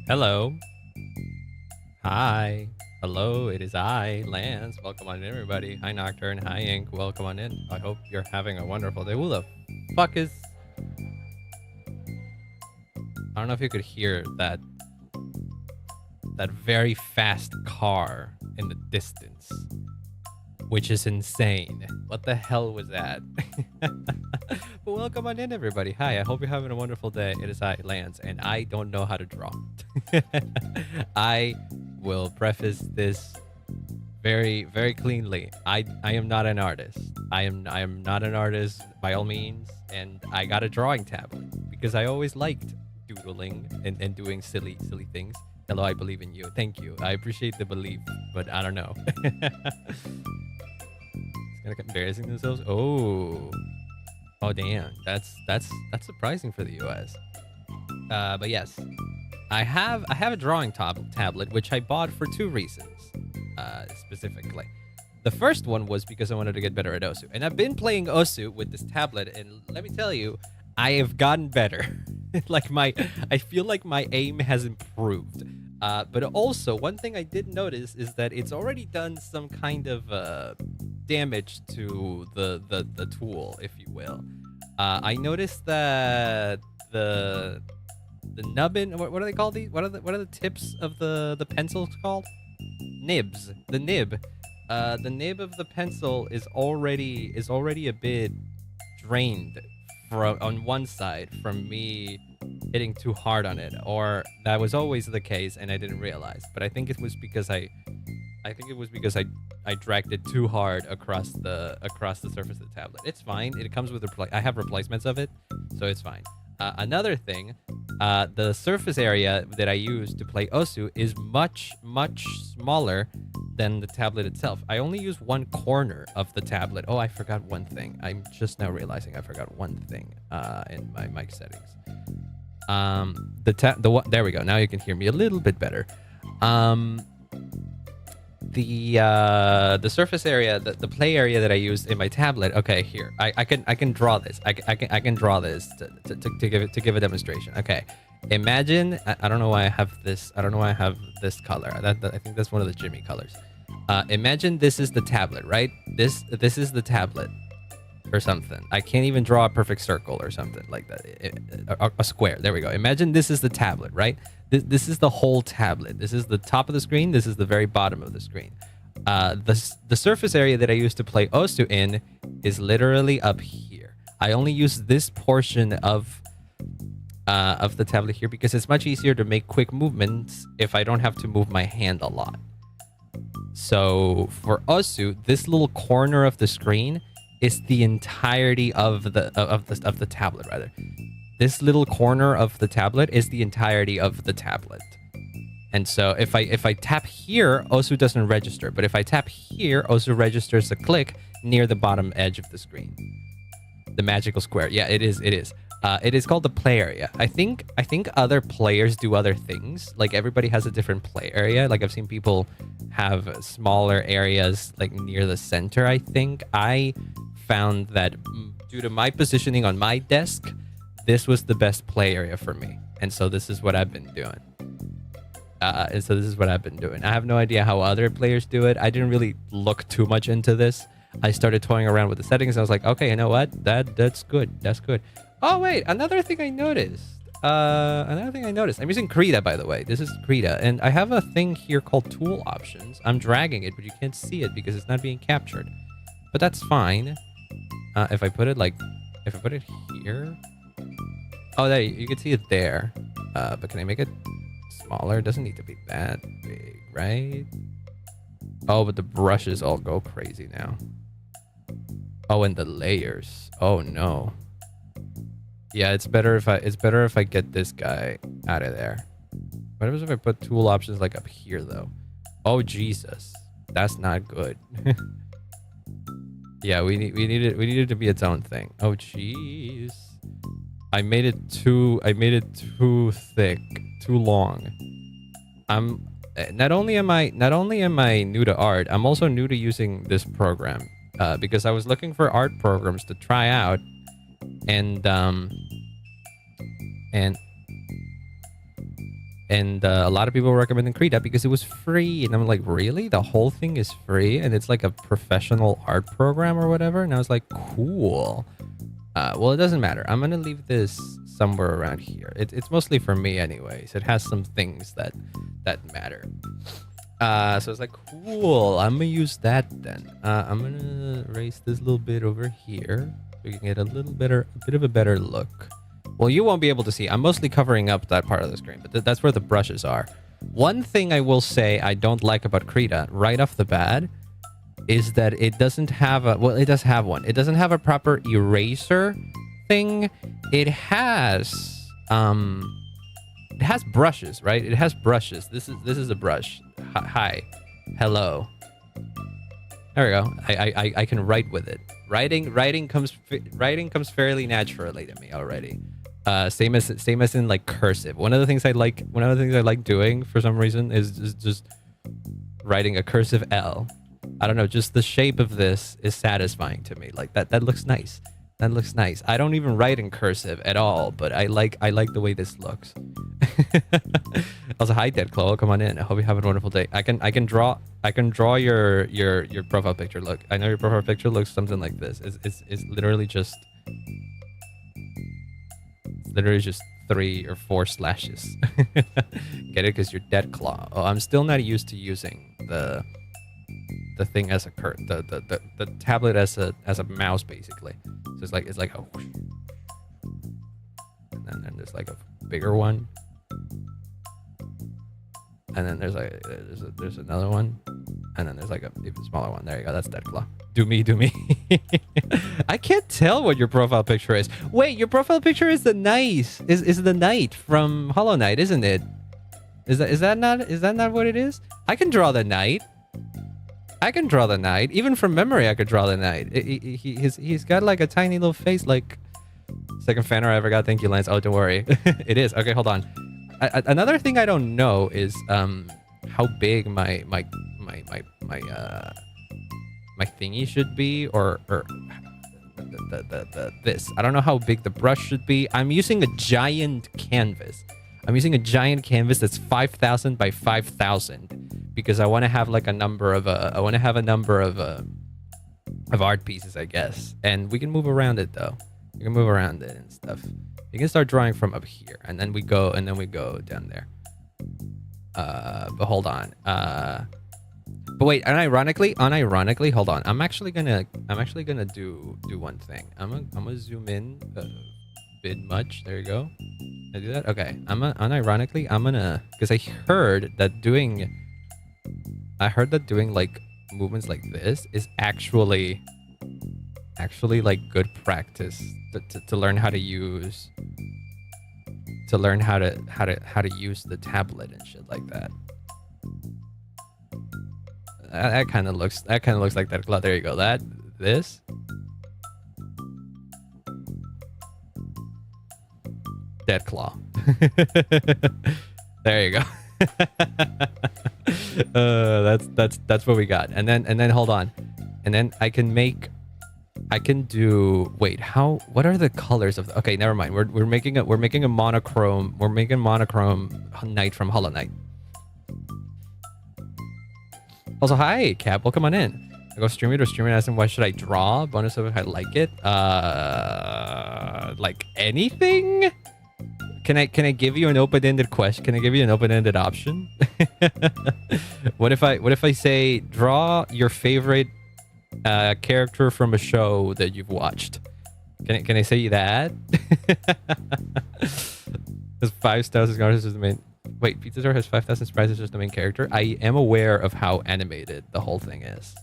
Hello. Hi. Hello, it is I, Lance. Welcome on in, everybody. Hi, Nocturne. Hi, Ink. Welcome on in. I hope you're having a wonderful day. Who the fuck is... I don't know if you could hear that very fast car in the distance, which is insane. What the hell was that? But welcome on in, everybody. Hi, I hope you're having a wonderful day. It is I, Lance, and I don't know how to draw. I will preface this very, very cleanly. I am not an artist. I am not an artist by all means, and I got a drawing tablet because I always liked doodling and doing silly things. Hello, I believe in you. Thank you. I appreciate the belief, but I don't know. It's gonna keep embarrassing themselves. Oh damn. That's surprising for the US. But yes. I have a drawing tablet which I bought for two reasons, specifically. The first one was because I wanted to get better at Osu, and I've been playing Osu with this tablet, and let me tell you, I have gotten better. I feel like my aim has improved. But also, one thing I did notice is that it's already done some kind of damage to the tool, if you will. I noticed that the nubbin, what do they call these? What are the tips of the pencils called? Nibs. The nib. The nib of the pencil is already a bit drained on one side from me hitting too hard on it, or that was always the case and I didn't realize. But I think it was because I dragged it too hard across the surface of the tablet. It's fine. It comes with I have replacements of it, so it's fine. Another thing, the surface area that I use to play Osu is much smaller than the tablet itself. I only use one corner of the tablet. Oh, I forgot one thing. I'm just now realizing I forgot one thing in my mic settings. There we go. Now you can hear me a little bit better. The surface area, the play area that I used in my tablet. Okay, here I can draw this. I can draw this to give a demonstration. Okay, imagine I don't know why I have this. I don't know why I have this color. I think that's one of the Jimmy colors. Imagine this is the tablet, right? This is the tablet or something. I can't even draw a perfect circle or something like that. A square. There we go. Imagine this is the tablet, right? This is the whole tablet. This is the top of the screen. This is the very bottom of the screen. The surface area that I used to play Osu in is literally up here. I only use this portion of the tablet here because it's much easier to make quick movements if I don't have to move my hand a lot. So for Osu, this little corner of the screen is the entirety of the tablet, rather. This little corner of the tablet is the entirety of the tablet. And so if I tap here, Osu doesn't register. But if I tap here, Osu registers a click near the bottom edge of the screen. The magical square. Yeah, it is. It is called the play area. I think other players do other things. Like everybody has a different play area. Like I've seen people have smaller areas like near the center. I think I found that due to my positioning on my desk, this was the best play area for me. And so this is what I've been doing. I have no idea how other players do it. I didn't really look too much into this. I started toying around with the settings. I was like, okay, you know what? That's good. That's good. Oh, wait. Another thing I noticed. I'm using Krita, by the way. This is Krita. And I have a thing here called tool options. I'm dragging it, but you can't see it because it's not being captured. But that's fine. If I put it here. Oh, there, you can see it there. But can I make it smaller? It doesn't need to be that big, right? Oh, but the brushes all go crazy now. Oh, and the layers. Oh no. Yeah, it's better if I get this guy out of there. What happens if I put tool options like up here though? Oh Jesus, that's not good. Yeah, we need it to be its own thing. Oh jeez. I made it too thick, too long. Not only am I new to art, I'm also new to using this program. Because I was looking for art programs to try out, and And a lot of people were recommending Krita because it was free. And I'm like, really? The whole thing is free? And it's like a professional art program or whatever? And I was like, cool. Well, it doesn't matter. I'm going to leave this somewhere around here. It's mostly for me anyways. It has some things that matter. So it's like, cool. I'm going to use that then. I'm going to erase this little bit over here so we can get a bit of a better look. Well, you won't be able to see. I'm mostly covering up that part of the screen, but that's where the brushes are. One thing I will say I don't like about Krita right off the bat is that it doesn't have a... Well, it does have one. It doesn't have a proper eraser thing. It has brushes, right? It has brushes. This is a brush. Hi. Hello. There we go. I can write with it. Writing comes fairly naturally to me already. Same as in like cursive. One of the things I like doing for some reason is just writing a cursive L. I don't know, just the shape of this is satisfying to me. Like that looks nice. That looks nice. I don't even write in cursive at all, but I like the way this looks. Also, hi Dead Claw, come on in. I hope you have a wonderful day. I can draw your profile picture. Look, I know your profile picture looks something like this. It's literally just 3 or 4 slashes. Get it? Because you're Dead Claw. Oh, I'm still not used to using the thing as a the tablet as a mouse basically. So it's like a whoosh. And then there's like a bigger one. And then there's another one. And then there's like a even smaller one. There you go. That's Dead Claw. Do me. I can't tell what your profile picture is. Wait, your profile picture is the knight from Hollow Knight, isn't it? Is that not what it is? I can draw the knight. Even from memory, I could draw the knight. He's got like a tiny little face, like second fanner I ever got. Thank you, Lance. Oh, don't worry. It is. Okay, hold on. Another thing I don't know is how big my thingy should be, or this. I don't know how big the brush should be. I'm using a giant canvas. That's 5,000 by 5,000 because I want to have like a number of art pieces, I guess. And we can move around it though. You can move around it and stuff. You can start drawing from up here, and then we go down there. But hold on. But wait, unironically, hold on. I'm actually gonna do one thing. I'm gonna zoom in a bit much. There you go. Can I do that? Okay. Unironically, because I heard that doing like movements like this is actually like good practice to learn how to use use the tablet and shit like that. That kind of looks like that claw. There you go. This. Dead Claw. There you go. That's what we got. And then hold on. And then I can do. Wait, what are the colors of okay, never mind. We're making a monochrome. We're making monochrome Knight from Hollow Knight. Also, hi, Cap. Welcome on in. I go stream it or stream it. Ask him why should I draw? Bonus of if I like it. Like anything? Can I give you an open-ended question? Can I give you an open-ended option? What if I say draw your favorite character from a show that you've watched? Can I say that? Because 5,000 artists is the main. Wait, Pizza Store has 5,000 surprises as the main character. I am aware of how animated the whole thing is,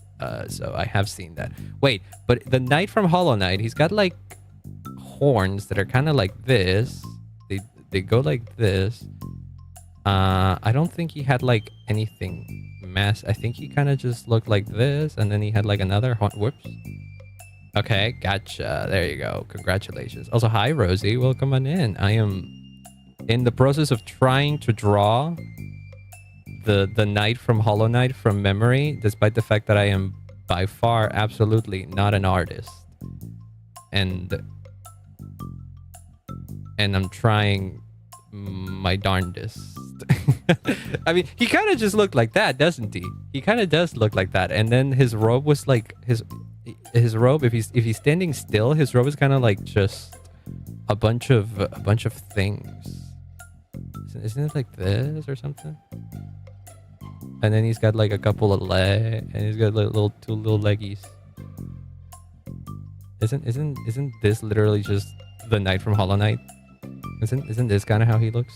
so I have seen that. Wait, but the Knight from Hollow Knight, he's got like horns that are kind of like this. They go like this. I don't think he had like anything mass. I think he kind of just looked like this, and then he had like another horn. Whoops. Okay, gotcha. There you go. Congratulations. Also, hi Rosie. Welcome on in. I am in the process of trying to draw the Knight from Hollow Knight from memory, despite the fact that I am by far absolutely not an artist. And I'm trying my darndest. I mean, he kind of just looked like that, doesn't he? He kind of does look like that. And then his robe was like his robe. If he's standing still, his robe is kind of like just a bunch of things. Isn't it like this or something? And then he's got like a couple of legs, and he's got like two little leggies. Isn't this literally just the knight from Hollow Knight? Isn't this kind of how he looks?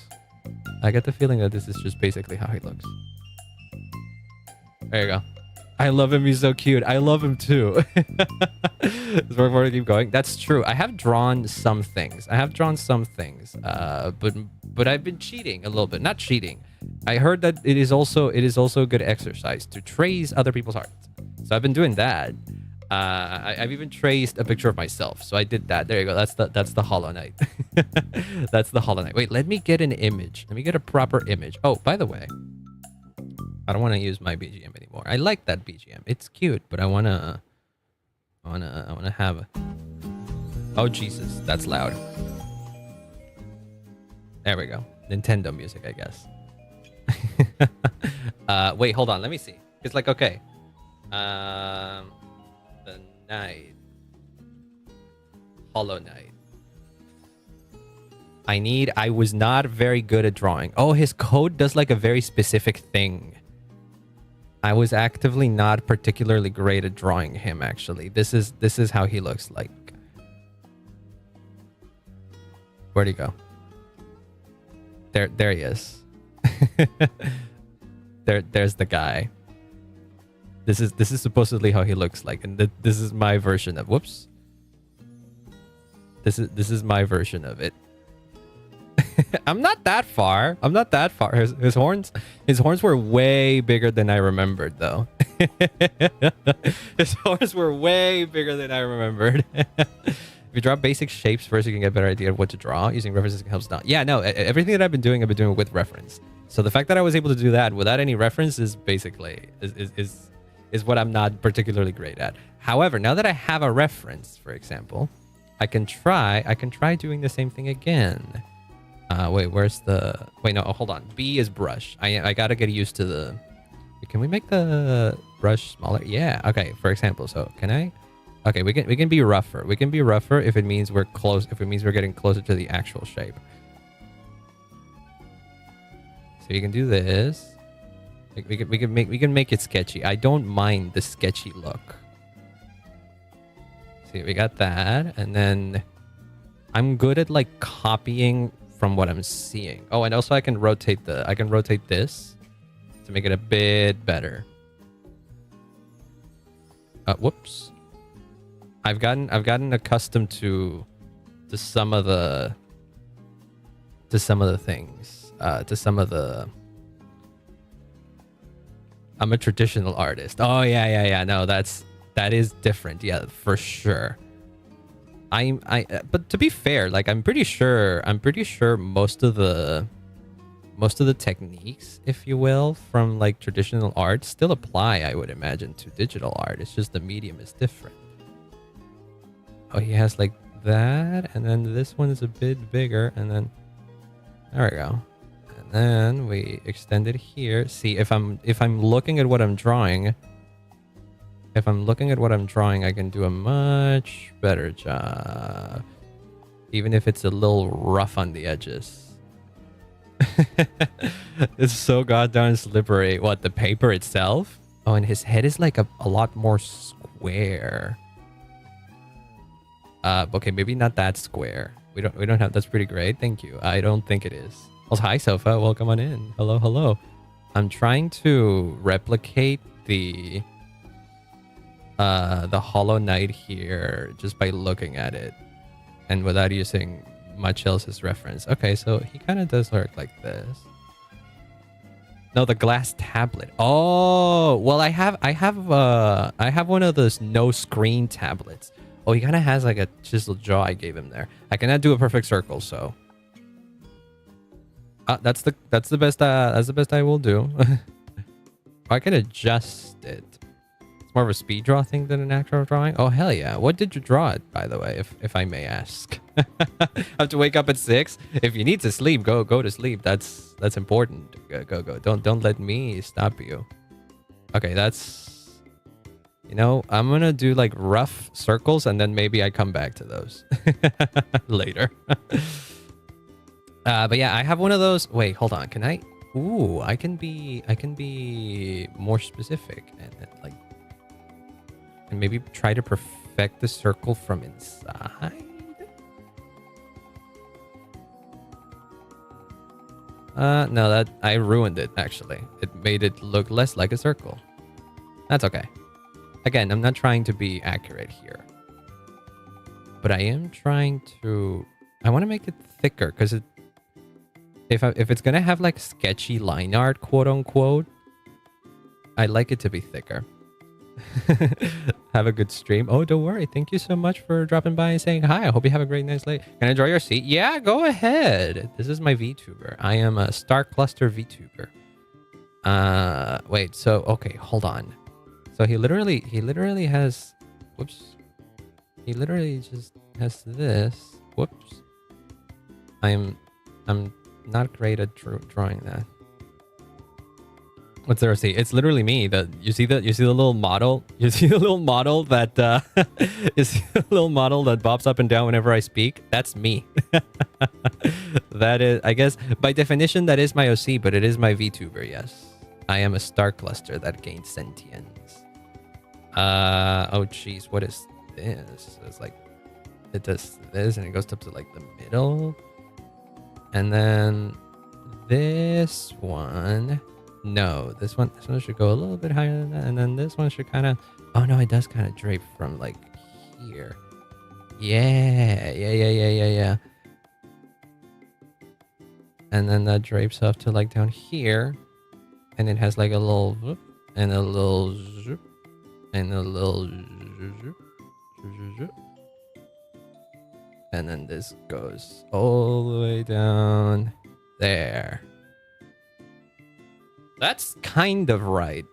I get the feeling that this is just basically how he looks. There you go. I love him. He's so cute. I love him too. Before I keep going, that's true. I have drawn some things. But I've been cheating a little bit. Not cheating. I heard that it is also good exercise to trace other people's hearts. So I've been doing that. I've even traced a picture of myself. So I did that. There you go. That's the Hollow Knight. That's the Hollow Knight. Wait, let me get an image. Let me get a proper image. Oh, by the way, I don't want to use my BGM anymore. I like that BGM. It's cute, but I wanna have a... Oh Jesus, that's loud. There we go. Nintendo music, I guess. Wait, hold on. Let me see. It's like, okay. The Knight. Hollow Knight. I was not very good at drawing. Oh, his code does like a very specific thing. I was actively not particularly great at drawing him, actually. This is how he looks like. Where'd he go? There he is. There's the guy. This is supposedly how he looks like, and this is my version of... Whoops. This is my version of it. I'm not that far. His horns were way bigger than I remembered, though. His horns were way bigger than I remembered. If you draw basic shapes first, you can get a better idea of what to draw. Using references helps not. Yeah, no, everything that I've been doing with reference. So the fact that I was able to do that without any reference is basically is what I'm not particularly great at. However, now that I have a reference, for example, I can try doing the same thing again. Wait, where's the... Wait, no, hold on. B is brush. I gotta get used to the... Can we make the brush smaller? Yeah, okay, for example. So, can I... Okay, we can be rougher. We can be rougher if it means we're close, if it means we're getting closer to the actual shape. So you can do this. We can make it sketchy. I don't mind the sketchy look. See, we got that, and then I'm good at like copying from what I'm seeing. Oh, and also I can rotate this to make it a bit better. Whoops. I've gotten accustomed to some of the things. I'm a traditional artist. Oh yeah. No, that is different. Yeah, for sure. But to be fair, like I'm pretty sure most of the techniques, if you will, from like traditional art still apply, I would imagine, to digital art. It's just the medium is different. Oh, he has like that, and then this one is a bit bigger, and then there we go. And then we extend it here. See, if I'm looking at what I'm drawing, I can do a much better job, even if it's a little rough on the edges. It's so goddamn slippery. What, the paper itself? Oh, and his head is like a lot more square. Okay, maybe not that square. We don't have... That's pretty great. Thank you. I don't think it is. Also, hi, Sofa. Welcome on in. Hello. I'm trying to replicate the Hollow Knight here just by looking at it and without using much else as reference. Okay, so he kind of does look like this. No, the glass tablet. Oh, well, I have one of those no screen tablets. Oh, he kind of has like a chiseled jaw I gave him there. I cannot do a perfect circle, so that's the best I will do. I can adjust it. It's more of a speed draw thing than an actual drawing. Oh hell yeah! What did you draw it, by the way, if I may ask? I have to wake up at 6. If you need to sleep, go to sleep. That's important. Go. Don't let me stop you. Okay, that's, you know, I'm gonna do like rough circles and then maybe I come back to those later. But yeah, I have one of those. Wait, hold on. Can I? Ooh, I can be more specific and like, and maybe try to perfect the circle from inside. No, that I ruined it actually. It made it look less like a circle. That's okay. Again, I'm not trying to be accurate here, but I am trying to. I want to make it thicker because it. If it's gonna have like sketchy line art, quote unquote, I like it to be thicker. Have a good stream. Oh, don't worry. Thank you so much for dropping by and saying hi. I hope you have a great night's late. Can I draw your seat? Yeah, go ahead. This is my VTuber. I am a star cluster VTuber. Wait. So okay, hold on. So he literally has. Whoops. He literally just has this. Whoops. I'm not great at drawing that. What's there? See, it's literally me. You see the little model. You see the little model that you see the little model that bobs up and down whenever I speak. That's me. That is, I guess, by definition, that is my OC, but it is my VTuber. Yes, I am a star cluster that gains sentience. Oh jeez, what is this? It's like it does this, and it goes up to like the middle, and then this one. No, this one should go a little bit higher than that, and then this one should kind of. Oh no, it does kind of drape from like here. Yeah. And then that drapes off to like down here, and it has like a little whoop, and a little zoop, and a little zoop, and then this goes all the way down there. That's kind of right.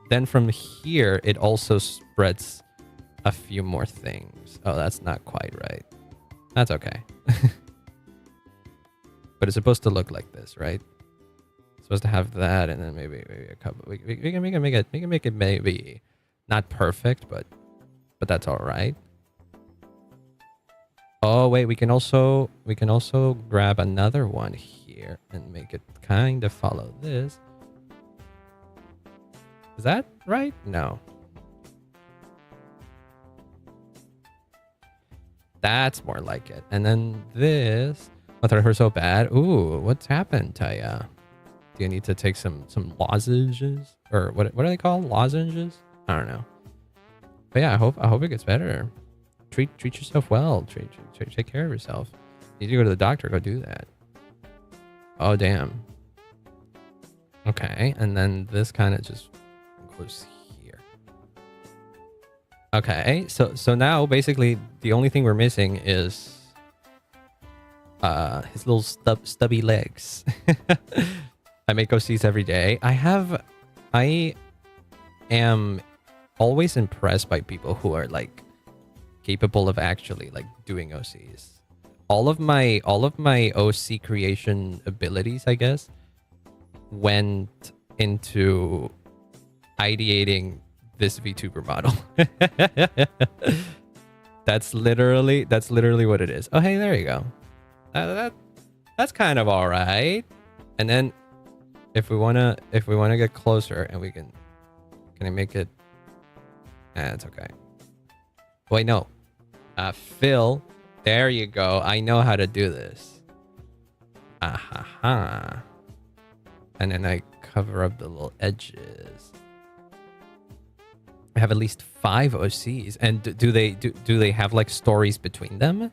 Then from here, it also spreads a few more things. Oh, that's not quite right. That's okay. But it's supposed to look like this, right? It's supposed to have that, and then maybe a couple. We can make it maybe not perfect, but that's all right. Oh wait, we can also grab another one here and make it kind of follow this. Is that right? No. That's more like it. And then this. I thought it hurt so bad. Ooh, what's happened, Taya? Do you need to take some lozenges? Or what are they called? Lozenges? I don't know. But yeah, I hope it gets better. Treat yourself well. Take care of yourself. You need to go to the doctor, go do that. Oh damn. Okay, and then this kind of just goes here. Okay, so now basically the only thing we're missing is his little stubby legs. I make OCs every day. I am always impressed by people who are like capable of actually like doing OCs. All of my OC creation abilities, I guess, went into ideating this VTuber model. That's literally what it is. Oh hey, there you go. That's kind of all right. And then if we wanna get closer, and we can I make it? It's okay. Wait, no. Phil, there you go. I know how to do this. And then I cover up the little edges. I have at least 5 OCs. And do they have like stories between them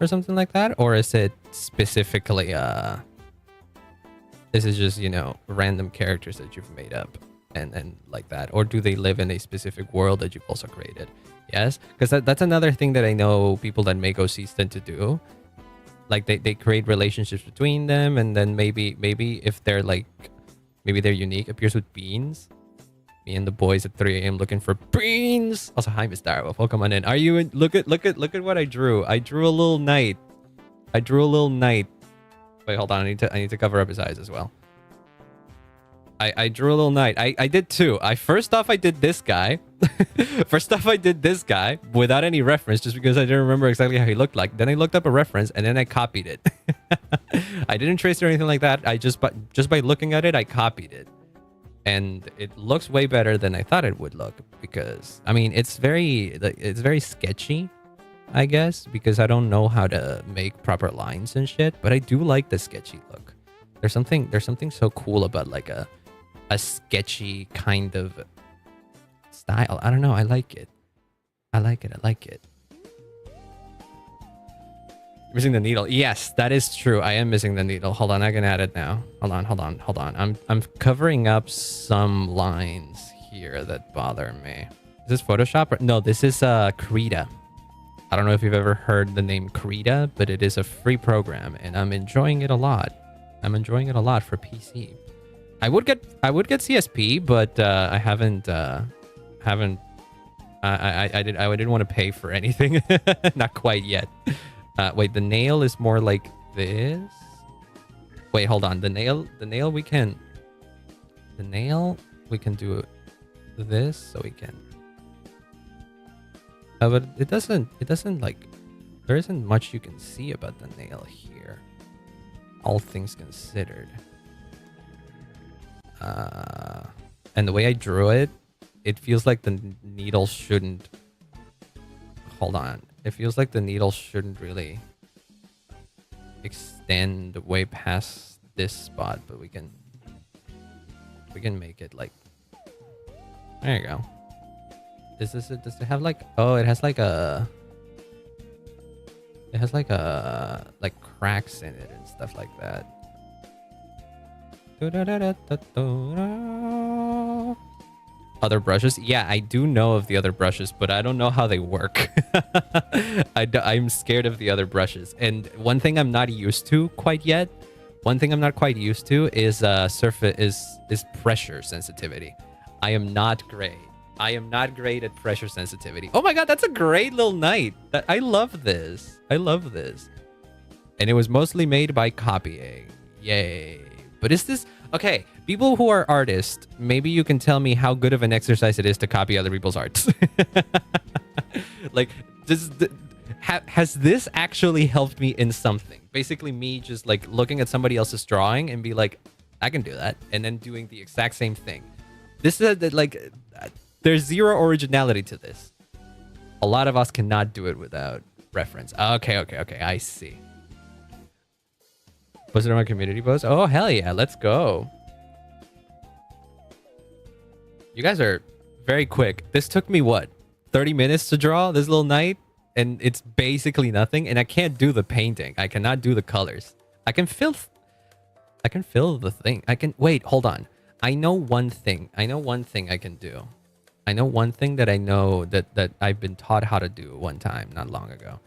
or something like that? Or is it specifically this is just, you know, random characters that you've made up and like that? Or do they live in a specific world that you've also created? Yes, because that's another thing that I know people that make OCs tend to do. Like they create relationships between them, and then maybe if they're like, maybe they're unique, appears with beans. Me and the boys at 3 a.m. looking for beans. Also, hi, Miss Darwolf. Welcome on in. Are you in? Look at what I drew. I drew a little knight. I drew a little knight. Wait, hold on. I need to cover up his eyes as well. I drew a little knight. I did two. First off, I did this guy. First off, I did this guy without any reference, just because I didn't remember exactly how he looked like. Then I looked up a reference, and then I copied it. I didn't trace it or anything like that. I just by looking at it, I copied it, and it looks way better than I thought it would look. Because I mean, it's very sketchy, I guess, because I don't know how to make proper lines and shit. But I do like the sketchy look. There's something so cool about like a sketchy kind of style. I don't know. I like it. I like it. Missing the needle. Yes, that is true. I am missing the needle. Hold on. I can add it now. Hold on. I'm covering up some lines here that bother me. Is this Photoshop? No, this is Krita. I don't know if you've ever heard the name Krita, but it is a free program, and I'm enjoying it a lot. I'm enjoying it a lot for PC. I would get CSP, but I didn't want to pay for anything. Not quite yet. Wait, the nail is more like this. Wait, hold on. The nail we can do this, so we can. But it doesn't like, there isn't much you can see about the nail here, all things considered. And the way I drew it, it feels like the needle shouldn't. Hold on. It feels like the needle shouldn't really extend way past this spot, but we can make it like. There you go. Does it have like? Oh, it has like a. It has like cracks in it and stuff like that. Other brushes? Yeah, I do know of the other brushes, but I don't know how they work. I'm scared of the other brushes. And one thing I'm not used to quite yet, is is pressure sensitivity. I am not great. At pressure sensitivity. Oh my god, that's a great little knight. I love this. And it was mostly made by copying. Yay. But is this... Okay, people who are artists, maybe you can tell me how good of an exercise it is to copy other people's arts. Like, has this actually helped me in something? Basically, me just like looking at somebody else's drawing and be like, I can do that. And then doing the exact same thing. This is like, there's zero originality to this. A lot of us cannot do it without reference. Okay, I see. Was it on my community post? Oh, hell yeah. Let's go. You guys are very quick. This took me, what, 30 minutes to draw this little knight? And it's basically nothing. And I can't do the painting. I cannot do the colors. I can fill the thing. Wait, hold on. I know one thing I can do. I know one thing that I know that I've been taught how to do one time, not long ago.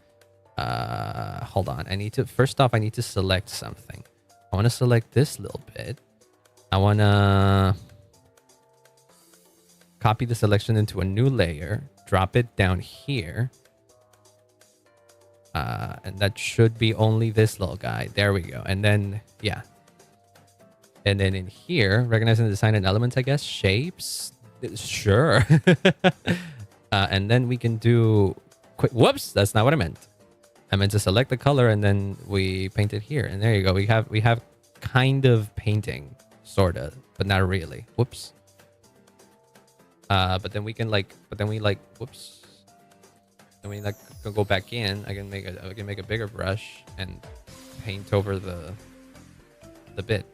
Hold on. First off, I need to select something. I want to select this little bit. I want to copy the selection into a new layer, drop it down here. And that should be only this little guy. There we go. And then, yeah. And then in here, recognizing the design and elements, I guess, shapes. Sure. And then we can do quick. Whoops, that's not what I meant. I meant to select the color and then we paint it here. And there you go. We have kind of painting, sorta, but not really. Whoops. But then we whoops. Then we go back in. I can make a bigger brush and paint over the bit.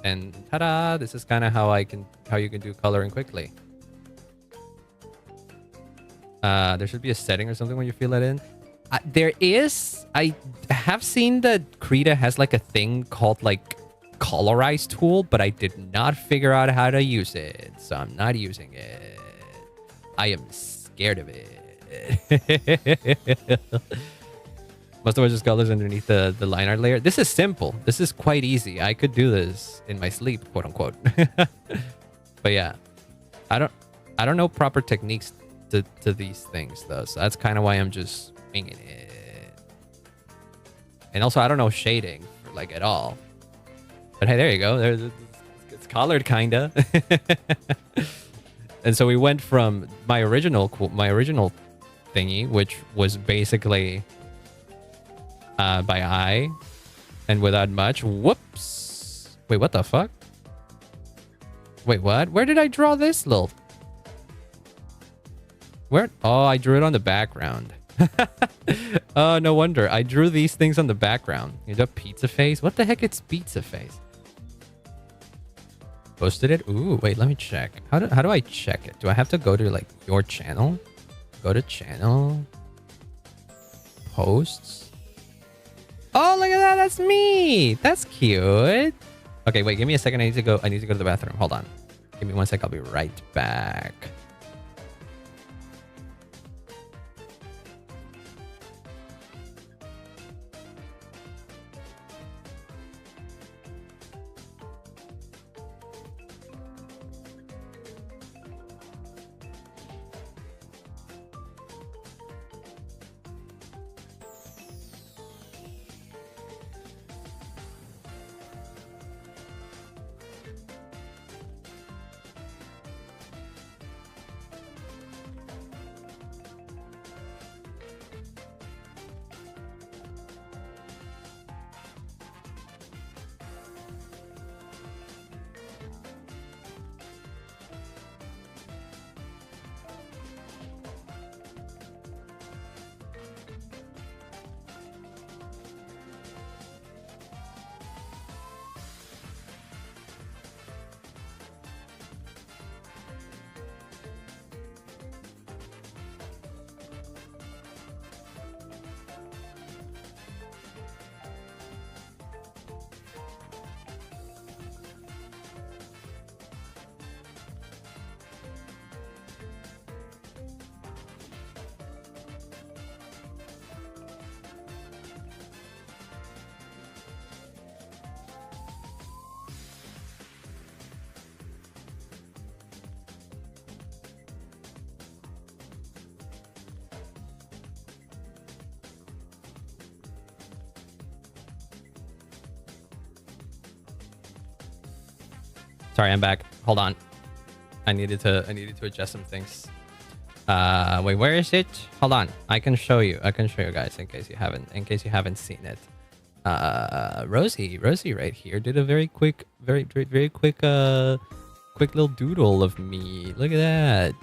And ta-da! This is kind of how you can do coloring quickly. There should be a setting or something when you fill it in. There is. I have seen that Krita has like a thing called like colorize tool, but I did not figure out how to use it, so I'm not using it. I am scared of it. Most of it just colors underneath the line art layer. This is simple. This is quite easy. I could do this in my sleep, quote unquote. But yeah, I don't know proper techniques to these things though, so that's kind of why I'm just winging it. And also I don't know shading like at all. But hey, there you go. It's colored kinda. And so we went from my original thingy, which was basically by eye and without much. Whoops. Wait, what the fuck? Wait, what? Where did I draw this little? Where? Oh, I drew it on the background. Oh, no wonder. I drew these things on the background. You know, pizza face? What the heck is pizza face? Posted it? Ooh, wait, let me check. How do I check it? Do I have to go to like your channel? Go to channel. Posts. Oh, look at that. That's me. That's cute. Okay, wait, give me a second. I need to go to the bathroom. Hold on. Give me one sec. I'll be right back. Sorry, I'm back. Hold on. I needed to adjust some things. Wait, where is it? Hold on. I can show you guys in case you haven't seen it. Rosie right here did a very quick quick little doodle of me. Look at that.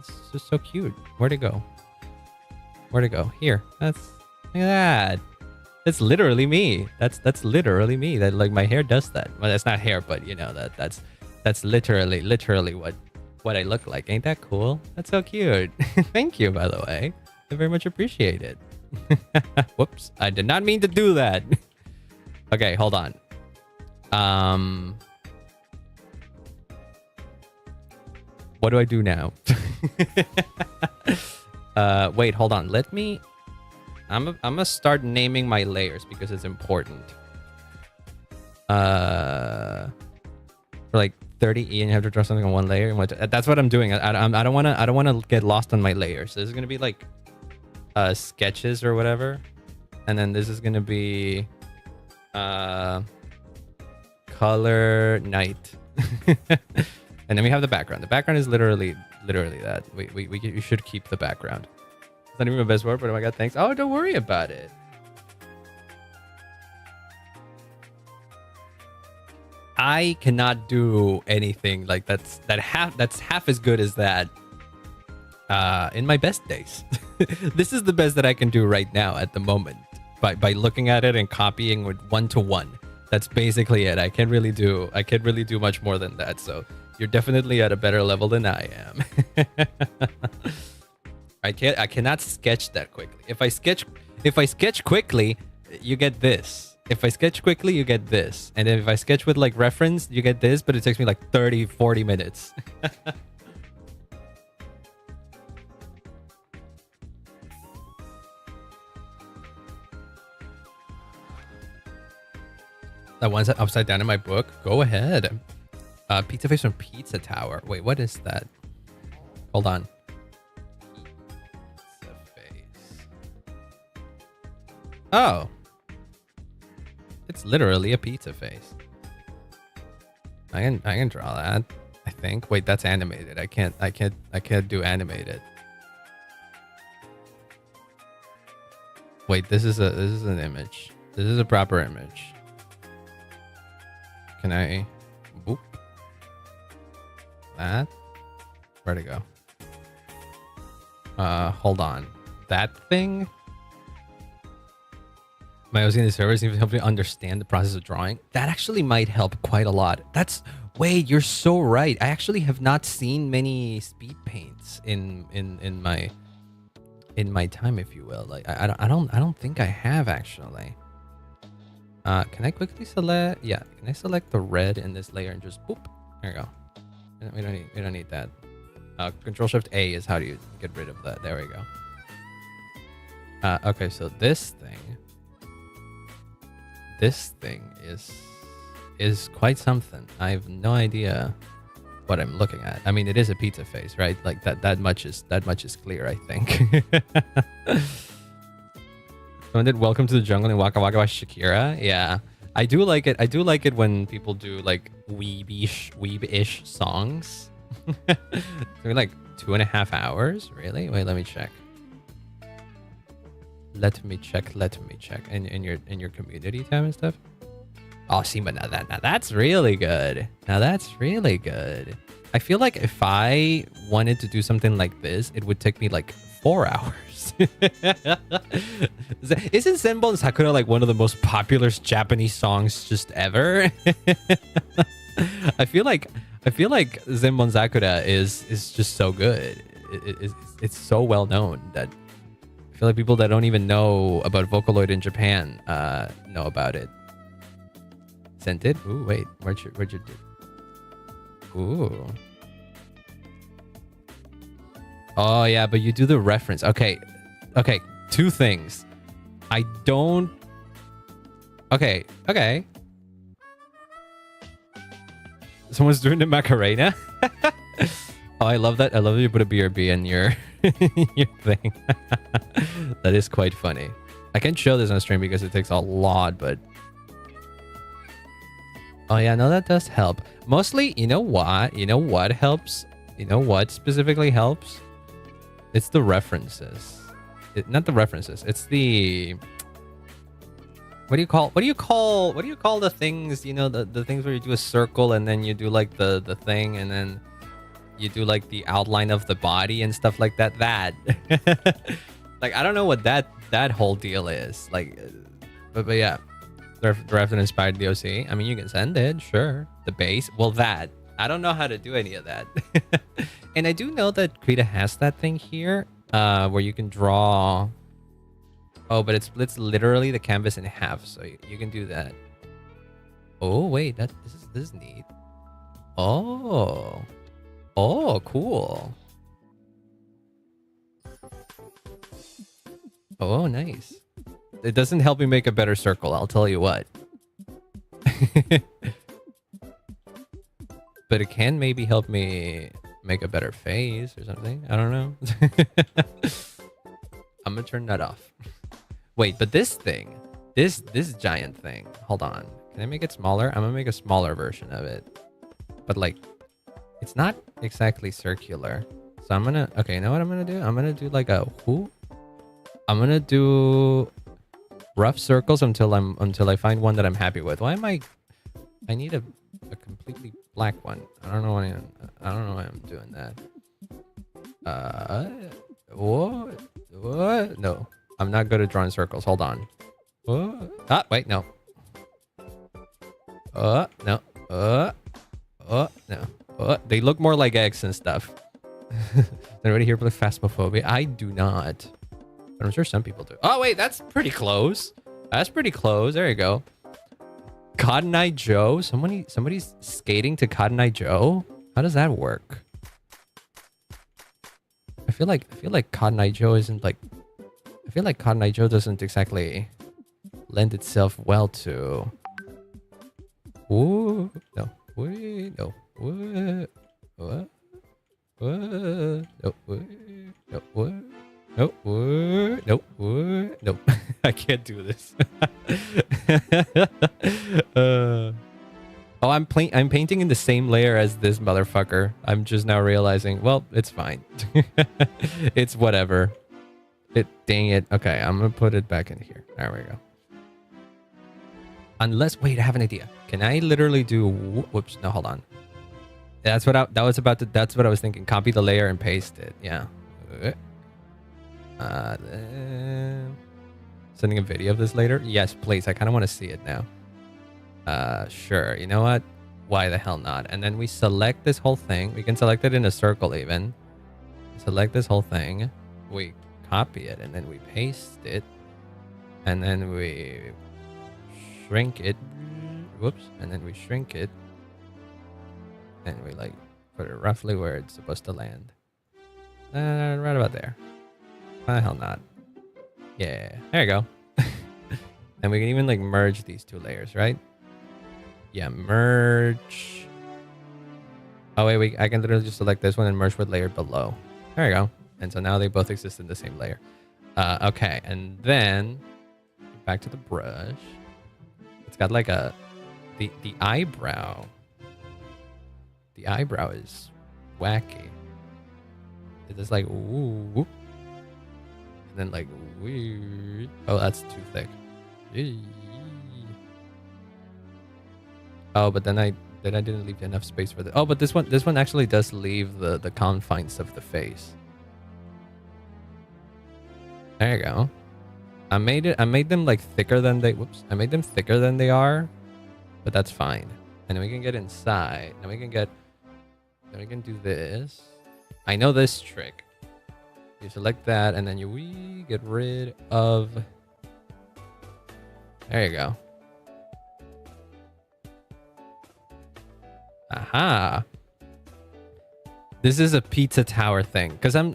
It's just so cute. Where'd it go? Here. Look at that. That's literally me. That's literally me. That like my hair does that. Well, that's not hair, but you know that's literally what I look like. Ain't that cool? That's so cute. Thank you, by the way. I very much appreciate it. Whoops, I did not mean to do that. Okay, hold on. What do I do now? Wait, hold on. Let me. I'm gonna start naming my layers because it's important. For like 30 E, and you have to draw something on one layer. That's what I'm doing. I don't wanna get lost on my layers. So this is gonna be like sketches or whatever, and then this is gonna be color night, and then we have the background. The background is literally that. We should keep the background. It's not even my best word, but oh my god, thanks. Oh, don't worry about it. I cannot do anything like that's half as good as that in my best days. This is the best that I can do right now at the moment by looking at it and copying with 1-to-1. That's basically it. I can't really do much more than that. So you're definitely at a better level than I am. I cannot sketch that quickly. If I sketch quickly, you get this. If I sketch quickly, you get this. And then if I sketch with like reference, you get this, but it takes me like 30-40 minutes. That one's upside down in my book. Go ahead. Pizza face from Pizza Tower. Wait, what is that? Hold on. Pizza face. Oh. It's literally a pizza face. I can draw that, I think. Wait, that's animated. I can't do animated. Wait, this is an image. This is a proper image. Can I boop that? Where'd it go? Hold on. That thing? My OC in the server seems to help me understand the process of drawing. That actually might help quite a lot. Wait, you're so right. I actually have not seen many speed paints in my time, if you will. Like I don't think I have actually. Can I quickly select? Yeah, can I select the red in this layer and just boop? There you go. We don't need that. Control Shift A is how do you get rid of that. There we go. Okay, so this thing is quite something. I have no idea what I'm looking at. I mean, it is a pizza face, right? Like that much is clear, I think. Someone did Welcome to the Jungle in Waka Waka by Shakira. Yeah, I do like it. I do like it when people do like weeb-ish songs. They're like 2.5 hours. Really? Wait, let me check. Let me check. In your community tab and stuff. Oh, see, but now that's really good. Now that's really good. I feel like if I wanted to do something like this, it would take me like 4 hours. Isn't Zenbon Sakura like one of the most popular Japanese songs just ever? I feel like Zenbon Sakura is just so good. It's so well known that I feel like people that don't even know about Vocaloid in Japan know about it. Sent it? Ooh, wait, where'd you do? Ooh. Oh yeah, but you do the reference. Okay, two things. I don't. Okay. Someone's doing the Macarena. Oh, I love that. I love that you put a BRB in your your thing. That is quite funny. I can't show this on stream because it takes a lot, but oh yeah, no, that does help. Mostly, you know what? You know what helps? You know what specifically helps? It's the references. Not the references. It's the what do you call the things, you know, the things where you do a circle and then you do like the thing and then you do like the outline of the body and stuff like that. That like I don't know what that whole deal is. Like but yeah. The reference inspired the OC. I mean, you can send it, sure. The base, well, that I don't know how to do any of that. And I do know that Krita has that thing here, where you can draw. Oh, but it splits literally the canvas in half, so you can do that. Oh wait, this is neat. Oh, cool. Oh, nice. It doesn't help me make a better circle, I'll tell you what. But it can maybe help me make a better face or something. I don't know. I'm gonna turn that off. Wait, but this thing, this giant thing, hold on. Can I make it smaller? I'm gonna make a smaller version of it. But like, it's not exactly circular. So I'm gonna, okay, you know what I'm gonna do? I'm gonna do like a whoo. I'm gonna do rough circles until I find one that I'm happy with. Why am I need a completely black one. I don't know why I'm doing that. What? No. I'm not good at drawing circles. Hold on. Wait, no. No. No. They look more like eggs and stuff. Anybody here play Phasmophobia? I do not. But I'm sure some people do. Oh, wait, that's pretty close. That's pretty close. There you go. Cotton Eye Joe? Somebody's skating to Cotton Eye Joe? How does that work? I feel like Cotton Eye Joe isn't like... I feel like Cotton Eye Joe doesn't exactly lend itself well to... Ooh, no. Wait, no. What? What? What? Nope. What? Nope. What? Nope. What? Nope. What? Nope. I can't do this. Oh, I'm painting in the same layer as this motherfucker. I'm just now realizing, well, it's fine. It's whatever. Dang it. Okay, I'm gonna put it back in here. There we go. Unless, wait, I have an idea. Can I literally do? Whoops. No, hold on. That's what that's what I was thinking. Copy the layer and paste it. Yeah. Sending a video of this later. Yes, please. I kind of want to see it now. Sure. You know what? Why the hell not? And then we select this whole thing. We can select it in a circle even. Select this whole thing. We copy it and then we paste it. And then we shrink it. Whoops. And then we shrink it. And we like put it roughly where it's supposed to land. Right about there. Why the hell not? Yeah. There you go. And we can even like merge these two layers, right? Yeah, merge. Oh wait, I can literally just select this one and merge with layer below. There you go. And so now they both exist in the same layer. Okay, and then back to the brush. It's got like the eyebrow. The eyebrow is wacky. It's just like ooh, whoop. And then like weird. Oh, that's too thick. Oh, but then I didn't leave enough space for the. Oh, but this one actually does leave the confines of the face. There you go. I made them like thicker than they. Whoops! I made them thicker than they are, but that's fine. And then we can get inside. And we can get. Then we can do this. I know this trick. You select that, and then we get rid of. There you go. Aha. This is a pizza tower thing because I'm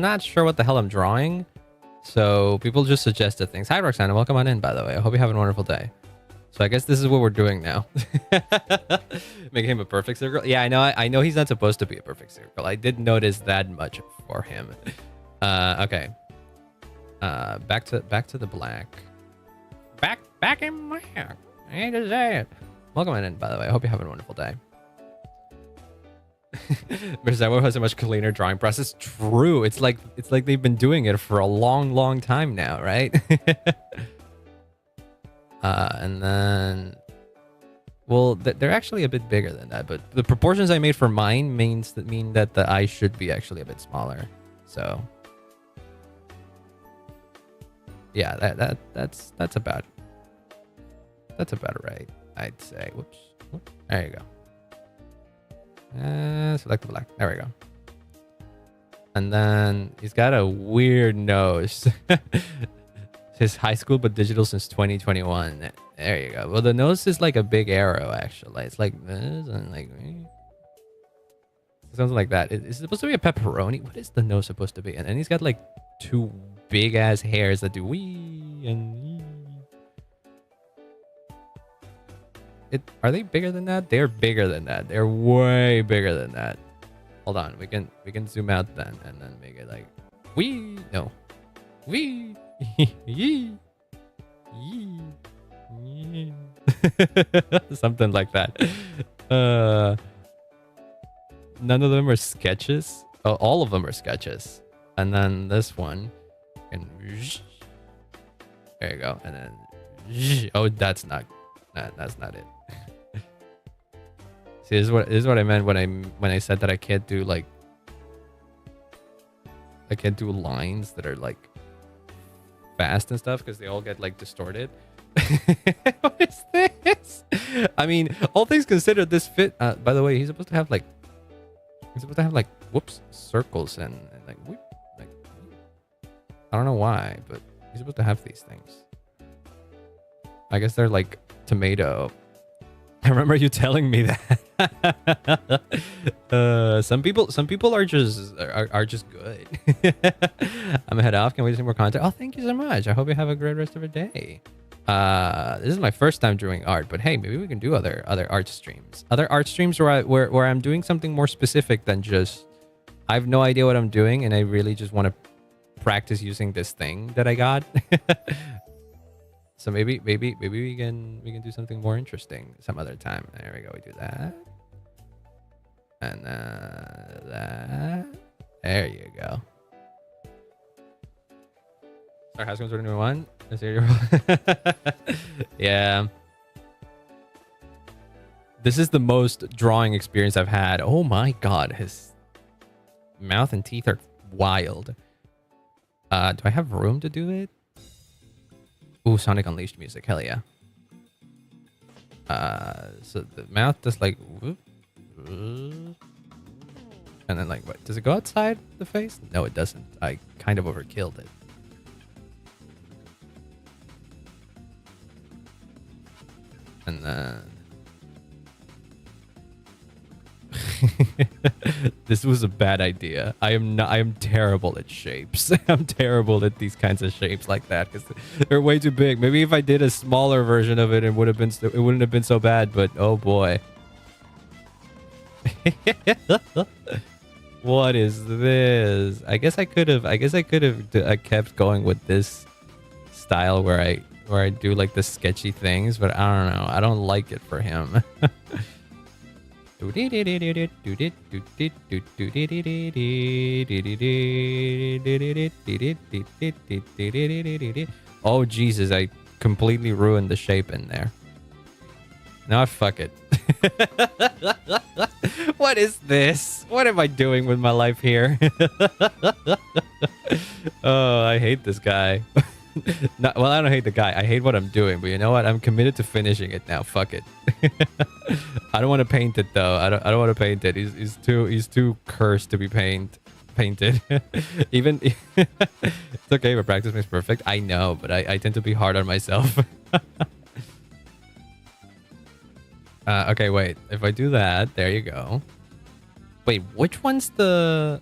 not sure what the hell I'm drawing. So people just suggested things. Hi Roxana, welcome on in by the way. I hope you have a wonderful day. So I guess this is what we're doing now. Making him a perfect circle. Yeah, I know he's not supposed to be a perfect circle. I did notice that much for him. Okay. Back to the black. Back in black. I hate to say it. Welcome on in by the way. I hope you have a wonderful day. Mirzaiwo has a much cleaner drawing process. True. It's like they've been doing it for a long time now, right? And then, well, they're actually a bit bigger than that, but the proportions I made for mine mean that the eye should be actually a bit smaller. So, yeah, that's about right, I'd say. Whoops. There you go. Select the black. There we go. And then he's got a weird nose. Says high school but digital since 2021. There you go. Well, the nose is like a big arrow actually. It's like this and like something like that. It's supposed to be a pepperoni. What is the nose supposed to be? And then he's got like two big ass hairs that do wee and yee. Are they bigger than that? They're bigger than that. They're way bigger than that. Hold on. We can zoom out then and then make it like wee. No. Wee. Yee. Yee. Yee. Something like that. None of them are sketches. Oh, all of them are sketches. And then this one and there you go. And then oh, that's not it. See, this is what I meant when I said that I can't do lines that are like fast and stuff because they all get like distorted. What is this? I mean, all things considered, this fit. By the way, he's supposed to have like whoops circles and like whoop, like I don't know why, but he's supposed to have these things. I guess they're like tomato. I remember you telling me that. Some people are just good. I'm gonna head off. Can we do some more content? Oh, thank you so much. I hope you have a great rest of your day. This is my first time doing art, but hey, maybe we can do other art streams. Other art streams where I'm doing something more specific than just I have no idea what I'm doing and I really just want to practice using this thing that I got. So maybe we can do something more interesting some other time. There we go. We do that. And that. There you go. Sorry, how's it going? 2021? Yeah. This is the most drawing experience I've had. Oh my god, his mouth and teeth are wild. Do I have room to do it? Ooh, Sonic Unleashed music. Hell yeah. So the mouth does like whoop, whoop. And then like what? Does it go outside the face? No, it doesn't. I kind of overkilled it. And then this was a bad idea. I am terrible at shapes. I'm terrible at these kinds of shapes like that because they're way too big. Maybe if I did a smaller version of it, it wouldn't have been so bad. But oh boy, what is this? I guess I could have kept going with this style where I do like the sketchy things, but I don't know. I don't like it for him. Oh Jesus, I completely ruined the shape in there. Now fuck it. What is this? What am I doing with my life here? Oh, I hate this guy. Well, I don't hate the guy. I hate what I'm doing, but you know what? I'm committed to finishing it now. Fuck it. I don't want to paint it though. I don't want to paint it. He's too cursed to be painted. Even it's okay, but practice makes perfect. I know, but I tend to be hard on myself. Okay, wait. If I do that, there you go. Wait, which one's the?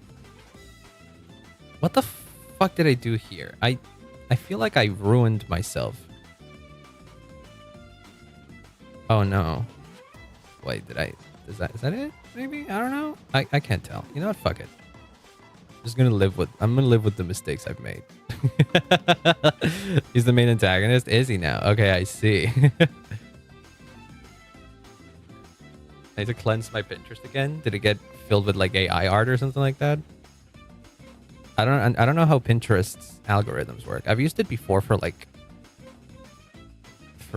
What the fuck did I do here? I feel like I ruined myself. Oh no. Wait, is that it? Maybe? I don't know. I can't tell. You know what? Fuck it. I'm gonna live with the mistakes I've made. He's the main antagonist? Is he now? Okay, I see. I need to cleanse my Pinterest again. Did it get filled with like AI art or something like that? I don't know how Pinterest's algorithms work. I've used it before for like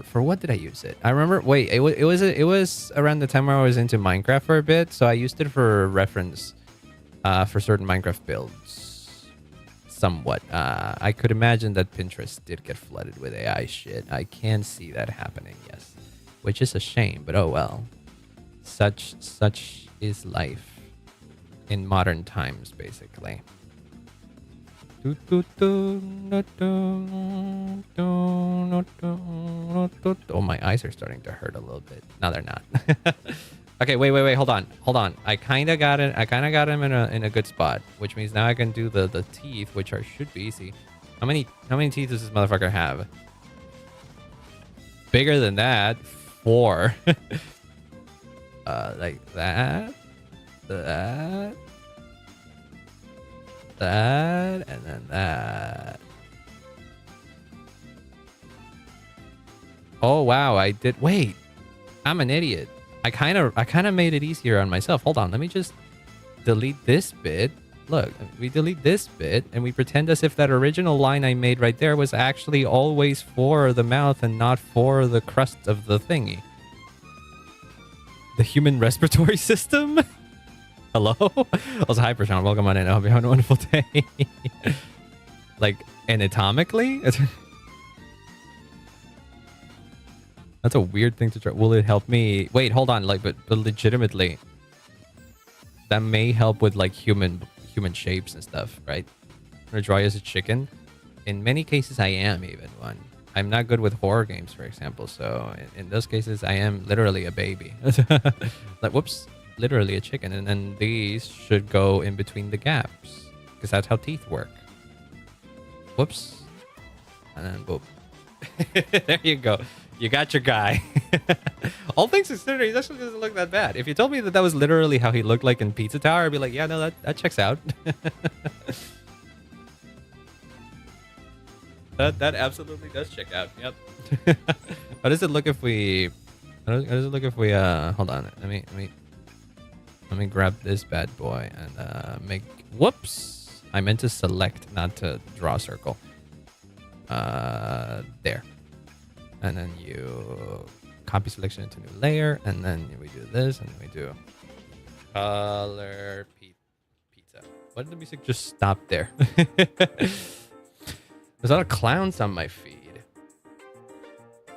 for what did I use it? I remember. Wait, it was around the time where I was into Minecraft for a bit, so I used it for reference for certain Minecraft builds. Somewhat. I could imagine that Pinterest did get flooded with AI shit. I can see that happening. Yes, which is a shame, but oh well. Such is life in modern times, basically. Oh, my eyes are starting to hurt a little bit. No, they're not. Okay, wait. Hold on. I kind of got him in a good spot, which means now I can do the teeth, which should be easy. How many teeth does this motherfucker have? Bigger than that. 4. Like that, and then that. Oh wow, I did. Wait, I'm an idiot. I kind of made it easier on myself. Hold on, let me just delete this bit. Look, we delete this bit and we pretend as if that original line I made right there was actually always for the mouth and not for the crust of the thingy. The human respiratory system? Hello? Also, hi, Prashant. Welcome on in. I hope you're having a wonderful day. Like, anatomically? That's a weird thing to try. Will it help me? Wait, hold on. Like, but legitimately, that may help with, like, human shapes and stuff, right? I'm gonna draw you as a chicken. In many cases, I am even one. I'm not good with horror games, for example. So in those cases, I am literally a baby. Like, whoops, literally a chicken. And then these should go in between the gaps because that's how teeth work. Whoops. And then boop. There you go. You got your guy. All things considered, he actually doesn't look that bad. If you told me that that was literally how he looked like in Pizza Tower, I'd be like, yeah, no, that checks out. That absolutely does check out. Yep. How does it look if we? How does it look if we? Hold on. Let me grab this bad boy and make. Whoops! I meant to select, not to draw a circle. There. And then you copy selection into new layer, and then we do this, and then we do color pizza. Why did the music just stop there? There's a lot of clowns on my feed.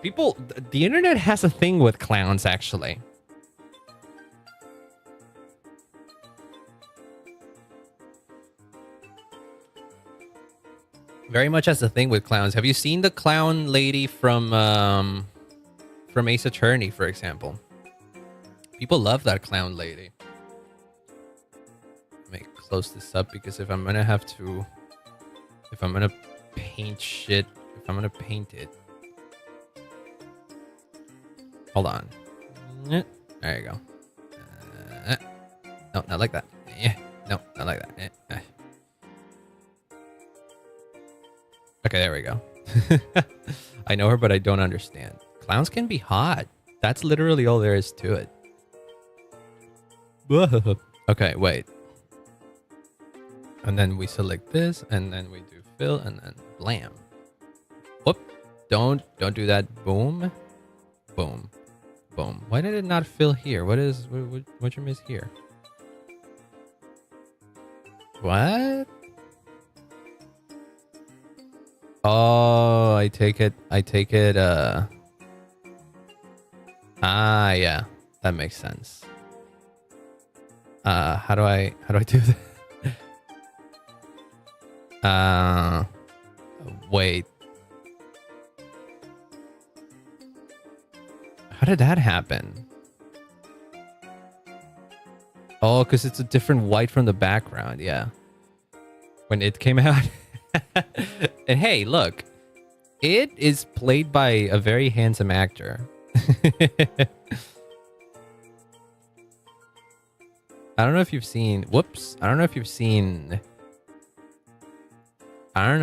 People, the internet has a thing with clowns, actually. Very much has a thing with clowns. Have you seen the clown lady from Ace Attorney, for example? People love that clown lady. Let me close this up because if I'm gonna paint shit, if I'm gonna paint it. Hold on. There you go. No, not like that. No, not like that. Okay, there we go. I know her, but I don't understand. Clowns can be hot. That's literally all there is to it. Okay, wait. And then we select this, and then we do fill, and then blam. Whoop. Don't do that. Boom. Boom. Boom. Why did it not fill here? What you miss here? What? Oh, I take it, yeah, that makes sense. How do I do that? Wait. How did that happen? Oh, because it's a different white from the background, yeah. When it came out. And hey, look, it is played by a very handsome actor. I don't know if you've seen. Whoops! I don't know if you've seen how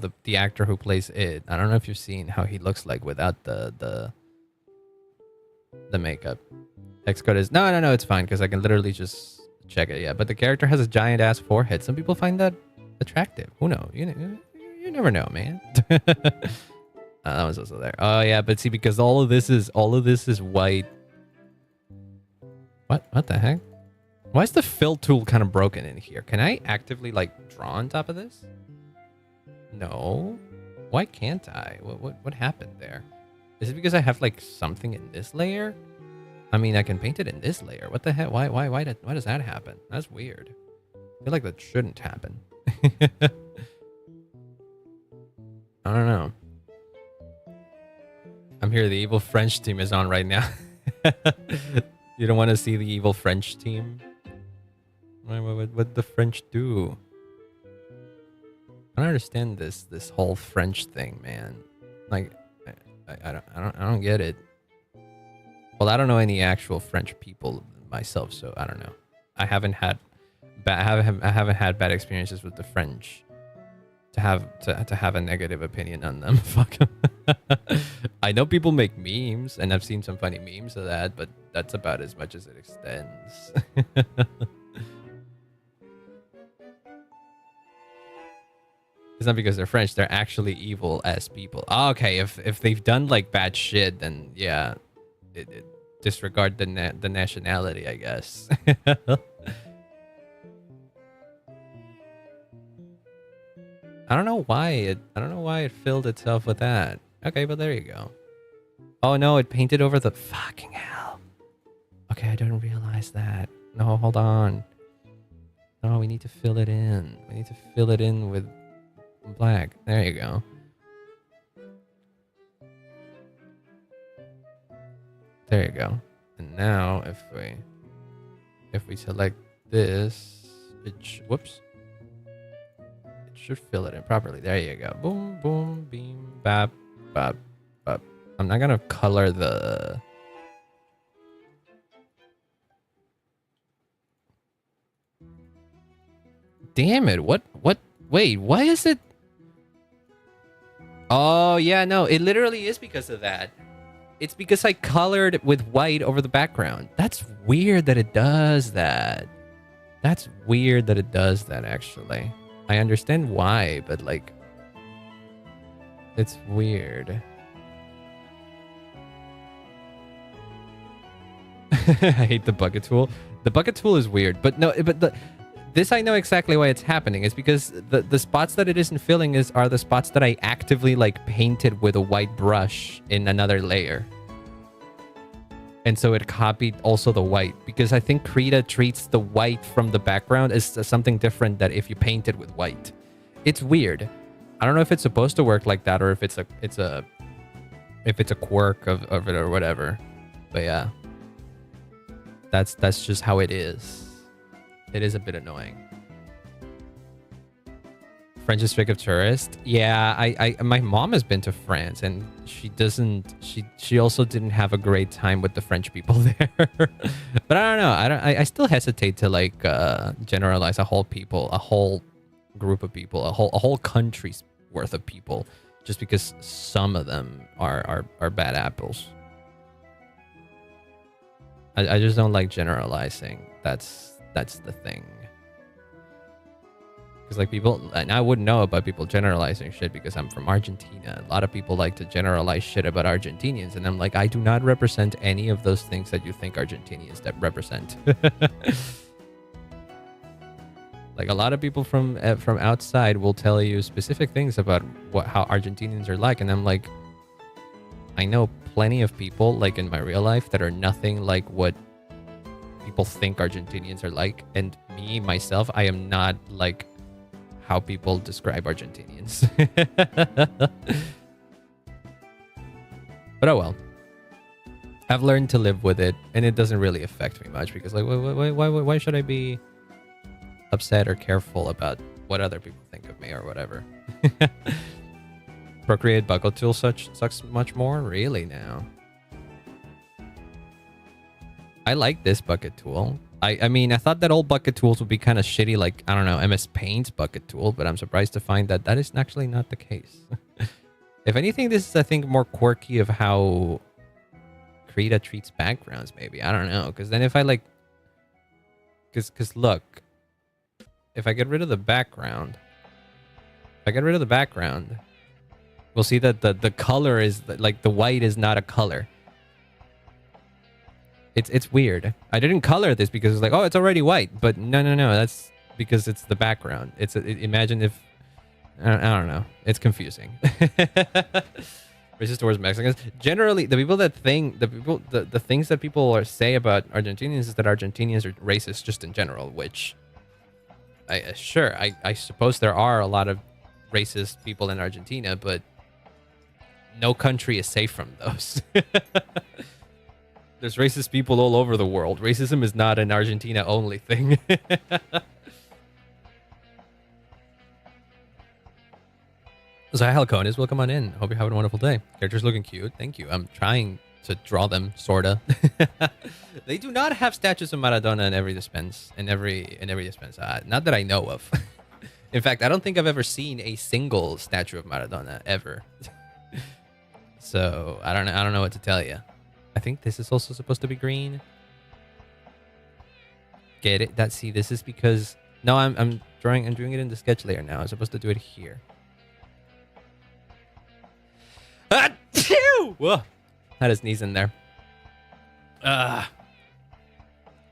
the actor who plays it. I don't know if you've seen how he looks like without the makeup. Xcode is no. It's fine because I can literally just check it. Yeah, but the character has a giant ass forehead. Some people find that attractive. Who knows? You never know, man. That was also there. Oh yeah, but see, because all of this is white. What the heck? Why is the fill tool kind of broken in here? Can I actively like draw on top of this? No. Why can't I? What happened there? Is it because I have like something in this layer? I mean, I can paint it in this layer. What the heck? Why does that happen? That's weird. I feel like that shouldn't happen. I don't know. I'm here. The evil French team is on right now. You don't want to see the evil French team? What the French do? I don't understand this whole French thing, man. Like, I don't get it. Well, I don't know any actual French people myself, so I don't know. I haven't had bad experiences with the French to have a negative opinion on them. Fuck 'em. I know people make memes, and I've seen some funny memes of that, but that's about as much as it extends. It's not because they're French; they're actually evil as people. Oh, okay, if they've done like bad shit, then yeah, it disregard the nationality, I guess. I don't know why it filled itself with that. Okay, but there you go. Oh no, it painted over the fucking hell. Okay, I didn't realize that. No, hold on. No, we need to fill it in. We need to fill it in with black. There you go. There you go. And now if we select this, whoops. It should fill it in properly. There you go. Boom, boom, beam, bap, bap, bap. I'm not gonna color the... Damn it, what, wait, why is it? Oh, yeah, no, it literally is because of that. It's because I colored with white over the background. That's weird that it does that. That's weird that it does that, actually. I understand why, but, like, it's weird. I hate the bucket tool. The bucket tool is weird, but no, this I know exactly why it's happening. It's because the spots that it isn't filling are the spots that I actively like painted with a white brush in another layer. And so it copied also the white, because I think Krita treats the white from the background as something different that if you paint it with white. It's weird. I don't know if it's supposed to work like that or if it's a quirk of it or whatever. But yeah. That's just how it is. It is a bit annoying. French is trick of tourist. Yeah, I my mom has been to France and she also didn't have a great time with the French people there. But I don't know. I still hesitate to like generalize a whole group of people, a whole country's worth of people just because some of them are bad apples. I just don't like generalizing. That's the thing. Because like people, and I wouldn't know about people generalizing shit because I'm from Argentina. A lot of people like to generalize shit about Argentinians, and I'm like, I do not represent any of those things that you think Argentinians that represent. Like a lot of people from outside will tell you specific things about how Argentinians are like, and I'm like, I know plenty of people like in my real life that are nothing like what people think Argentinians are like, and me myself, I am not like how people describe Argentinians. But oh well, I've learned to live with it, and it doesn't really affect me much because like why should I be upset or careful about what other people think of me or whatever? Procreate bucket tool sucks much more? Really now? I like this bucket tool. I mean, I thought that old bucket tools would be kind of shitty, like, I don't know, MS Paint's bucket tool, but I'm surprised to find that that is actually not the case. If anything, this is, I think, more quirky of how Krita treats backgrounds, maybe. I don't know, because then if I, like... Because, look, if I get rid of the background... we'll see that the color is, like, the white is not a color. It's weird. I didn't color this because it's like, oh, it's already white. But no. That's because it's the background. Imagine if... I don't know. It's confusing. Racist towards Mexicans. Generally, the things that people say about Argentinians is that Argentinians are racist just in general, which... I suppose there are a lot of racist people in Argentina, but no country is safe from those. There's racist people all over the world. Racism is not an Argentina only thing. So hi, Halconis. Welcome on in. Hope you're having a wonderful day. Characters looking cute. Thank you. I'm trying to draw them, sorta. They do not have statues of Maradona in every dispense. Not that I know of. In fact, I don't think I've ever seen a single statue of Maradona ever. So I don't know what to tell you. I think this is also supposed to be green. Get it? This is because... No, I'm doing it in the sketch layer now. I'm supposed to do it here. Whoa. Had his knees in there.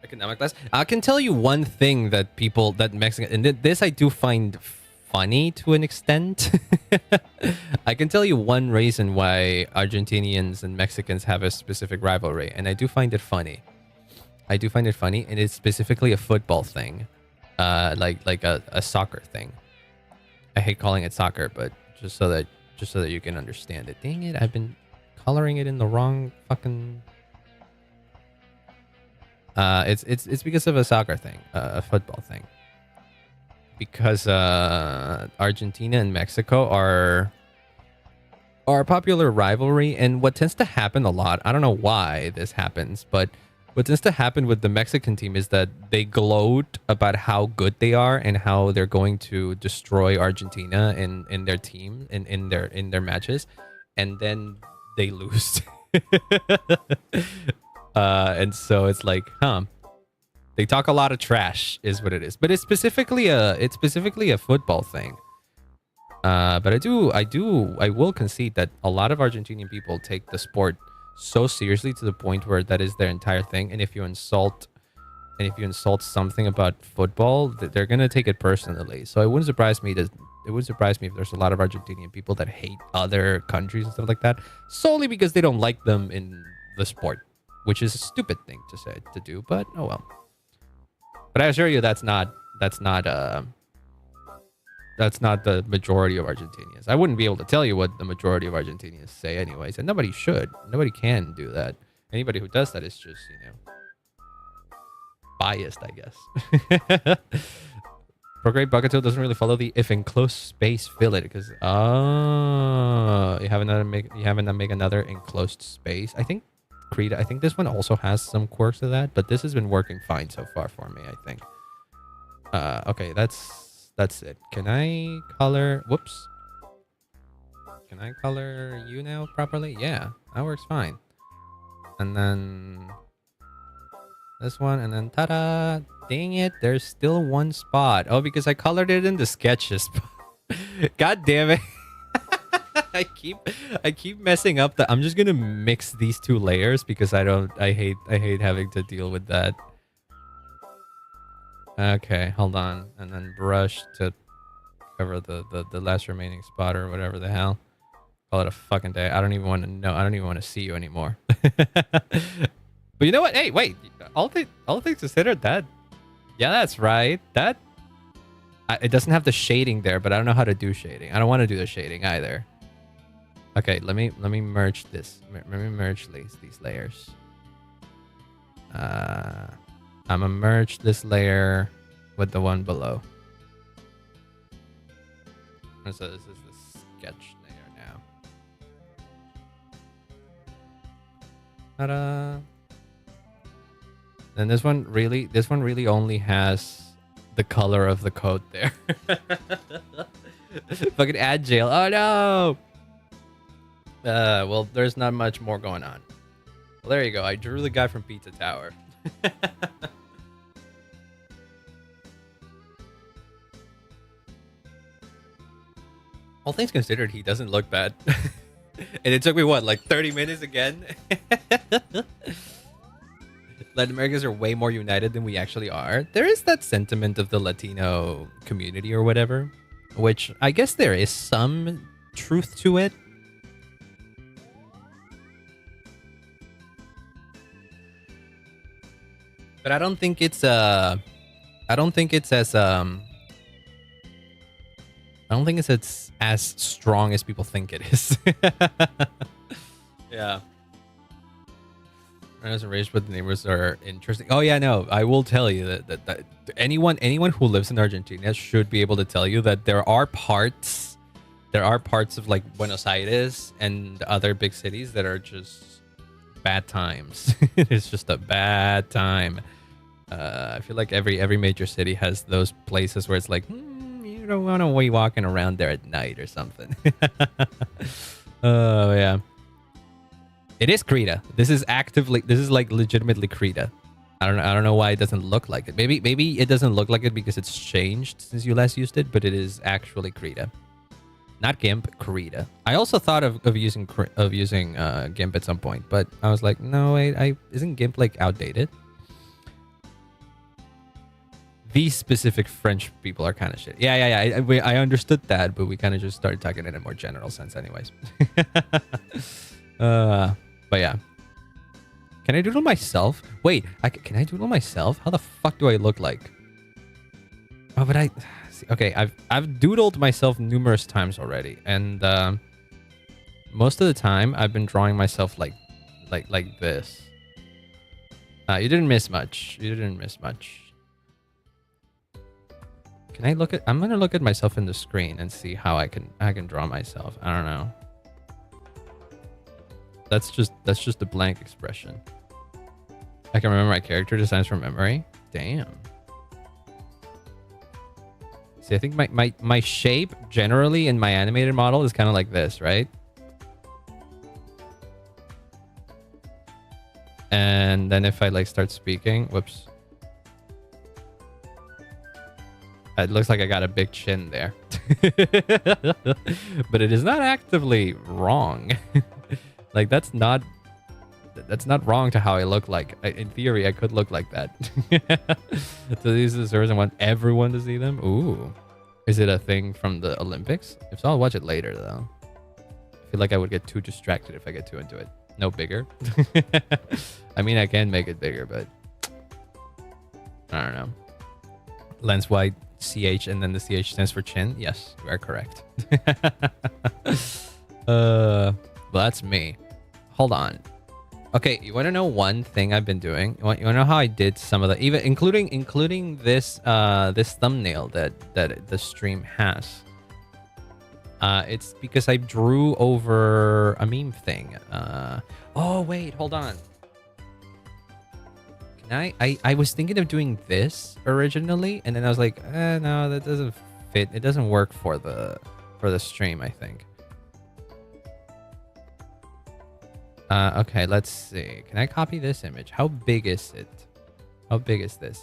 Economic class. I can tell you one thing that Mexican... And this I do find funny to an extent. I can tell you one reason why Argentinians and Mexicans have a specific rivalry, and I do find it funny. And it's specifically a football thing, like a soccer thing. I hate calling it soccer, but just so that you can understand it. Dang it! I've been coloring it in the wrong fucking. It's because of a soccer thing, a football thing. because Argentina and Mexico are a popular rivalry, and what tends to happen a lot, I don't know why this happens, but what tends to happen with the Mexican team is that they gloat about how good they are and how they're going to destroy Argentina in their team in their matches, and then they lose. And so it's like, they talk a lot of trash is what it is, but it's specifically a football thing. But I will concede that a lot of Argentinian people take the sport so seriously to the point where that is their entire thing. And if you insult something about football, they're gonna take it personally. So it wouldn't surprise me if there's a lot of Argentinian people that hate other countries and stuff like that solely because they don't like them in the sport, which is a stupid thing to do. But oh well. But I assure you, that's not the majority of Argentinians. I wouldn't be able to tell you what the majority of Argentinians say anyways, and nobody should. Nobody can do that. Anybody who does that is just, biased, I guess. For Great Bucketo doesn't really follow the if enclosed space fill it because you have to make another enclosed space. I think this one also has some quirks to that, but this has been working fine so far for me, I think. Okay, that's it. Can I color... Whoops. Can I color you now properly? Yeah, that works fine. And then... this one, and then ta-da! Dang it, there's still one spot. Oh, because I colored it in the sketches. God damn it. I keep messing up I'm just gonna mix these two layers because I hate having to deal with that. Okay, hold on. And then brush to cover the last remaining spot or whatever the hell. Call it a fucking day. I don't even want to know. I don't even want to see you anymore. But you know what? Hey, wait. All things considered, that... yeah, that's right. It doesn't have the shading there, but I don't know how to do shading. I don't want to do the shading either. Okay, let me merge this. Let me merge these layers. I'm gonna merge this layer with the one below. And so this is the sketch layer now. Ta-da! And this one really only has the color of the code there. Fucking ad jail. Oh no! Well, there's not much more going on. Well, there you go. I drew the guy from Pizza Tower. All things considered, he doesn't look bad. And it took me, what, like 30 minutes again? Latin Americans are way more united than we actually are. There is that sentiment of the Latino community or whatever, which I guess there is some truth to it. But I don't think it's as strong as people think it is. Yeah. I was raised with neighbors are interesting. Oh yeah, no, I will tell you that anyone who lives in Argentina should be able to tell you that there are parts of like Buenos Aires and other big cities that are just bad times. It's just a bad time. I feel like every major city has those places where it's like, you don't want to be walking around there at night or something. Oh yeah. It is Krita. This is like legitimately Krita. I don't know why it doesn't look like it. Maybe it doesn't look like it because it's changed since you last used it, but it is actually Krita. Not GIMP, Krita. I also thought of using GIMP at some point, but I was like, no wait, isn't GIMP like outdated? These specific French people are kind of shit. Yeah. I understood that, but we kind of just started talking in a more general sense anyways. But yeah. Can I doodle myself? Wait, can I doodle myself? How the fuck do I look like? Oh, but okay, I've doodled myself numerous times already, and most of the time I've been drawing myself like this. You didn't miss much. You didn't miss much. Can I look at? I'm gonna look at myself in the screen and see how I can draw myself. I don't know. That's just a blank expression. I can remember my character designs from memory. Damn. See, I think my shape generally in my animated model is kind of like this, right? And then if I like start speaking, whoops. It looks like I got a big chin there. But it is not actively wrong. Like that's not wrong to how I look like. In theory, I could look like that. So these are the servers I want everyone to see them. Ooh. Is it a thing from the Olympics? If so, I'll watch it later though. I feel like I would get too distracted if I get too into it. No bigger. I mean, I can make it bigger, but I don't know. Lens wide CH and then the CH stands for chin. Yes, you are correct. Well, that's me. Hold on. Okay, you want to know one thing I've been doing? You want to know how I did some of the, even including this this thumbnail that the stream has. It's because I drew over a meme thing. Oh wait, hold on. Can I was thinking of doing this originally, and then I was like, no, that doesn't fit. It doesn't work for the stream, I think. Okay, let's see. Can I copy this image? How big is it? How big is this?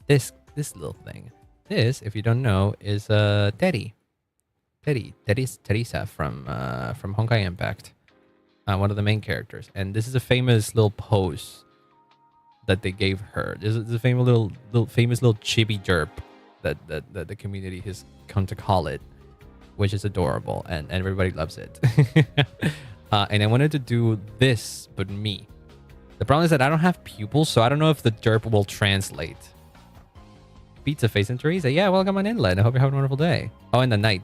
This little thing. This, if you don't know, is Terry's Teresa from Honkai Impact, one of the main characters. And this is a famous little pose that they gave her. This is a famous little chibi derp that the community has come to call it, which is adorable and everybody loves it. And I wanted to do this, but me. The problem is that I don't have pupils, so I don't know if the derp will translate. Pizza face and Teresa. Yeah, welcome on inland. I hope you're having a wonderful day. Oh, and the knight.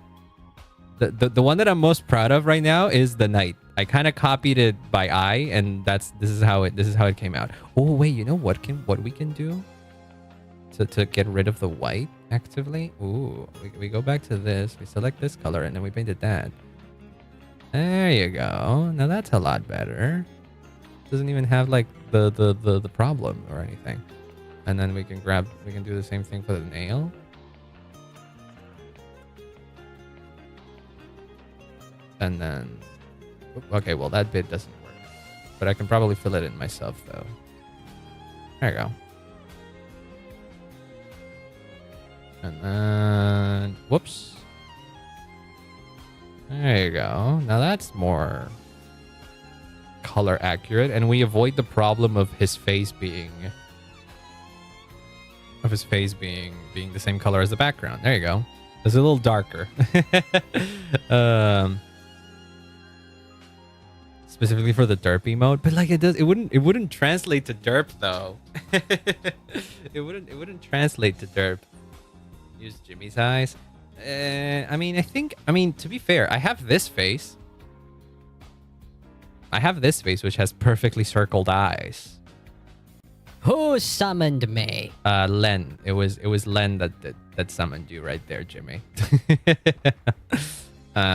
The one that I'm most proud of right now is the knight. I kind of copied it by eye, and this is how it came out. Oh wait, you know what we can do to get rid of the white actively? Ooh, we go back to this. We select this color, and then we painted that. There you go. Now that's a lot better. Doesn't even have like the problem or anything. And then we can do the same thing for the nail. And then, okay, well that bit doesn't work, but I can probably fill it in myself though. There you go. And then, whoops. There you go. Now that's more color accurate, and we avoid the problem of his face being the same color as the background. There you go. It's a little darker. Specifically for the derpy mode, but like it wouldn't translate to derp though. it wouldn't translate to derp. Use Jimmy's eyes. I mean, to be fair, I have this face. Which has perfectly circled eyes. Who summoned me? Len. It was Len that summoned you right there, Jimmy.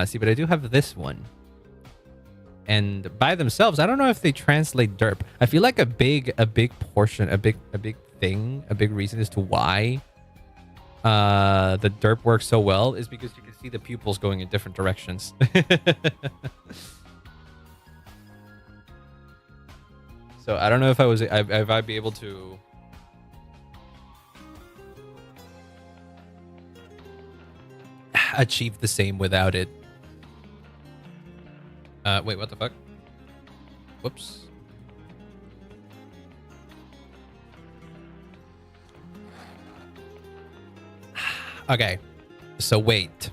See, but I do have this one. And by themselves, I don't know if they translate derp. I feel like a big portion, a big reason as to why the derp works so well is because you can see the pupils going in different directions. So I don't know if I'd be able to achieve the same without it. Wait, what the fuck? Whoops. Okay, so wait.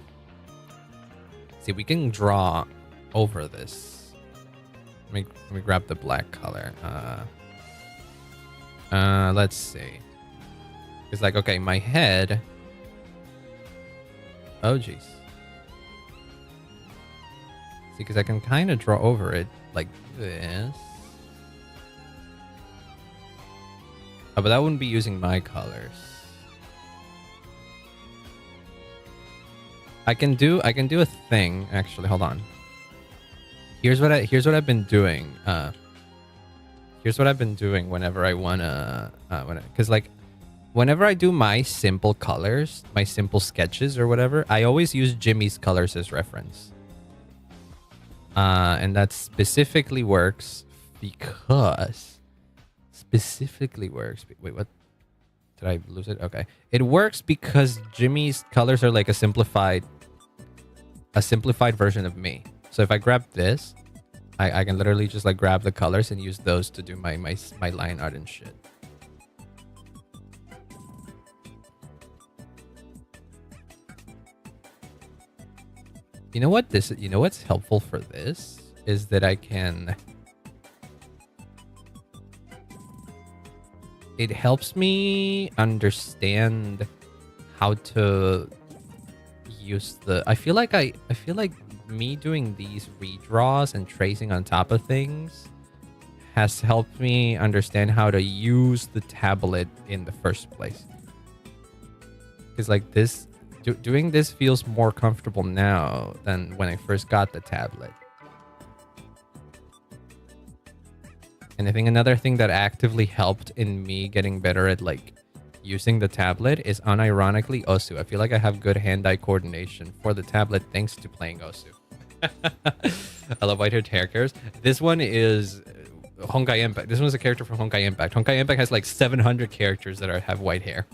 See, we can draw over this. Let me grab the black color. Let's see. It's like, okay, my head. Oh, jeez. See, because I can kind of draw over it like this. Oh, but that wouldn't be using my colors. I can do a thing actually. Hold on. Here's what I've been doing. Here's what I've been doing whenever I wanna because like whenever I do my simple colors, my simple sketches or whatever, I always use Jimmy's colors as reference. And that specifically works because wait, what? Did I lose it? Okay. It works because Jimmy's colors are like a simplified version of me. So if I grab this, I can literally just like grab the colors and use those to do my line art and shit. You know what's helpful for this is that it helps me understand how to use I feel like me doing these redraws and tracing on top of things has helped me understand how to use the tablet in the first place. Because like this, doing this feels more comfortable now than when I first got the tablet. And I think another thing that actively helped in me getting better at like using the tablet is unironically Osu. I feel like I have good hand-eye coordination for the tablet thanks to playing Osu. I love white-haired characters. This one is Honkai Impact. This one's a character from Honkai Impact. Honkai Impact has like 700 characters that have white hair.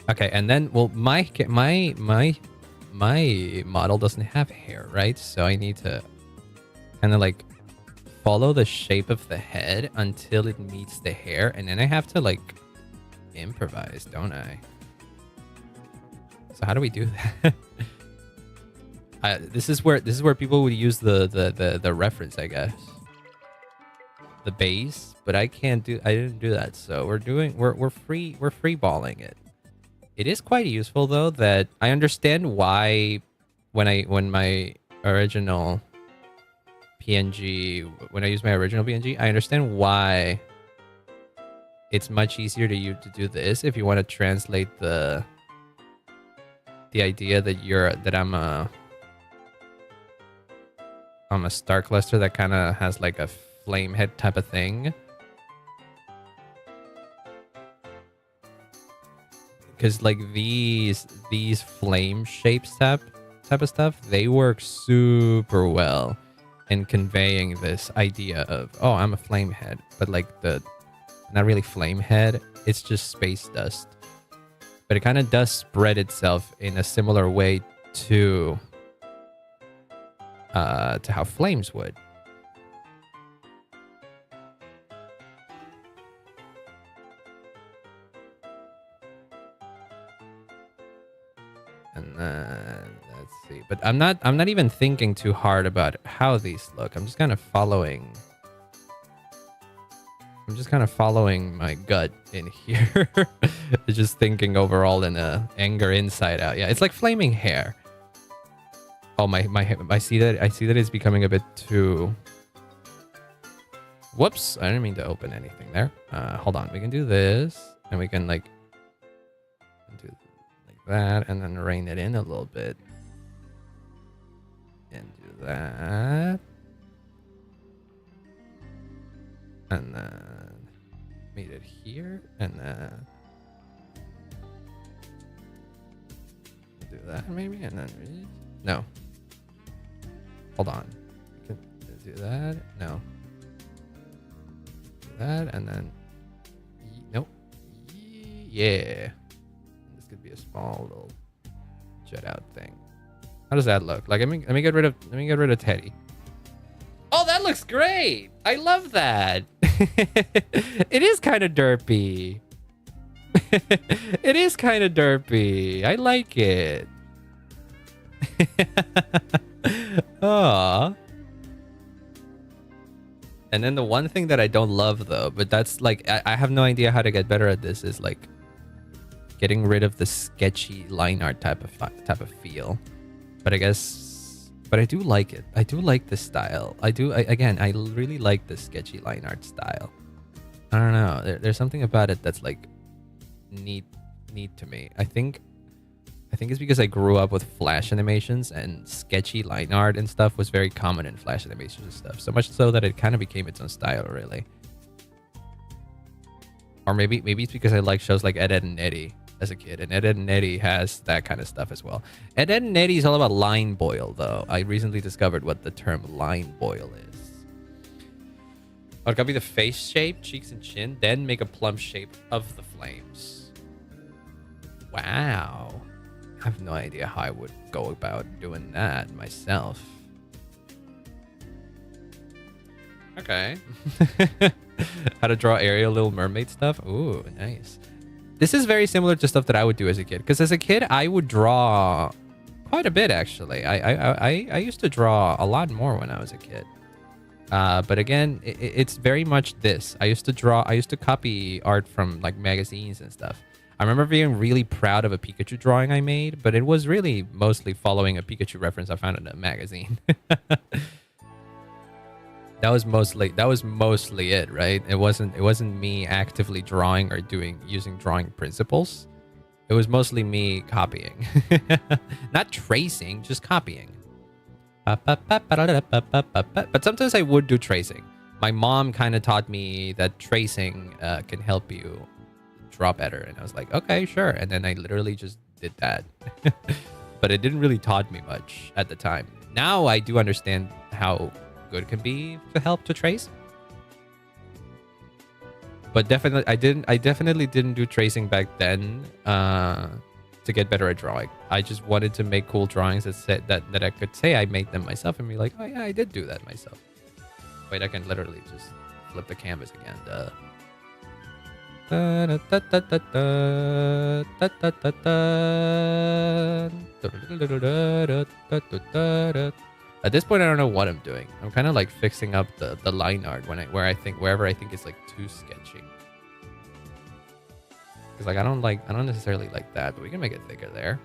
Okay, and then well, my model doesn't have hair, right? So I need to kind of like follow the shape of the head until it meets the hair, and then I have to like improvise, don't I? So how do we do that? This is where people would use the reference, I guess, the base, but I didn't do that. So we're free balling it. It is quite useful though that I understand why when my original PNG, when I use my original PNG, I understand why it's much easier to do this if you want to translate the idea that I'm a star cluster that kind of has like a flame head type of thing. Because like these flame shapes type of stuff, they work super well in conveying this idea of, oh, I'm a flame head, but like not really flame head, it's just space dust. But it kind of does spread itself in a similar way to how flames would. And then let's see. But I'm not even thinking too hard about how these look. I'm just kind of following my gut in here. Just thinking overall in a anger inside out. Yeah, it's like flaming hair. Oh my I see that it's becoming a bit too. Whoops, I didn't mean to open anything there. Hold on, we can do this and we can like do like that and then rein it in a little bit. And do that. And then meet it here and then do that maybe and then no. Hold on. We can do that. No. Do that and then nope. Yeah. This could be a small little jet out thing. How does that look? Like let me get rid of Teddy. Oh, that looks great. I love that. It is kind of derpy. It is kind of derpy. I like it. Aww. And then the one thing that I don't love though, but that's like I have no idea how to get better at this, is like getting rid of the sketchy line art type of feel. But I guess, but I do like it. I do like this style. I really like the sketchy line art style. I don't know. There's something about it that's like neat to me. I think I think it's because I grew up with Flash animations, and sketchy line art and stuff was very common in Flash animations and stuff. So much so that it kind of became its own style, really. Or maybe it's because I like shows like Ed, Edd and Eddy as a kid, and Ed, Edd and Eddy has that kind of stuff as well. Ed, Edd and Eddy is all about line boil, though. I recently discovered what the term line boil is. I'll copy the face shape, cheeks and chin, then make a plump shape of the flames. Wow. I have no idea how I would go about doing that myself. Okay. How to draw Ariel Little Mermaid stuff. Ooh, nice. This is very similar to stuff that I would do as a kid. Because as a kid, I would draw quite a bit, actually. I used to draw a lot more when I was a kid. But again, it's very much this. I used to copy art from like magazines and stuff. I remember being really proud of a Pikachu drawing I made, but it was really mostly following a Pikachu reference I found in a magazine. That was mostly it, right? It wasn't me actively drawing or using drawing principles. It was mostly me copying. Not tracing, just copying. But sometimes I would do tracing. My mom kind of taught me that tracing can help you draw better, and I was like, okay, sure. And then I literally just did that. But it didn't really taught me much at the time. Now I do understand how good it can be to help to trace. But definitely, I definitely didn't do tracing back then to get better at drawing. I just wanted to make cool drawings that I could say I made them myself and be like, oh yeah, I did do that myself. Wait, I can literally just flip the canvas again. At this point, I don't know what I'm doing. I'm kind of like fixing up the line art wherever I think it's like too sketchy. Because like I don't necessarily like that, but we can make it thicker there.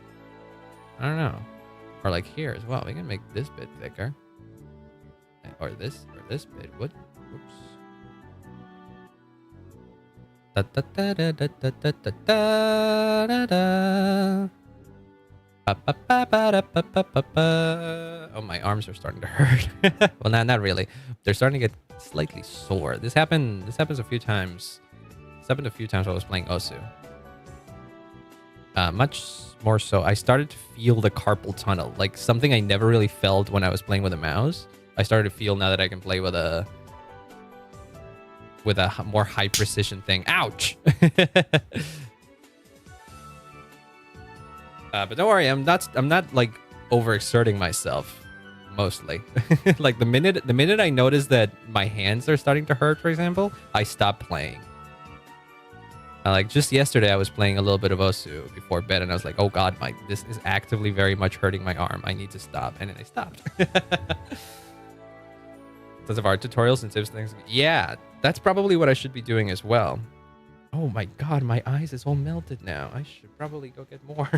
I don't know. Or like here as well. We can make this bit thicker. Or this bit. What? Oops. Oh, my arms are starting to hurt. Well, not really. They're starting to get slightly sore. This happens a few times. This happened a few times while I was playing Osu. Much more so, I started to feel the carpal tunnel, like something I never really felt when I was playing with a mouse. I started to feel now that I can play with a more high precision thing. Ouch! But don't worry, I'm not like overexerting myself. Mostly, like the minute I notice that my hands are starting to hurt, for example, I stop playing. Like just yesterday, I was playing a little bit of Osu before bed, and I was like, "Oh God, this is actively very much hurting my arm. I need to stop." And then I stopped. Tons of art tutorials and tips, things. Yeah, that's probably what I should be doing as well. Oh my God, my eyes is all melted now. I should probably go get more.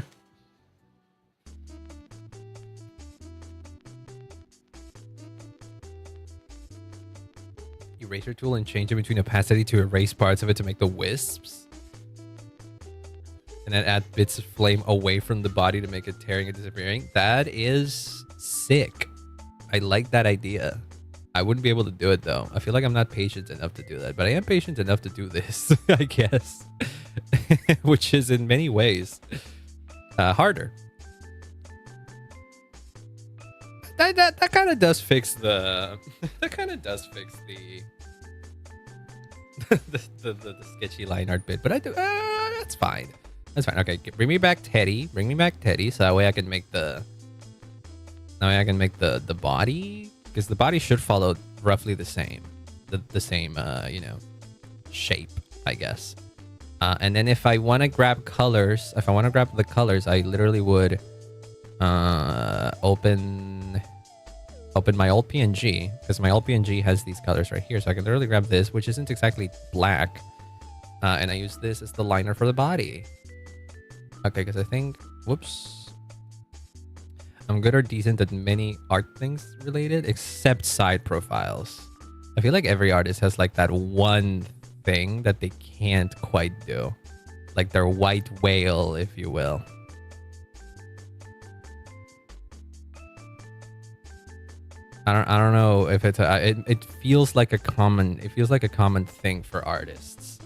Eraser tool and change it between opacity to erase parts of it to make the wisps. And then add bits of flame away from the body to make it tearing and disappearing. That is sick. I like that idea. I wouldn't be able to do it though. I feel like I'm not patient enough to do that, but I am patient enough to do this, I guess. Which is in many ways harder. That kind of does fix the the sketchy line art bit, but I do that's fine. That's fine. Okay, bring me back Teddy. Bring me back Teddy, so that way I can make the the body, because the body should follow roughly the same, the same you know, shape, I guess. And then if I want to grab colors, I literally would open my old PNG, because my old PNG has these colors right here, so I can literally grab this, which isn't exactly black, and I use this as the liner for the body. Okay, because I think, whoops, I'm good or decent at many art things related, except side profiles. I feel like every artist has like that one thing that they can't quite do, like their white whale, if you will. I don't know if it's it feels like a common thing for artists.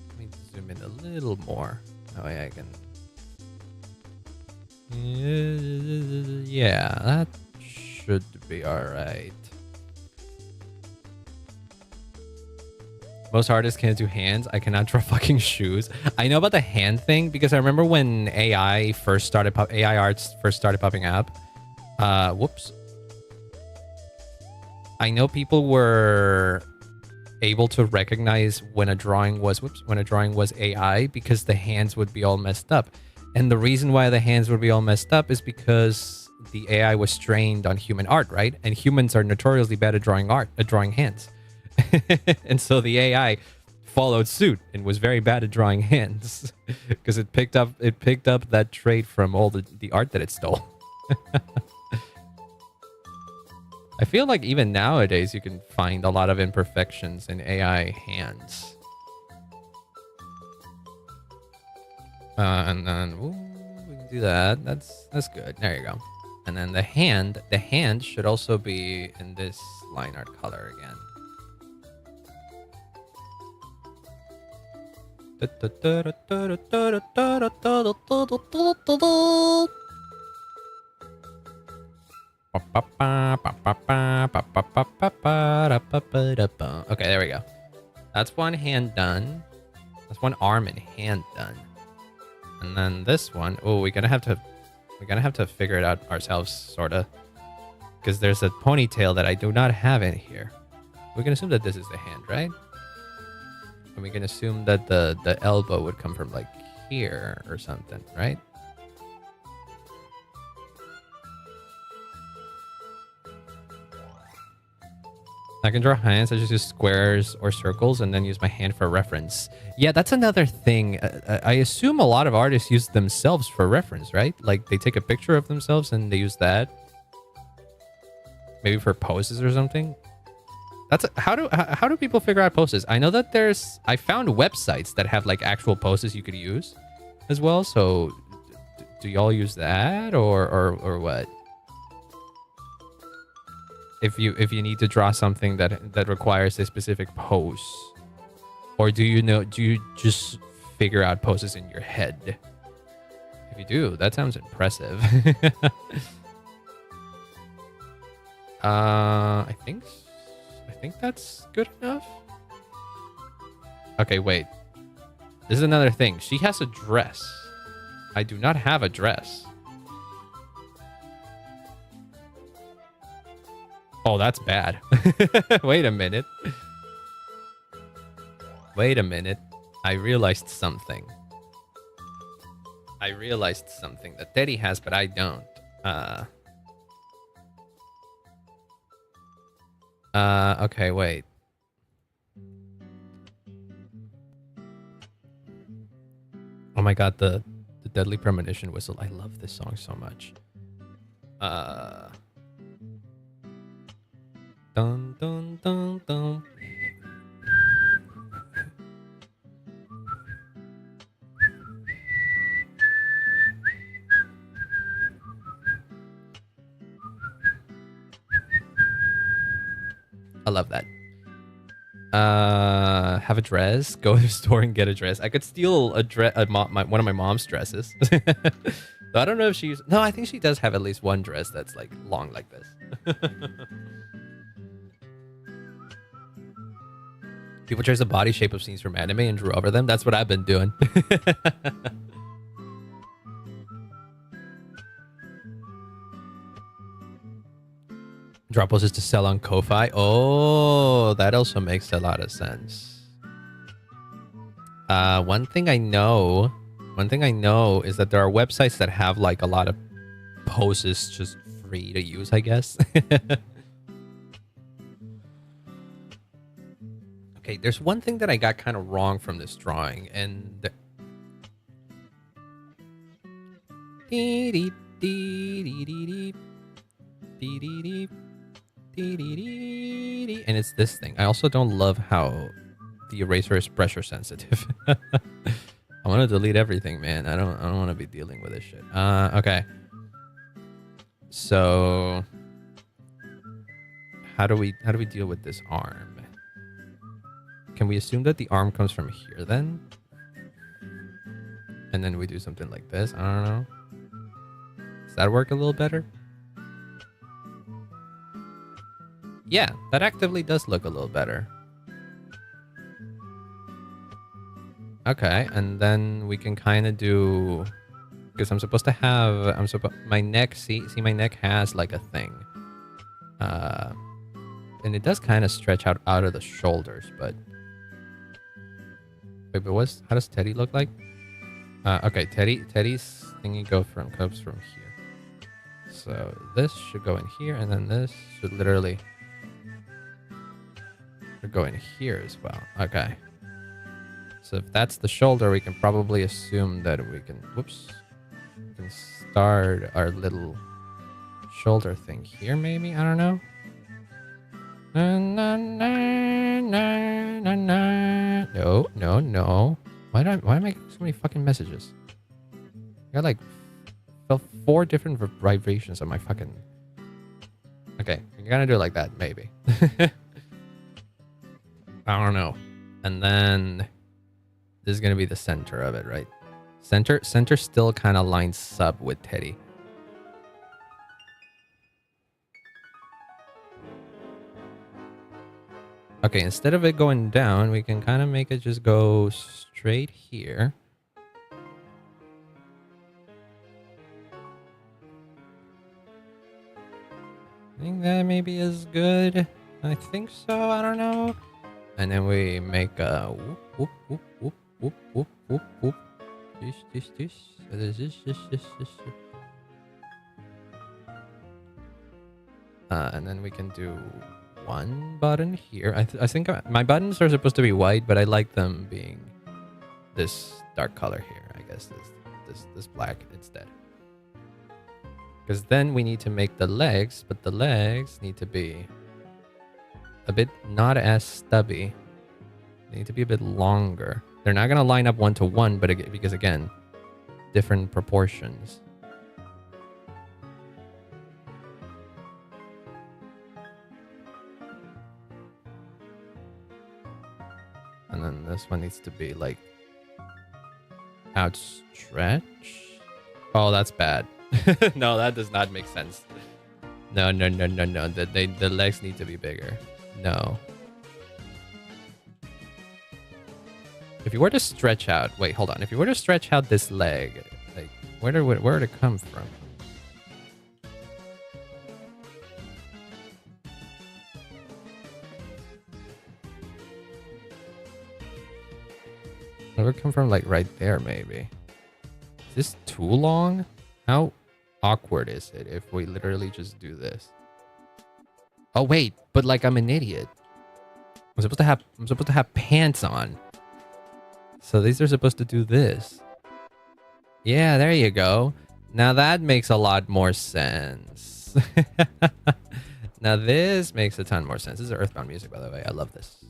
Let me zoom in a little more. That way I can. Yeah, that should be all right. Most artists can't do hands. I cannot draw fucking shoes. I know about the hand thing because I remember when AI arts first started popping up. Whoops. I know people were able to recognize when a drawing was AI because the hands would be all messed up. And the reason why the hands would be all messed up is because the AI was trained on human art, right? And humans are notoriously bad at drawing hands. And so the AI followed suit and was very bad at drawing hands because it picked up that trait from all the art that it stole. I feel like even nowadays you can find a lot of imperfections in AI hands. And then ooh, we can do that. That's good. There you go. And then the hand should also be in this line art color again. Okay, there we go. That's one hand done. That's one arm and hand done. And then this one, oh, we're gonna have to figure it out ourselves, sorta, because there's a ponytail that I do not have in here. We can assume that this is the hand, right? And we can assume that the elbow would come from like here or something, right? I can draw hands. I just use squares or circles and then use my hand for reference. Yeah, that's another thing. I assume a lot of artists use themselves for reference, right? Like they take a picture of themselves and they use that. Maybe for poses or something. That's how do people figure out poses? I know that I found websites that have like actual poses you could use as well. So do y'all use that or what? If you need to draw something that requires a specific pose, or do you just figure out poses in your head? If you do, that sounds impressive. I think that's good enough. Okay, wait. This is another thing. She has a dress. I do not have a dress. Oh, that's bad. Wait a minute. Wait a minute. I realized something. That Teddy has, but I don't. Okay, wait. Oh my god, the Deadly Premonition whistle. I love this song so much. Dun dun dun dun. I love that. Have a dress. Go to the store and get a dress. I could steal one of my mom's dresses. So I don't know if she's. No, I think she does have at least one dress that's like long like this. People trace the body shape of scenes from anime and drew over them. That's what I've been doing. Draw poses to sell on Ko-Fi. Oh, that also makes a lot of sense. One thing I know is that there are websites that have like a lot of poses just free to use, I guess. Okay, there's one thing that I got kind of wrong from this drawing, and and it's this thing. I also don't love how the eraser is pressure sensitive. I want to delete everything, man. I don't want to be dealing with this shit. Okay. So how do we deal with this arm? Can we assume that the arm comes from here then? And then we do something like this? I don't know. Does that work a little better? Yeah, that actively does look a little better. Okay, and then we can kind of do, because I'm supposed to have, my neck, see my neck has like a thing. And it does kind of stretch out of the shoulders, but wait, but how does Teddy look like? Okay, Teddy's thingy comes from here. So this should go in here, and then this should literally go in here as well. Okay. So if that's the shoulder, we can probably assume that we can, whoops, we can start our little shoulder thing here, maybe? I don't know. No. Why am I making so many fucking messages? I got like 4 different vibrations on my fucking... Okay, you're gonna do it like that, maybe. I don't know. And then this is gonna be the center of it, right? Center still kind of lines up with Teddy. Okay, instead of it going down, we can kind of make it just go straight here. I think that maybe is good. I think so. I don't know. And then we make a whoop, whoop, whoop, whoop, whoop, whoop, whoop, whoop. And then we can do one button here. I think my buttons are supposed to be white, but I like them being this dark color here. I guess this black instead. Because then we need to make the legs, but the legs need to be a bit not as stubby. They need to be a bit longer. They're not gonna line up 1-to-1, but because again, different proportions. And then this one needs to be like outstretched. Oh, that's bad. No, that does not make sense. No. The legs need to be bigger. No. If you were to stretch out, wait, hold on. If you were to stretch out this leg, like where would it come from? It would come from like right there, maybe. Is this too long? How awkward is it if we literally just do this? Oh wait, but like I'm an idiot. I'm supposed to have pants on. So these are supposed to do this. Yeah, there you go. Now that makes a lot more sense. Now this makes a ton more sense. This is Earthbound music, by the way. I love this.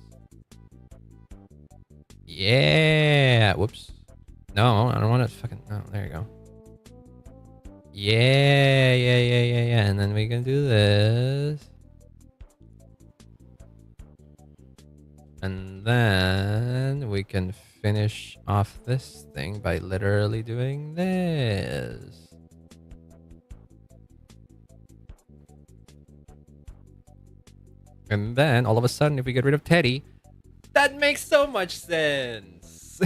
Yeah. Whoops. No, I don't want to fucking... No, there you go. Yeah. And then we can do this. And then we can finish off this thing by literally doing this. And then all of a sudden, if we get rid of Teddy, that makes so much sense.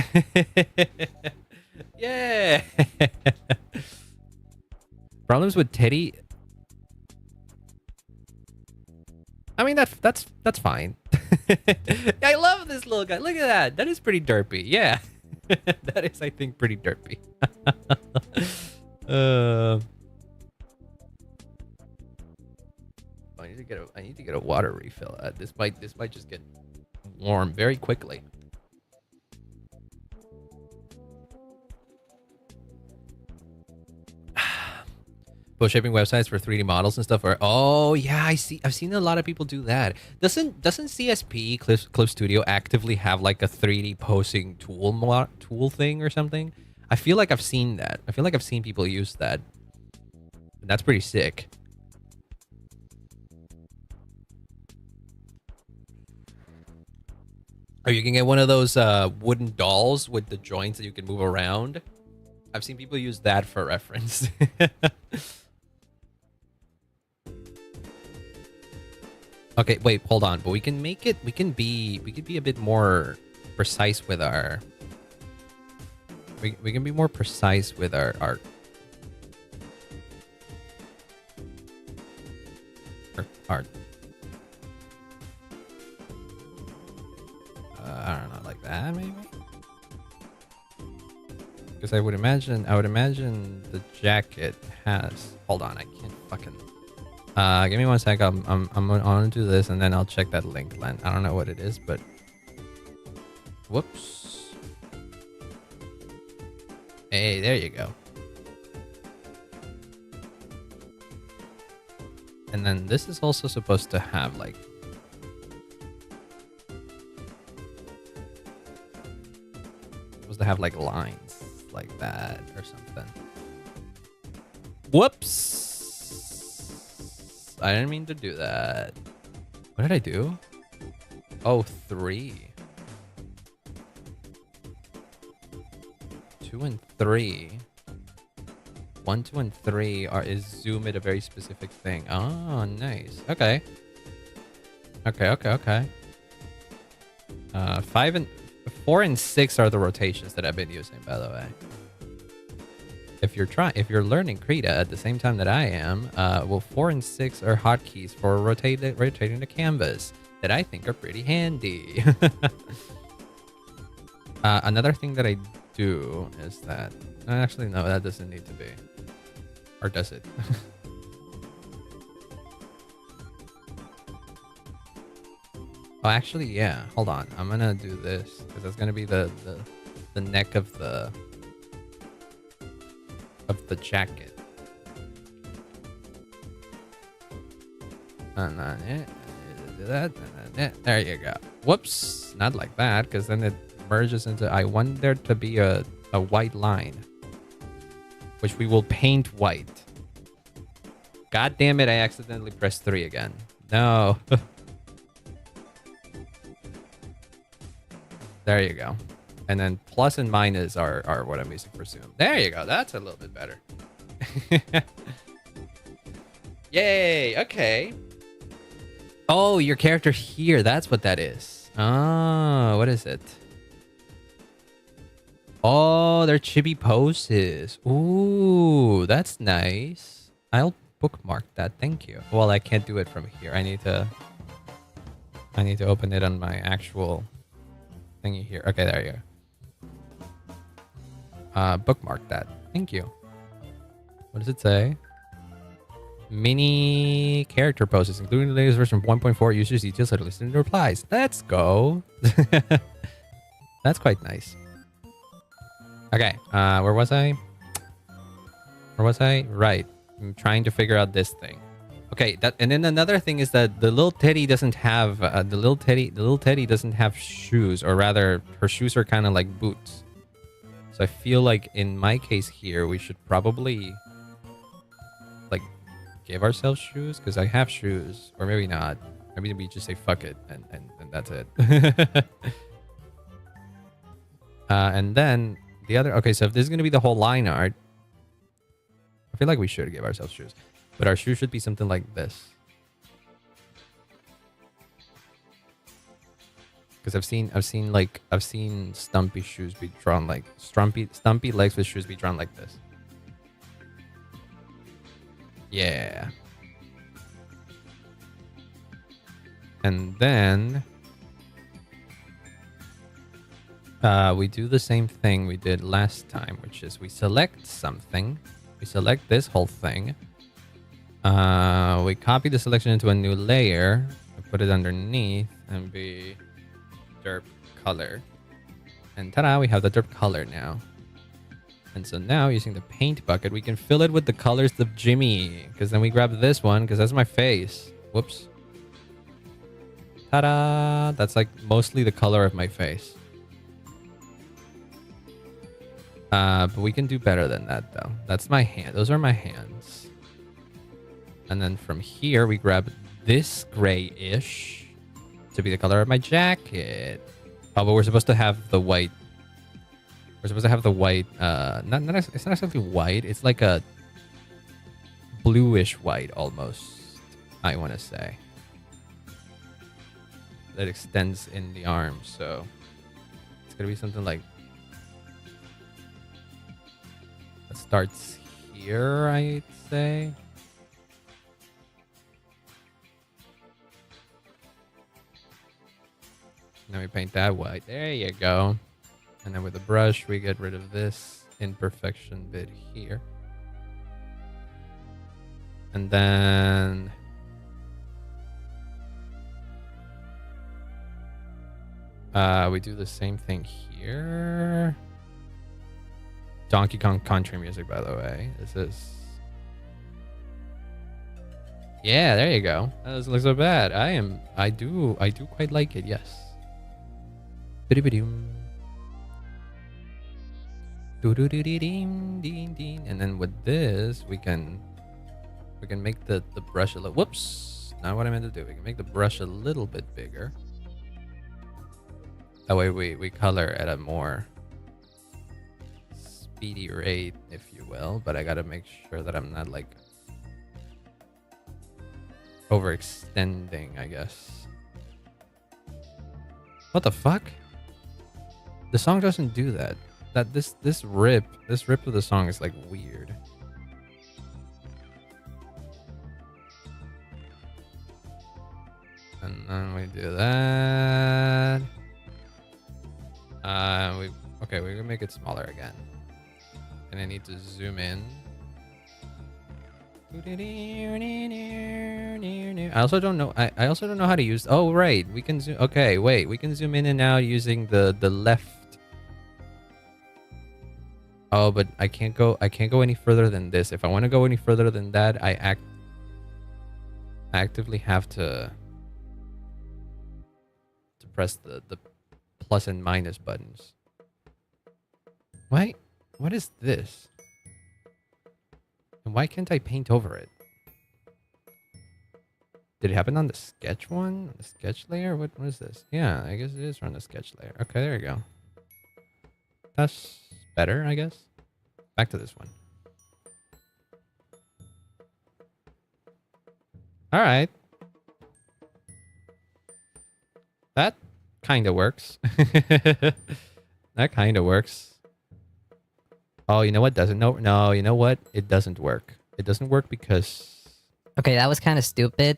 Yeah. Problems with Teddy. I mean, that's fine. I love this little guy. Look at that. That is pretty derpy. Yeah. That is, I think, pretty derpy. I need to get a water refill. This might just get warm very quickly. Shaping websites for 3D models and stuff. Or oh yeah, I've seen a lot of people do that. Doesn't CSP Clip Studio actively have like a 3D posing tool thing or something? I feel like I've seen that. I feel like I've seen people use that. That's pretty sick. Or you can get one of those wooden dolls with the joints that you can move around. I've seen people use that for reference. Okay, wait, hold on. But we can make it. We can be a bit more precise with our. We can be more precise with our art. I don't know, like that maybe. Because I would imagine the jacket has. Hold on, I can't fucking. Give me 1 sec. I'm gonna do this and then I'll check that link, Len. I don't know what it is, but whoops. Hey, there you go. And then this is also supposed to have like. Supposed to have like lines like that or something. Whoops. I didn't mean to do that. What did I do? Oh, 3. 2 and 3. 1, 2, and 3 is zoom at a very specific thing. Oh, nice. Okay. Okay. 4 and 6 are the rotations that I've been using, by the way. If you're learning Krita at the same time that I am, well, 4 and 6 are hotkeys for rotating the canvas that I think are pretty handy. Another thing that I do is that actually no, that doesn't need to be, or does it? Oh, actually, yeah. Hold on, I'm gonna do this because that's gonna be the neck of the jacket. And then do that. And then there you go. Whoops, not like that, because then it merges into. I want there to be a white line, which we will paint white. God damn it! I accidentally pressed 3 again. No. There you go. And then plus and minus are what I'm using for zoom. There you go. That's a little bit better. Yay. Okay. Oh, your character here. That's what that is. Oh, what is it? Oh, they're chibi poses. Ooh, that's nice. I'll bookmark that. Thank you. Well, I can't do it from here. I need to open it on my actual thingy here. Okay, there you go. Bookmark that. Thank you. What does it say? Mini character poses, including the latest version of 1.4. Users details are listed in the replies. Let's go. That's quite nice. Okay, where was I? Right. I'm trying to figure out this thing. Okay, and then another thing is that the little teddy doesn't have the little teddy doesn't have shoes, or rather, her shoes are kind of like boots. So I feel like in my case here, we should probably like give ourselves shoes because I have shoes, or maybe not. Maybe we just say fuck it and that's it. And then the other. Okay, so if this is gonna be the whole line art, I feel like we should give ourselves shoes. But our shoe should be something like this. Because I've seen Stumpy shoes be drawn like Stumpy legs with shoes be drawn like this. Yeah. And then we do the same thing we did last time, which is we select something. We select this whole thing. We copy the selection into a new layer, put it underneath, and be derp color. And ta-da, we have the derp color now. And so now, using the paint bucket, we can fill it with the colors of Jimmy. Because then we grab this one, because that's my face. Whoops. Ta-da! That's like mostly the color of my face. But we can do better than that, though. That's my hand. Those are my hands. And then from here, we grab this grayish to be the color of my jacket. Oh, but we're supposed to have the white. We're supposed to have the white. It's not exactly white. It's like a bluish white almost. I want to say. That extends in the arm, so it's gonna be something like that starts here, I'd say. Now we paint that white. There you go. And then with the brush, we get rid of this imperfection bit here. And then we do the same thing here. Donkey Kong country music, by the way. This is... Yeah, there you go. That doesn't look so bad. I do quite like it, yes. Bidi-bidi-doom. Do-do-do-dee-ding-ding-ding. And then with this, we can make the brush a little... Whoops! Not what I meant to do. We can make the brush a little bit bigger. That way we color at a more speedy rate, if you will. But I gotta make sure that I'm not like overextending, I guess. What the fuck? The song doesn't do that. This rip of the song is like weird. And then we do that. We're gonna make it smaller again. And I need to zoom in. I also don't know. I also don't know how to use. Oh right, we can zoom. Okay, wait. We can zoom in and out using the left. Oh, but I can't go. I can't go any further than this. If I want to go any further than that, I actively have to press the plus and minus buttons. Why? What is this? And why can't I paint over it? Did it happen on the sketch one? On the sketch layer? What is this? Yeah, I guess it is on the sketch layer. Okay, there you go. That's better, I guess. Back to this one. All right. That kind of works. That kind of works. Oh, you know what doesn't? No, you know what? It doesn't work. It doesn't work because... Okay, that was kind of stupid.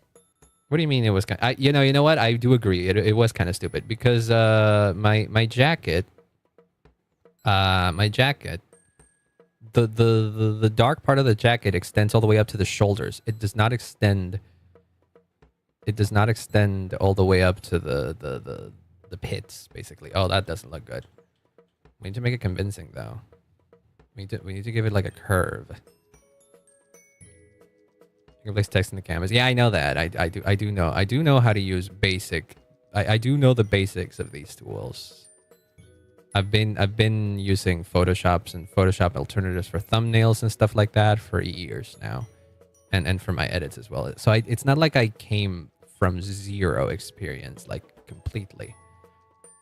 What do you mean it was kind of... You know what? I do agree. It was kind of stupid because my jacket... The dark part of the jacket extends all the way up to the shoulders. It does not extend... It does not extend all the way up to the pits, basically. Oh, that doesn't look good. We need to make it convincing, though. We need to give it like a curve. You can place text in the canvas. Yeah, I know that. I do know how to use basic. I do know the basics of these tools. I've been using Photoshops and Photoshop alternatives for thumbnails and stuff like that for years now, and for my edits as well. So it's not like I came from zero experience, like completely.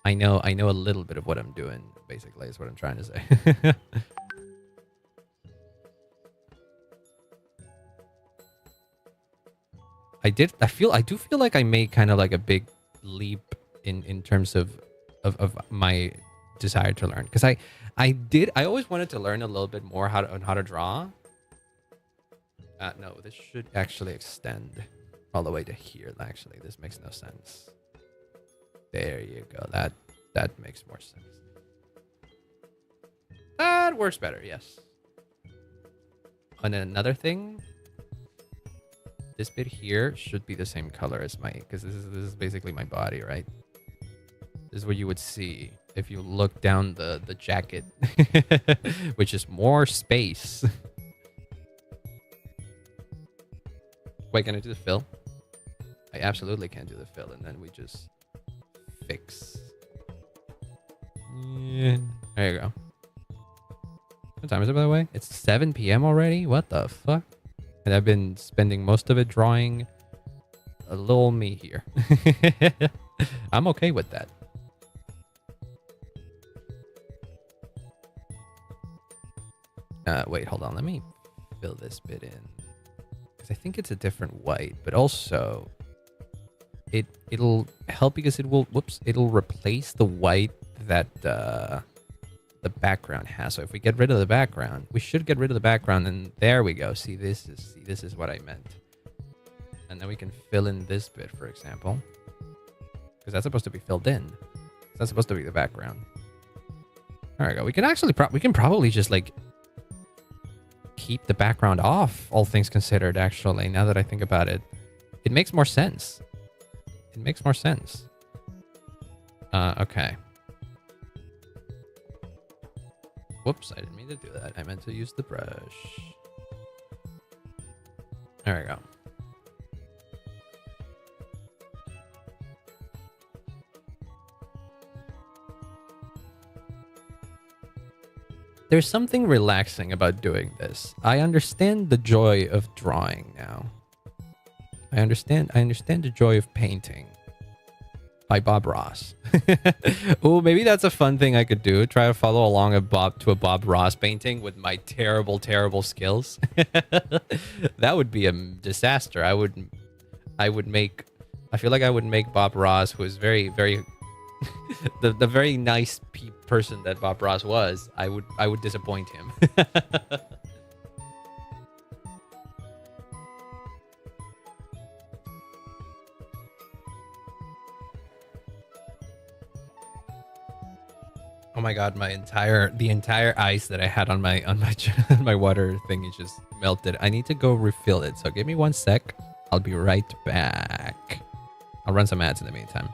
I know a little bit of what I'm doing. Basically, is what I'm trying to say. I do feel like I made kind of like a big leap in terms of my desire to learn, because I always wanted to learn a little bit more how to draw. No, this should actually extend all the way to here. Actually, this makes no sense. There you go. That makes more sense. That works better. Yes. And then another thing. This bit here should be the same color as because this is basically my body, right? This is what you would see if you look down the jacket, which is more space. Wait, can I do the fill? I absolutely can do the fill, and then we just fix. Yeah. There you go. What time is it, by the way? It's 7 p.m. already? What the fuck? And I've been spending most of it drawing a little me here. I'm okay with that. Wait, hold on. Let me fill this bit in. Because I think it's a different white, but also it'll help because it'll replace the white that the background has. So if we get rid of the background, we should get rid of the background, and there we go. See, this is what I meant. And then we can fill in this bit, for example, because that's supposed to be filled in. So that's supposed to be the background. There we go. We can actually we can probably just like keep the background off, all things considered. Actually, now that I think about it, it makes more sense. It makes more sense. Okay. Whoops, I didn't mean to do that. I meant to use the brush. There we go. There's something relaxing about doing this. I understand the joy of drawing now. I understand the joy of painting. By Bob Ross. Oh, maybe that's a fun thing I could do. Try to follow along a Bob Ross painting with my terrible, terrible skills. That would be a disaster. I feel like I would make Bob Ross, who is very, very the very nice person that Bob Ross was, I would disappoint him. Oh my god, the entire ice that I had on my my water thing is just melted. I need to go refill it. So give me 1 sec. I'll be right back. I'll run some ads in the meantime.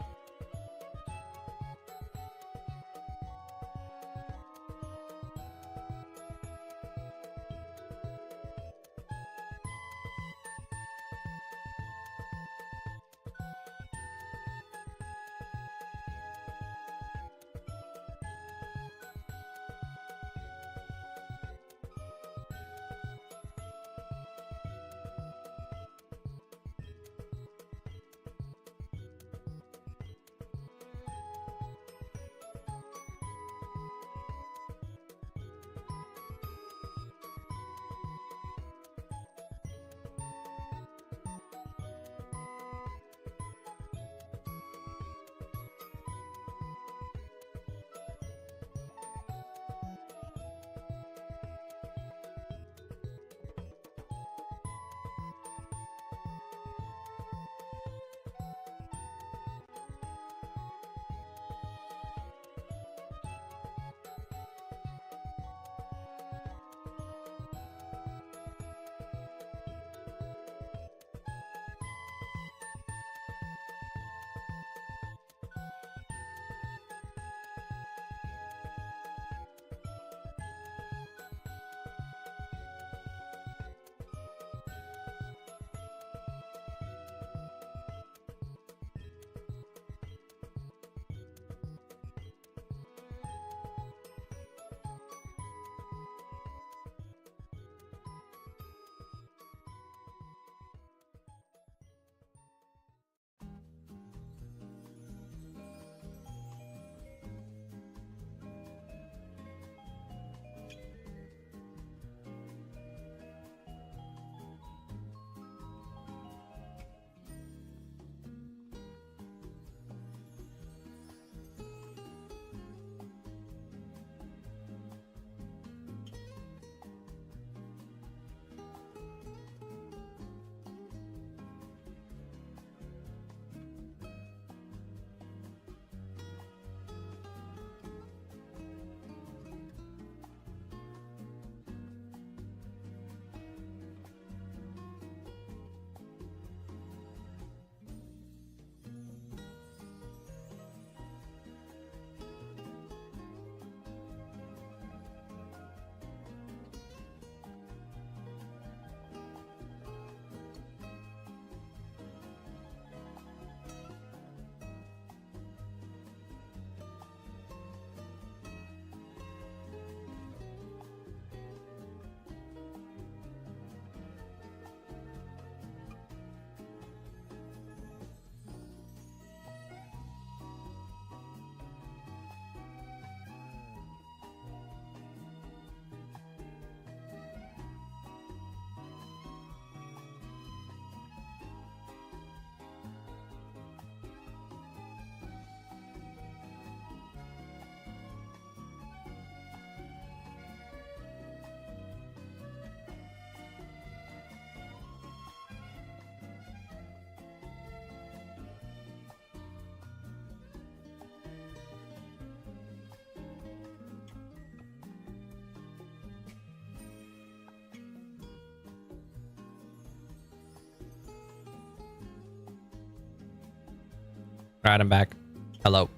Alright, I'm back. Hello.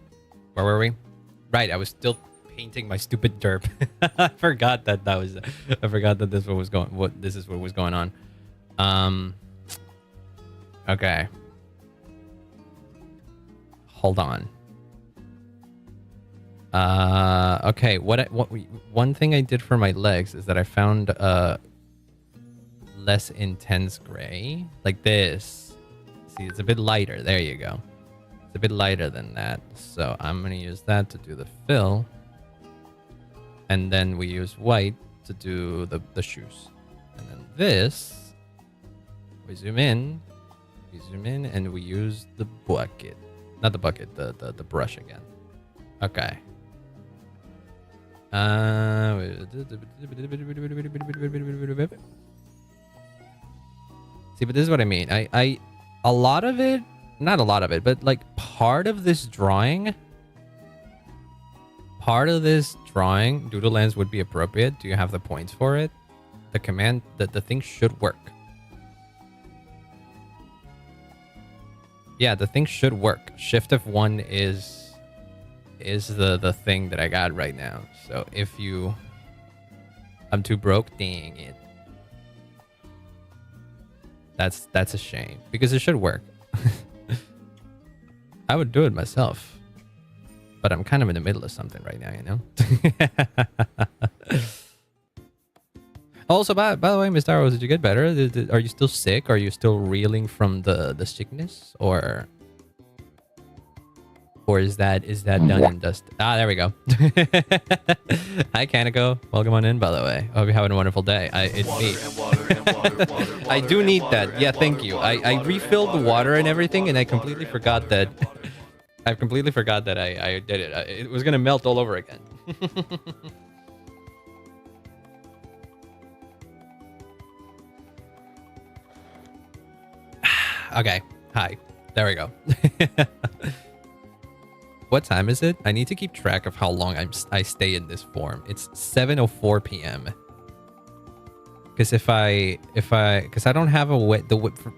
Where were we? Right, I was still painting my stupid derp. I forgot that I forgot that this is what was going on. Okay. Hold on. Okay, one thing I did for my legs is that I found less intense gray, like this. See, it's a bit lighter. There you go. It's a bit lighter than that. So I'm gonna use that to do the fill, and then we use white to do the shoes, and then this we zoom in, and we use the bucket, not the bucket, the brush again. Okay. See, but this is what I mean. A lot of it, not a lot of it, but like part of this drawing, doodle lens would be appropriate. Do you have the points for it? The command, the thing should work. Yeah, the thing should work. Shift F1 is the thing that I got right now. So if I'm too broke, dang it. That's a shame because it should work. I would do it myself, but I'm kind of in the middle of something right now, you know. Also, by the way, Mr. Arrows, did you get better? Are you still sick? Are you still reeling from the sickness, or is that done and dusted? Ah, there we go. Hi, Kaneko. Welcome on in, by the way. I hope you're having a wonderful day. It's me. I do need that. Yeah, thank you. I refilled the water and everything, and I completely forgot that. I did it. It was gonna melt all over again. Okay. Hi. There we go. What time is it? I need to keep track of how long I stay in this form. It's 7:04 p.m. Because because I don't have a way,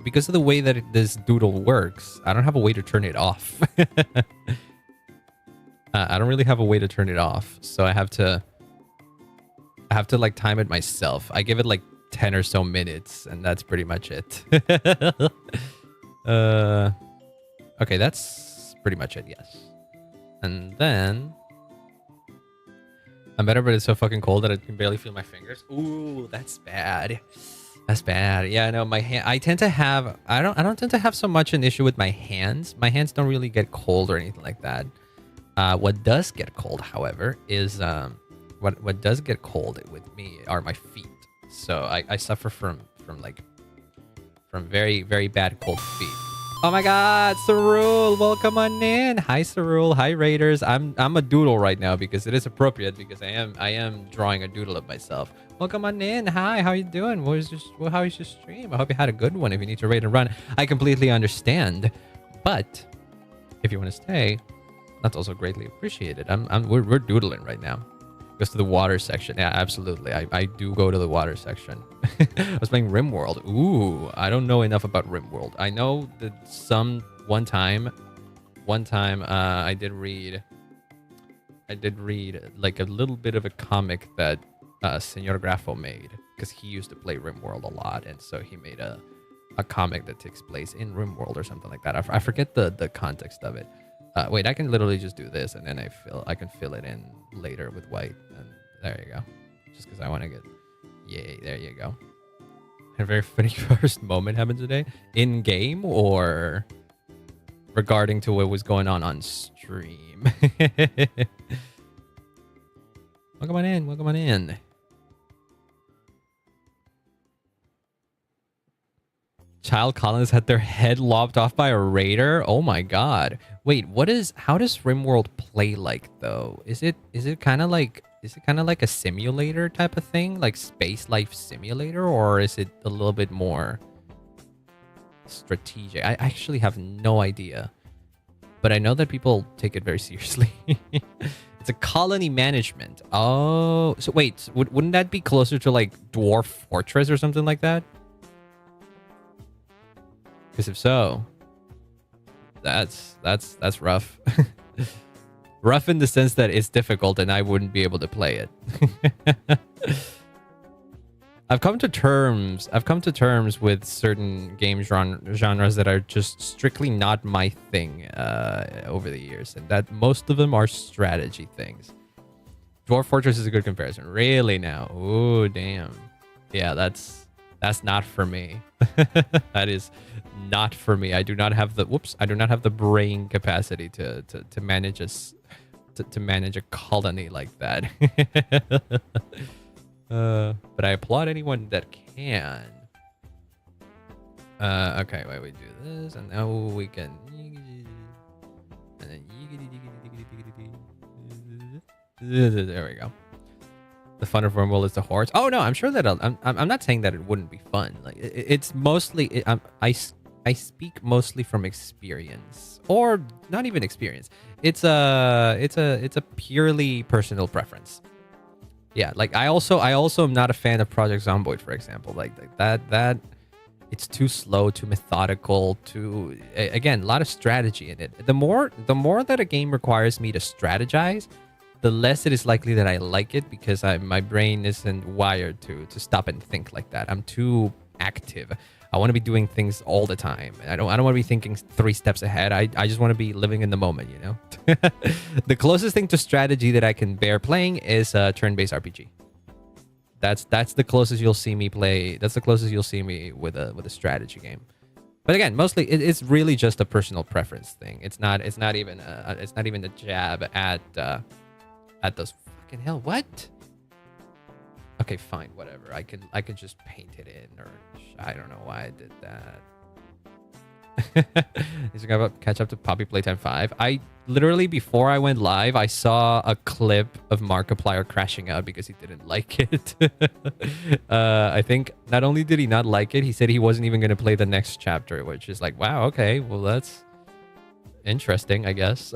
because of the way that this doodle works, I don't have a way to turn it off. I don't really have a way to turn it off, so I have to like time it myself. I give it like 10 or so minutes, and that's pretty much it. Okay, that's pretty much it. Yes. And then I'm better, but it's so fucking cold that I can barely feel my fingers. Ooh, that's bad. That's bad. Yeah, I know my hand. I tend to have. I don't tend to have so much an issue with my hands. My hands don't really get cold or anything like that. What does get cold, however, is what does get cold with me are my feet. So I suffer from very, very bad cold feet. Oh my god, Cerule, welcome on in. Hi Cerule, hi Raiders. I'm a doodle right now because it is appropriate, because I am drawing a doodle of myself. Welcome on in. Hi, how you doing? How is your stream? I hope you had a good one. If you need to raid and run, I completely understand. But if you want to stay, that's also greatly appreciated. We're doodling right now. Goes to the water section. Yeah, absolutely. I do go to the water section. I was playing RimWorld. Ooh, I don't know enough about RimWorld. I know that one time I did read like a little bit of a comic that Senor Grafo made, because he used to play RimWorld a lot, and so he made a comic that takes place in RimWorld or something like that. I forget the context of it. Wait, I can literally just do this, and then I can fill it in later with white, and there you go. Just because I want to get, yay, there you go. A very funny first moment happened today, in game or regarding to what was going on stream. Welcome on in. Welcome on in. Child colonists had their head lopped off by a raider. Oh my god. Wait, how does RimWorld play like though? Is it kind of like a simulator type of thing, like space life simulator, or is it a little bit more strategic? I actually have no idea, but I know that people take it very seriously. It's a colony management. Oh, so wait, wouldn't that be closer to like Dwarf Fortress or something like that? Because if so, That's rough. Rough in the sense that it's difficult and I wouldn't be able to play it. I've come to terms with certain game genres that are just strictly not my thing over the years, and that most of them are strategy things. Dwarf Fortress is a good comparison. Really now? Oh damn. Yeah, that's not for me. That is not for me. I do not have the brain capacity to manage to manage a colony like that. But I applaud anyone that can. Okay, wait, we do this, and now we can. And then there we go. The fun of Wormhole is the hordes. Oh no, I'm sure that I'm not saying that it wouldn't be fun. Like it's mostly I speak mostly from experience, or not even experience. It's a purely personal preference. Yeah, like I also am not a fan of Project Zomboid, for example. Like that it's too slow, too methodical, too again, a lot of strategy in it. The more that a game requires me to strategize, the less it is likely that I like it, because my brain isn't wired to stop and think like that. I'm too active. I want to be doing things all the time. I don't want to be thinking 3 steps ahead. I just want to be living in the moment, you know? The closest thing to strategy that I can bear playing is a turn-based RPG. That's the closest you'll see me play. That's the closest you'll see me with a strategy game. But again, mostly it's really just a personal preference thing. It's not even a jab at those fucking hell. What? Okay, fine, whatever. I could just paint it in, or I don't know why I did that. He's gonna catch up to Poppy Playtime 5. I literally, before I went live, I saw a clip of Markiplier crashing out because he didn't like it. I think not only did he not like it, he said he wasn't even gonna play the next chapter, which is like, wow, okay, well that's interesting, I guess.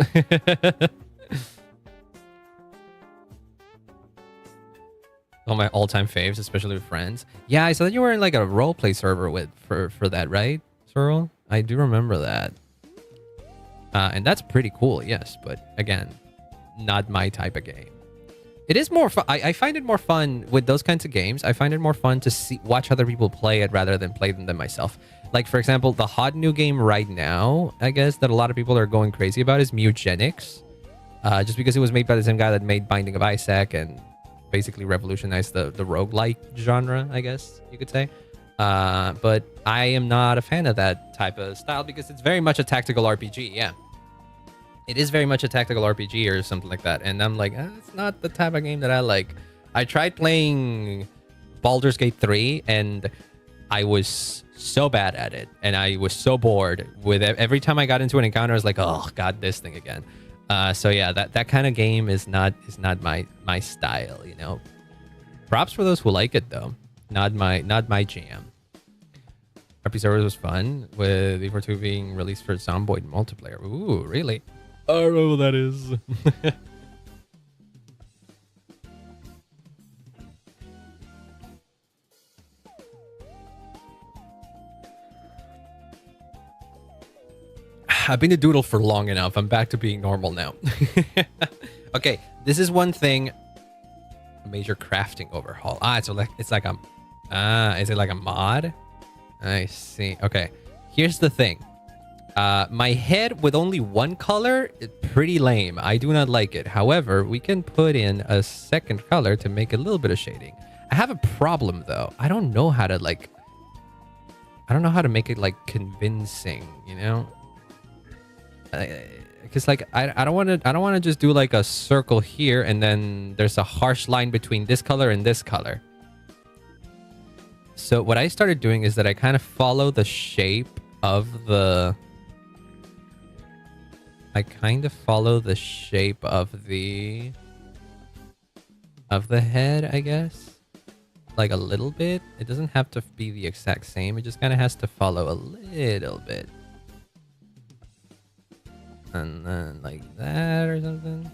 All my all-time faves, especially with friends. Yeah, I saw that you were in like a roleplay server for that, right, Cyril? I do remember that. And that's pretty cool, yes. But again, not my type of game. It is more fun. I find it more fun with those kinds of games. I find it more fun to watch other people play it rather than play them myself. Like, for example, the hot new game right now, I guess, that a lot of people are going crazy about is Mutagenics. Just because it was made by the same guy that made Binding of Isaac and basically revolutionized the roguelike genre, I guess you could say. But I am not a fan of that type of style because it's very much a tactical RPG. Yeah, it is very much a tactical RPG or something like that. And I'm like, it's not the type of game that I like. I tried playing Baldur's Gate 3 and I was so bad at it. And I was so bored with it. Every time I got into an encounter, I was like, oh God, this thing again. So yeah, that kind of game is not my style, you know. Props for those who like it though. Not my jam. RP Servers was fun with V4 being released for Zomboid multiplayer. Ooh, really? I don't know what that is. I've been a doodle for long enough. I'm back to being normal now. Okay, this is one thing. A major crafting overhaul. Is it like a mod? I see. Okay, here's the thing. My head with only one color is pretty lame. I do not like it. However, we can put in a second color to make a little bit of shading. I have a problem though. I don't know how to make it like convincing, you know? Because like I don't want to just do like a circle here and then there's a harsh line between this color and this color. So what I started doing is that I kind of follow the shape of the head, I guess. Like a little bit. It doesn't have to be the exact same. It just kind of has to follow a little bit. And then like that or something.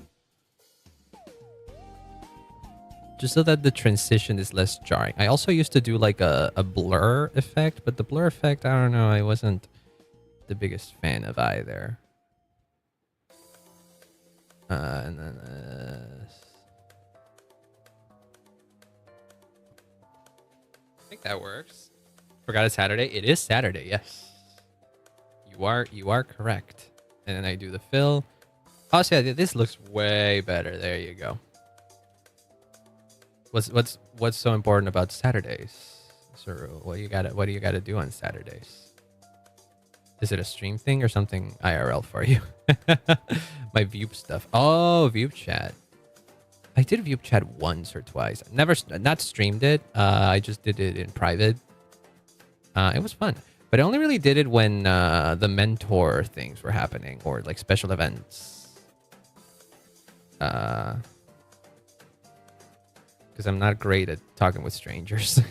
Just so that the transition is less jarring. I also used to do like a blur effect, but the blur effect, I don't know, the biggest fan of either. And then I think that works. Forgot it's Saturday. It is Saturday. Yes, you are correct. And then I do the fill. Oh, so yeah, this looks way better. There you go. What's so important about Saturdays? So what do you gotta do on Saturdays? Is it a stream thing or something IRL for you? My View stuff. Oh, View chat. I did View chat once or twice. Not streamed it. I just did it in private. It was fun, but I only really did it when the mentor things were happening or like special events. Because I'm not great at talking with strangers.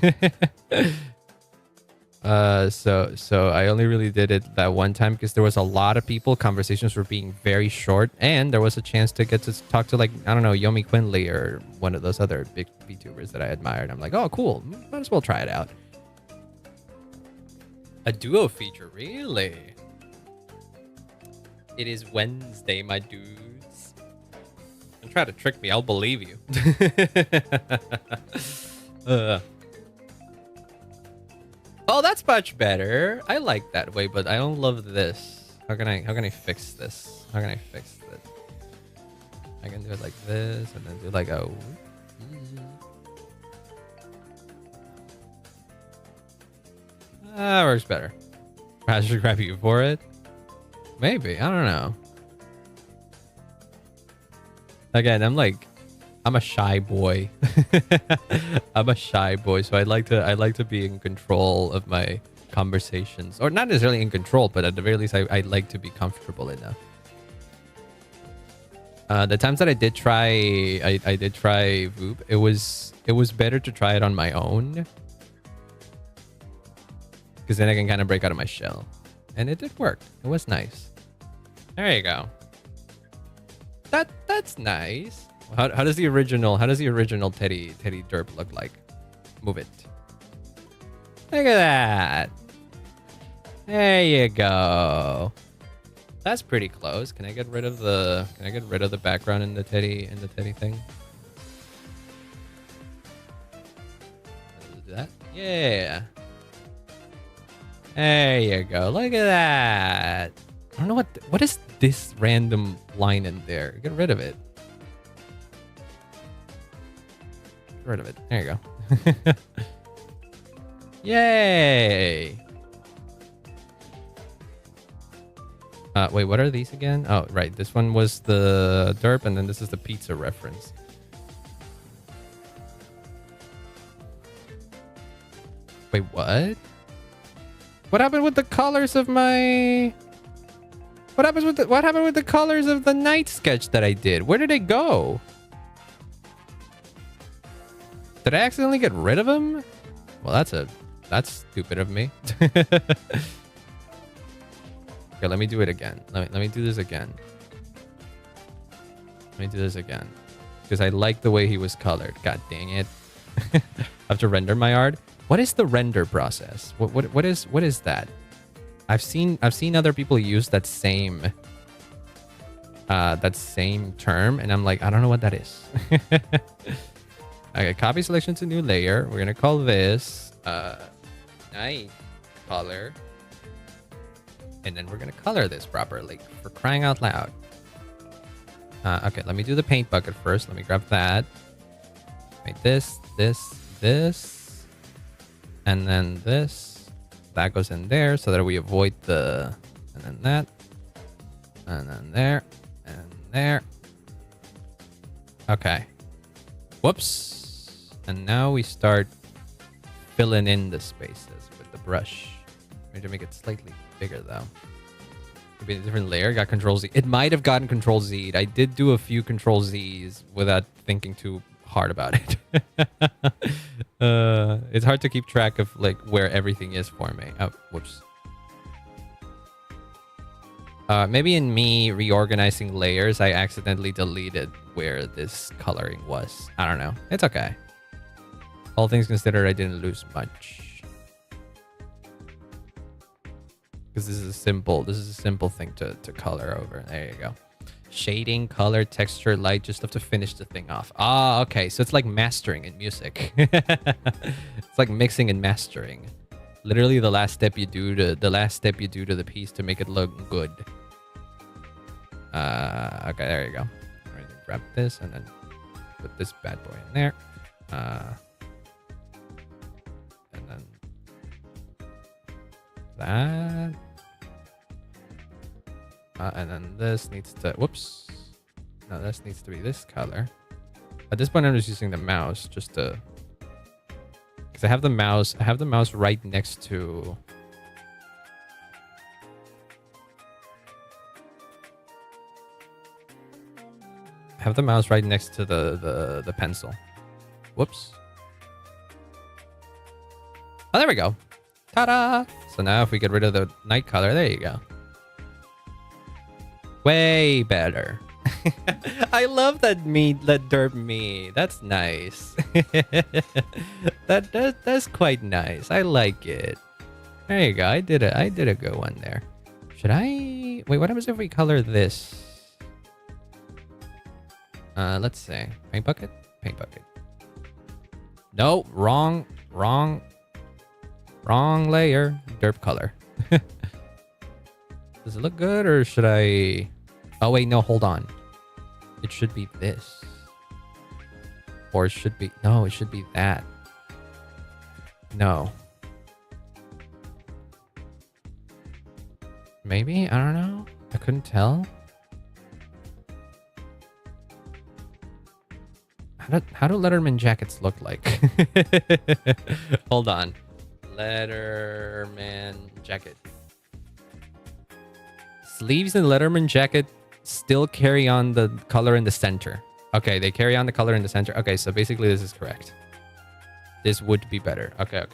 So I only really did it that one time because there was a lot of people. Conversations were being very short, and there was a chance to get to talk to, like, I don't know, Yomi Quinley or one of those other big VTubers that I admired. I'm like, oh, cool. Might as well try it out. A duo feature, really? It is Wednesday, my dudes. Don't try to trick me. I'll believe you. Oh, that's much better. I like that way, but I don't love this. How can I fix this? How can I fix this? I can do it like this, and then do like a. That works better. I should grab you for it. Maybe, I don't know. Again, I'm a shy boy. I'm a shy boy, so I like to be in control of my conversations, or not necessarily in control, but at the very least, I like to be comfortable enough. The times that I did try Voop, it was better to try it on my own, because then I can kind of break out of my shell, and it did work. It was nice. There you go. That's nice. How does the original Teddy Derp look like? Move it. Look at that. There you go. That's pretty close. Can I get rid of the background in the Teddy thing? Do that? Yeah. There you go. Look at that. I don't know what is this random line in there. Get rid of it. Get rid of it. There you go. Yay. Wait, what are these again? Oh, right. This one was the derp, and then this is the pizza reference. Wait, what? What happened with the colors of my... What happened with the colors of the night sketch that I did? Where did they go? Did I accidentally get rid of them? Well, that's stupid of me. Okay, let me do it again. Let me do this again. Let me do this again. Because I like the way he was colored. God dang it. I have to render my art. What is the render process? What is that? I've seen other people use that same term, and I'm like, I don't know what that is. Okay, copy selection to new layer. We're gonna call this night color. And then we're going to color this properly, for crying out loud. Okay, let me do the paint bucket first. Let me grab that. Make this. And then this. That goes in there so that we avoid the... And then that. And then there. And there. Okay. Whoops. And now we start filling in the spaces with the brush. I need to make it slightly bigger though. Maybe a different layer. Got Control Z. It might have gotten Control Z. I did do a few Control Z's without thinking too hard about it. It's hard to keep track of like where everything is for me. Oh, whoops. Maybe in me reorganizing layers, I accidentally deleted where this coloring was. I don't know. It's okay. All things considered, I didn't lose much. Because this is a simple thing to color over. There you go. Shading, color, texture, light, just have to finish the thing off. Ah, okay. So it's like mastering in music. It's like mixing and mastering. Literally the last step you do to the piece to make it look good. Okay, there you go. All right, grab this and then put this bad boy in there. And then that. And then this needs to, whoops. No, this needs to be this color. At this point, I'm just using the mouse just to, because I have the mouse right next to, the pencil. Whoops. Oh, there we go. Ta-da! So now if we get rid of the night color, there you go. Way better. I love that derp me. That's nice. That's quite nice. I like it. There you go. I did a good one there. Should I wait? What happens if we color this? Let's see. Paint bucket. Paint bucket. No, wrong layer. Derp color. Does it look good or should I? Oh wait, no, hold on. It should be this. Or it should be, no, it should be that. No. Maybe? I don't know. I couldn't tell. How do Letterman jackets look like? Hold on. Letterman jacket. Sleeves and Letterman jacket still carry on the color in the center. Okay, they carry on the color in the center. Okay, so basically this is correct. This would be better. Okay.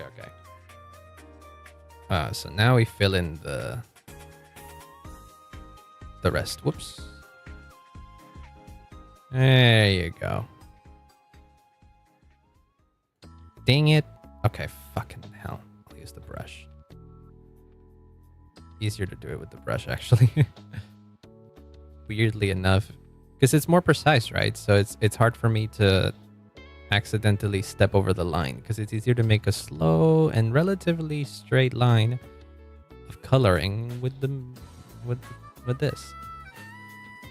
So now we fill in the rest. Whoops. There you go. Dang it. Okay, fucking hell. I'll use the brush. Easier to do it with the brush, actually. Weirdly enough, because it's more precise, right? So it's hard for me to accidentally step over the line because it's easier to make a slow and relatively straight line of coloring with this.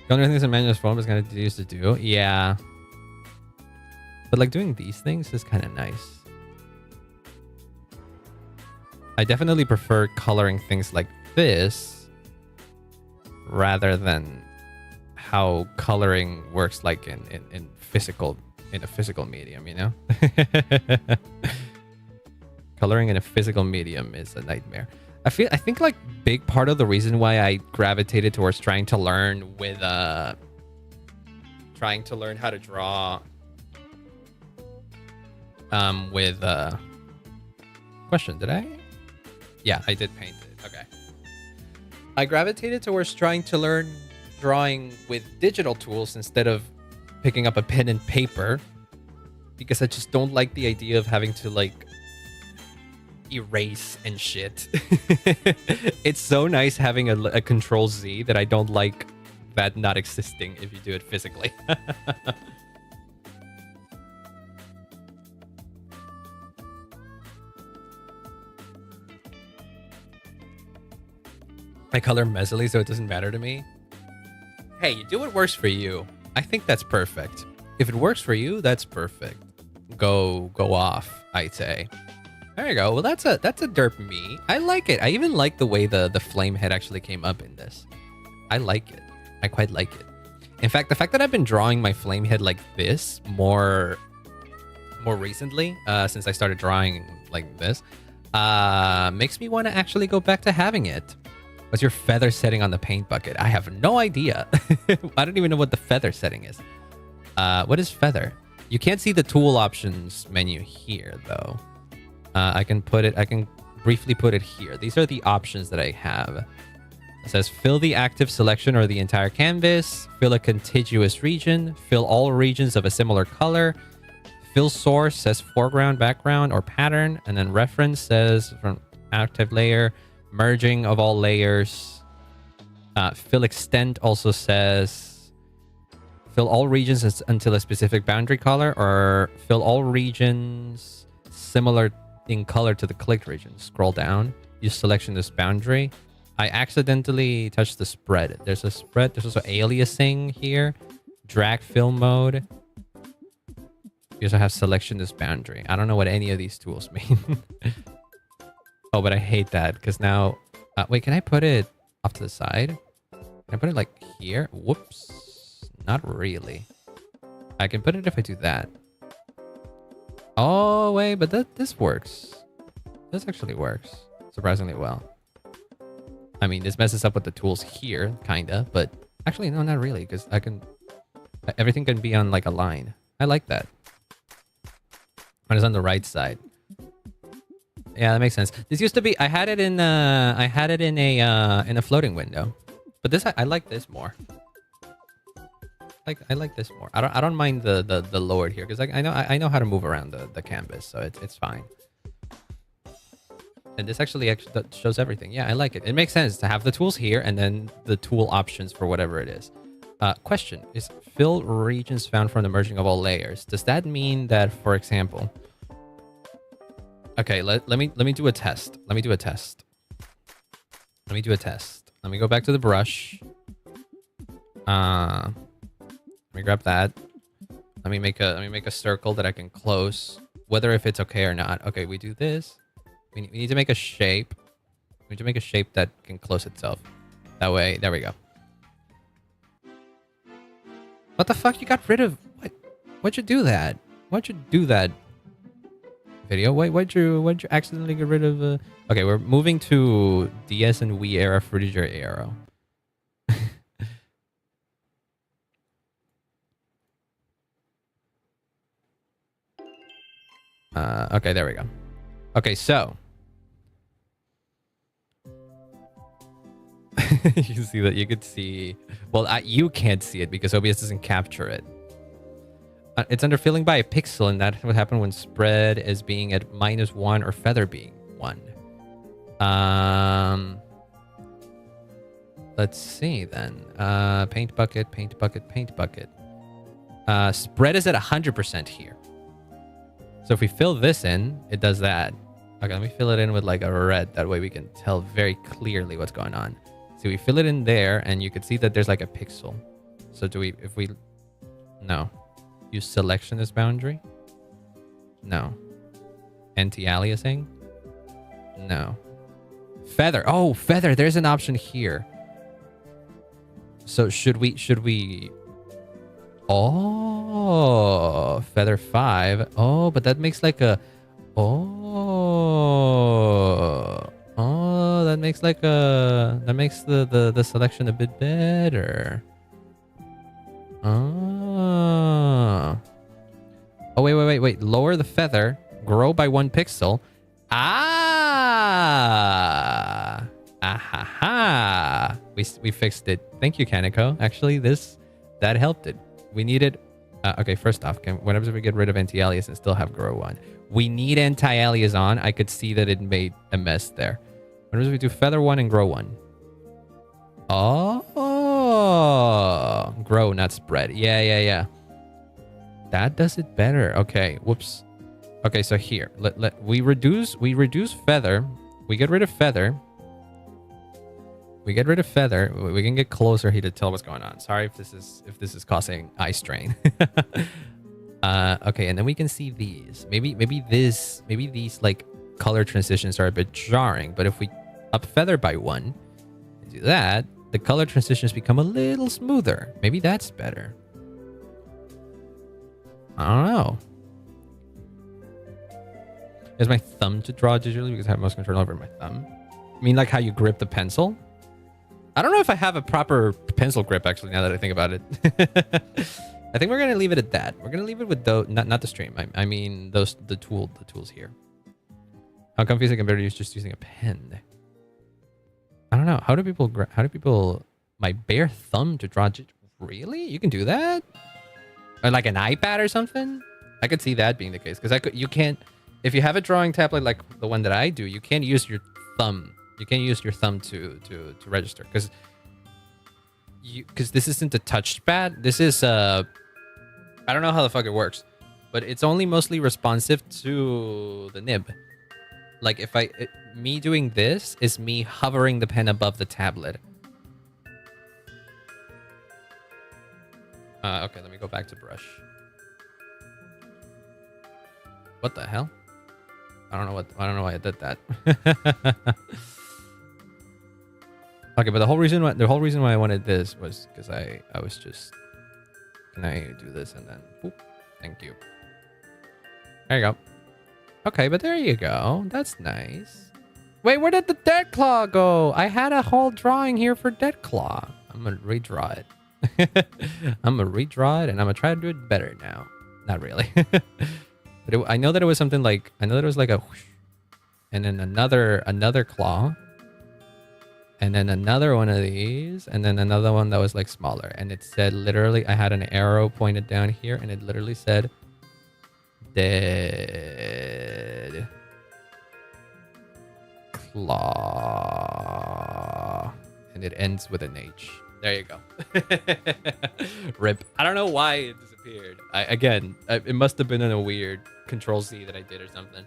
The only things in manual form is kind of used to do, yeah. But like doing these things is kind of nice. I definitely prefer coloring things like this rather than how coloring works like in a physical medium, you know? Coloring in a physical medium is a nightmare. I think like big part of the reason why I gravitated towards trying to learn how to draw question, did I? Yeah, I did paint it. Okay. I gravitated towards trying to learn drawing with digital tools instead of picking up a pen and paper because I just don't like the idea of having to like erase and shit. It's so nice having a Control Z that I don't like that not existing if you do it physically. I color messily so it doesn't matter to me. Hey, you do what works for you. I think that's perfect. If it works for you, that's perfect. Go off, I'd say. There you go. Well, that's a derp me. I like it. I even like the way the flame head actually came up in this. I like it. I quite like it. In fact, the fact that I've been drawing my flame head like this more recently, since I started drawing like this, makes me want to actually go back to having it. What's your feather setting on the paint bucket? I have no idea. I don't even know what the feather setting is. What is feather? You can't see the tool options menu here though. I can briefly put it here. These are the options that I have. It says fill the active selection or the entire canvas, fill a contiguous region, fill all regions of a similar color, fill source says foreground, background, or pattern, and then reference says from active layer, merging of all layers. Fill extent also says fill all regions until a specific boundary color, or fill all regions similar in color to the clicked region. Scroll down. Use selection this boundary. I accidentally touched the spread. There's a spread. There's also aliasing here. Drag fill mode. You also have selection this boundary. I don't know what any of these tools mean. Oh, but I hate that because now... wait, can I put it off to the side? Can I put it like here? Whoops. Not really. I can put it if I do that. Oh, wait, but this works. This actually works surprisingly well. I mean, this messes up with the tools here, kinda, but actually, no, not really, because I can... Everything can be on like a line. I like that. When it's on the right side. Yeah, that makes sense. This used to be... I had it in a floating window. But this, I like this more. I like this more. I don't mind the lowered here because I know how to move around the canvas, so it's fine. And this actually shows everything. Yeah, I like it. It makes sense to have the tools here and then the tool options for whatever it is. Question is fill regions found from the merging of all layers. Does that mean that, for example? Okay, let me do a test. Let me do a test. Let me go back to the brush. Let me grab that. Let me make a circle that I can close, whether if it's okay or not. Okay, we do this. We need to make a shape. We need to make a shape that can close itself. That way, there we go. What the fuck? You got rid of what? Why'd you do that? Why'd you do that? Video? Why'd you accidentally get rid of? Okay, we're moving to DS and Wii era footage arrow. Okay, there we go. Okay, so you can see that. You could see. Well, you can't see it because OBS doesn't capture it. It's under filling by a pixel, and that's what happened when spread is being at -1 or feather being 1. Let's see then. Paint bucket, paint bucket, paint bucket. Spread is at 100% here. So if we fill this in, it does that. Okay, let me fill it in with like a red. That way we can tell very clearly what's going on. So we fill it in there, and you can see that there's like a pixel. So do we, if we, no. Use selection as boundary? No. Anti-aliasing? No. Feather. Oh, feather. There's an option here. So should we... Oh, feather 5. Oh, but that makes like a... Oh, that makes like a... That makes the selection a bit better. Oh. Oh, wait. Lower the feather. Grow by 1 pixel. Ah. Ahaha. We fixed it. Thank you, Kaneko. Actually, that helped it. We needed... okay, first off, whenever we get rid of anti-alias and still have grow 1. We need anti-alias on. I could see that it made a mess there. Whenever we do feather 1 and grow 1. Oh, grow, not spread. Yeah. That does it better. Okay, whoops. Okay, so here, we reduce feather. We get rid of feather. We can get closer here to tell what's going on. Sorry if this is causing eye strain. Okay, and then we can see these. Maybe these like color transitions are a bit jarring, but if we up feather by 1 and do that, the color transitions become a little smoother. Maybe that's better. I don't know. Is my thumb to draw digitally because I have most control over my thumb? I mean, like how you grip the pencil? I don't know if I have a proper pencil grip, actually, now that I think about it. I think we're going to leave it at that. We're going to leave it with not the stream. I mean, the tools here. How confusing compared to just using a pen. I don't know. How do people, my bare thumb to draw? Really? You can do that? Or like an iPad or something? I could see that being the case. Because you can't, if you have a drawing tablet like the one that I do, you can't use your thumb You can't use your thumb to register because this isn't a touchpad. This is I don't know how the fuck it works, but it's only mostly responsive to the nib. Like if me doing this is me hovering the pen above the tablet. Okay, let me go back to brush. What the hell? I don't know why I did that. Okay, but the whole reason why I wanted this was because I was just, can I do this and then boop, thank you. There you go. Okay, but there you go. That's nice. Wait, where did the dead claw go? I had a whole drawing here for dead claw. I'm gonna redraw it. I'm gonna redraw it and I'm gonna try to do it better now. Not really. But I know that it was something like, I know that it was like a whoosh, and then another claw, and then another one of these, and then another one that was like smaller. And it said literally, I had an arrow pointed down here, and it literally said, dead claw. And it ends with an H. There you go. Rip. I don't know why it disappeared. It must have been in a weird Control-C that I did or something.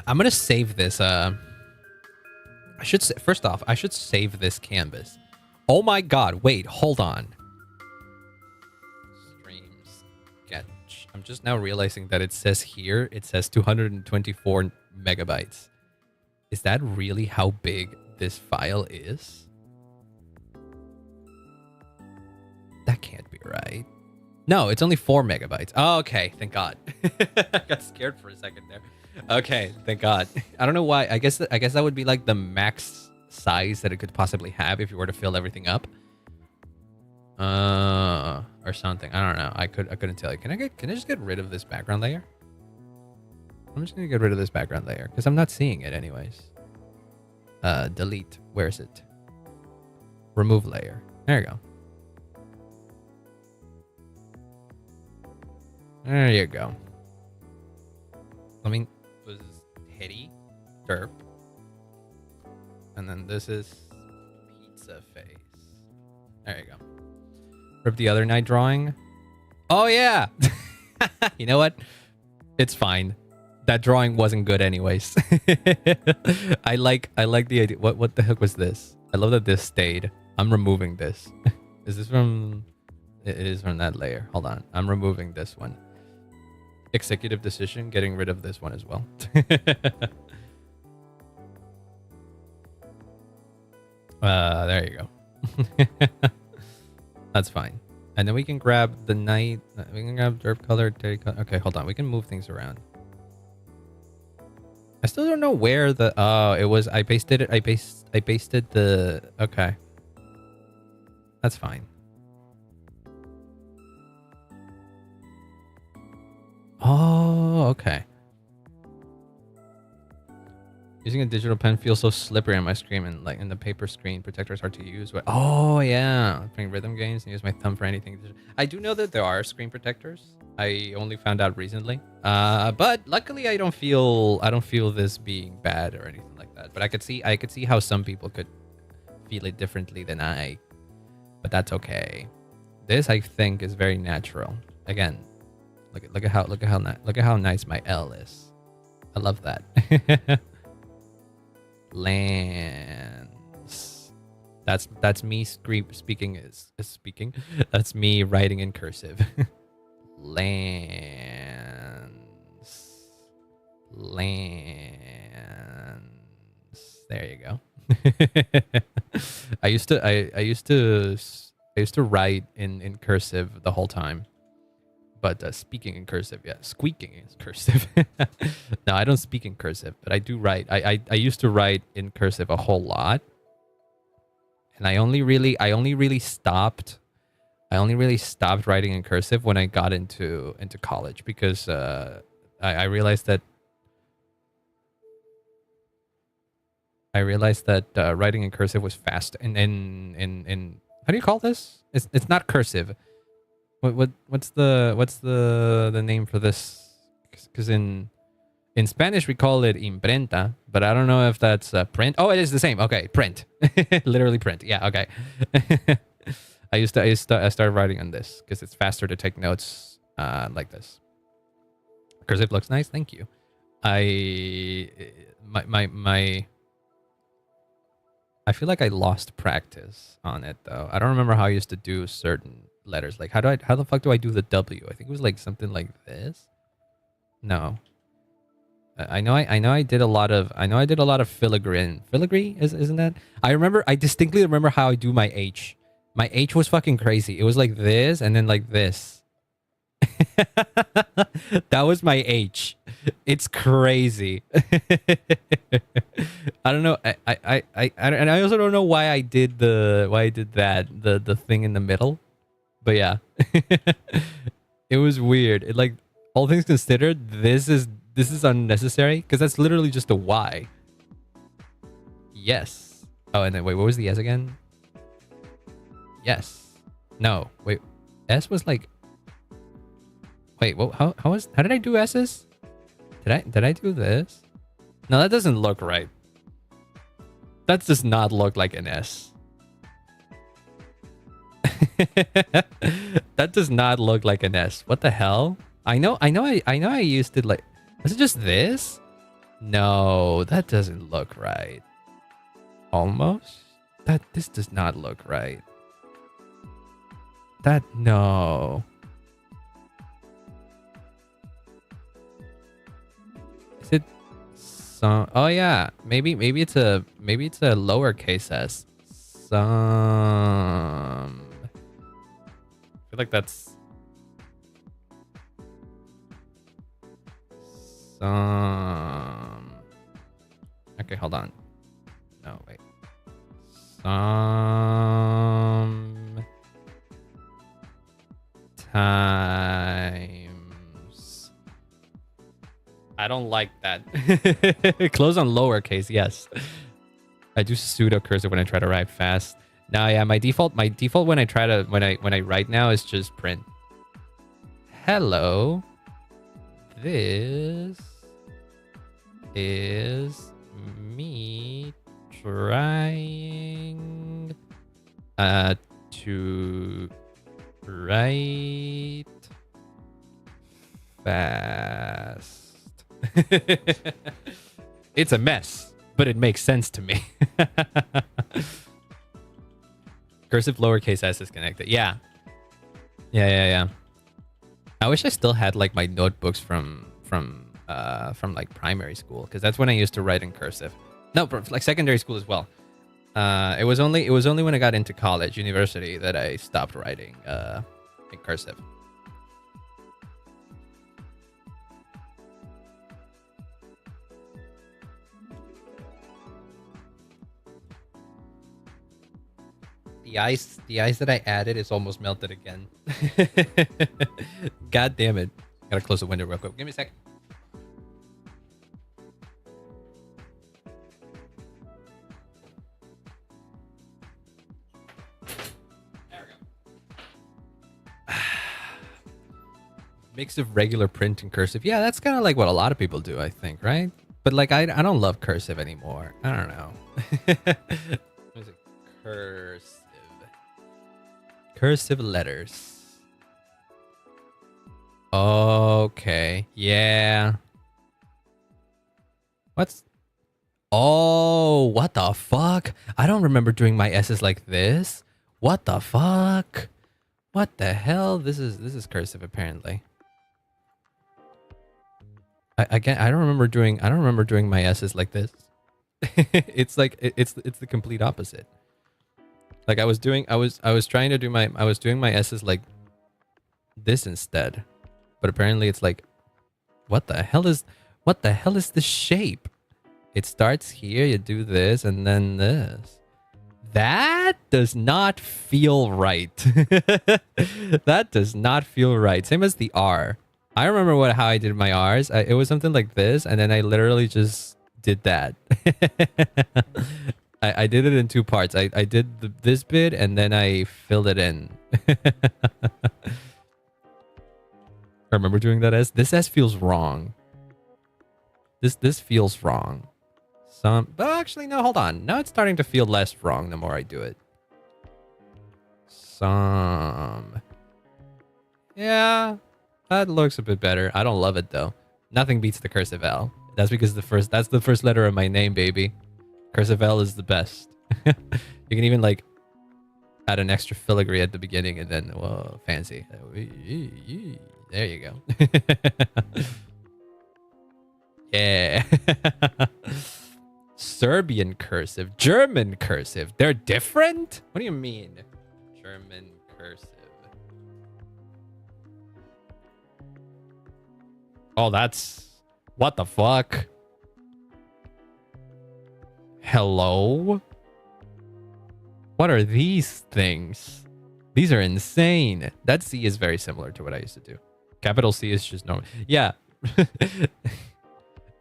I'm gonna save this. First off, I should save this canvas. Oh my god! Wait, hold on. Streams sketch. I'm just now realizing that it says here. It says 224 megabytes. Is that really how big this file is? That can't be right. No, it's only 4 megabytes. Oh, okay, thank God. I got scared for a second there. Okay, thank God. I don't know why. I guess that would be like the max size that it could possibly have if you were to fill everything up. Or something. I don't know. I couldn't tell you. Can I just get rid of this background layer? I'm just gonna get rid of this background layer because I'm not seeing it anyways. Delete. Where is it? Remove layer. There you go. There you go. I mean, was Teddy derp, and then this is pizza face. There you go. Rip the other night drawing. Oh yeah. You know what? It's fine. That drawing wasn't good anyways. I like the idea. What the heck was this? I love that this stayed. I'm removing this. Is this from? It is from that layer. Hold on. I'm removing this one. Executive decision, getting rid of this one as well. There you go. That's fine. And then we can grab the night. We can grab derp color, terry color. Okay, hold on. We can move things around. I still don't know where the. Oh, it was. I pasted it. I pasted the. Okay. That's fine. Oh, okay. Using a digital pen feels so slippery on my screen, and like in the paper screen protector is hard to use. But oh yeah, playing rhythm games and use my thumb for anything. I do know that there are screen protectors. I only found out recently. But luckily I don't feel this being bad or anything like that. But I could see how some people could feel it differently than I. But that's okay. This I think is very natural. Again, look at how nice my L is. I love that. Lands. That's me speaking. That's me writing in cursive. Lands. There you go. I used to write in cursive the whole time. But speaking in cursive, yeah, squeaking is cursive. No, I don't speak in cursive, but I do write. I used to write in cursive a whole lot, and I only really stopped writing in cursive when I got into college because I realized that writing in cursive was fast. And in how do you call this? It's not cursive. what's the name for this? Because in Spanish we call it imprenta, but I don't know if that's print. Oh, it is the same. Okay, print. Literally print. Yeah. Okay. I started writing on this because it's faster to take notes like this. Cursive looks nice. Thank you. My I feel like I lost practice on it though. I don't remember how I used to do certain letters. Like how the fuck do I do the W? I think it was like something like this. No. I know I did a lot of filigree. Filigree isn't that? I distinctly remember how I do my H. My H was fucking crazy. It was like this and then like this. That was my H. It's crazy. I don't know. And I also don't know why I did that the thing in the middle. But yeah. It was weird. It like all things considered, this is unnecessary because that's literally just a Y. Yes. Oh, and then wait, what was the S again? Yes. No. Wait. S was like. Wait. What? How did I do S's? Did I do this? No, that doesn't look right. That does not look like an S. That does not look like an S. What the hell? I know I used it like. Was it just this? No, that doesn't look right. Almost? This does not look right. No. Is it some? Oh yeah, maybe it's a lowercase s. Some. I feel like that's some. Okay, hold on. No, wait. Some times. I don't like that. Close on lowercase, yes. I do pseudo cursive when I try to write fast. No, yeah, my default when I write now is just print. Hello. This is me trying to write fast. It's a mess, but it makes sense to me. Cursive lowercase s is connected. Yeah. I wish I still had like my notebooks from like primary school, because that's when I used to write in cursive. No, like secondary school as well. It was only when I got into college, university, that I stopped writing in cursive. The ice that I added is almost melted again. God damn it. Gotta close the window real quick. Give me a sec. There we go. Mix of regular print and cursive. Yeah, that's kind of like what a lot of people do, I think, right? But like, I don't love cursive anymore. I don't know. What is it? Cursive letters. Okay. Yeah. Oh, what the fuck? I don't remember doing my S's like this. What the fuck? What the hell? This is cursive apparently. I don't remember doing my S's like this. It's like it's the complete opposite. Like I was doing my S's like this instead. But apparently it's like, what the hell is this shape? It starts here, you do this, and then this. That does not feel right. That does not feel right. Same as the R. I remember how I did my R's. It was something like this, and then I literally just did that. I did it in two parts. I did this bit and then I filled it in. I remember doing that S. This S feels wrong. This feels wrong. But actually, no, hold on. Now it's starting to feel less wrong the more I do it. Yeah, that looks a bit better. I don't love it though. Nothing beats the cursive L. That's because that's the first letter of my name, baby. Cursive L is the best. You can even like add an extra filigree at the beginning and then, whoa, fancy. There you go. Yeah. Serbian cursive, German cursive. They're different? What do you mean? German cursive. Oh, that's... What the fuck? Hello? What are these things? These are insane. That C is very similar to what I used to do. Capital C is just normal. Yeah.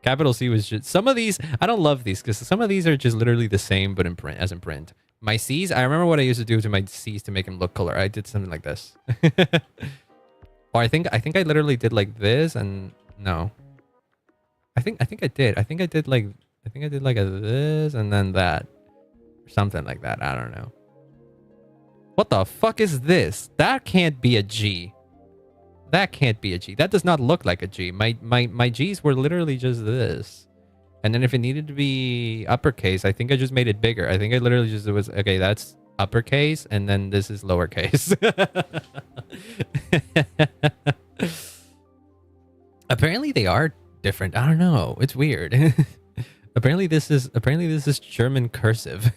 Capital C was just... Some of these... I don't love these because some of these are just literally the same but in print, as in print. My C's... I remember what I used to do to my C's to make them look color. I did something like this. Or I think I literally did like this and... No. I think I did. I think I did like a this and then that. Or something like that. I don't know. What the fuck is this? That can't be a G. That can't be a G. That does not look like a G. My G's were literally just this. And then if it needed to be uppercase, I think I just made it bigger. I think I literally just was, okay, that's uppercase and then this is lowercase. Apparently they are different. I don't know. It's weird. Apparently this is German cursive.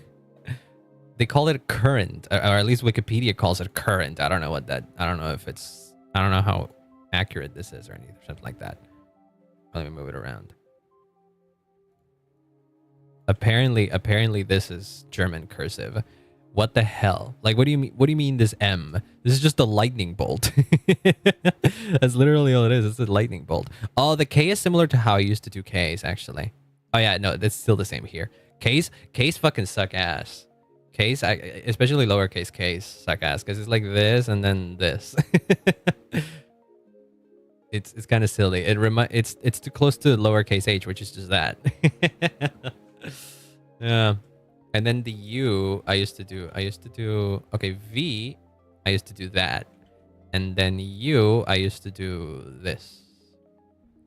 They call it current, or at least Wikipedia calls it current. I don't know what that. I don't know if it's. I don't know how accurate this is or anything, something like that. Let me move it around. Apparently this is German cursive. What the hell? Like, what do you mean? What do you mean this M? This is just a lightning bolt. That's literally all it is. It's a lightning bolt. Oh, the K is similar to how I used to do Ks, actually. Oh yeah, no, that's still the same here. Ks fucking suck ass. Ks, especially lowercase Ks, suck ass because it's like this and then this. It's kind of silly. It's too close to lowercase h, which is just that. Yeah. And then the U, I used to do, okay, V, I used to do that. And then U, I used to do this,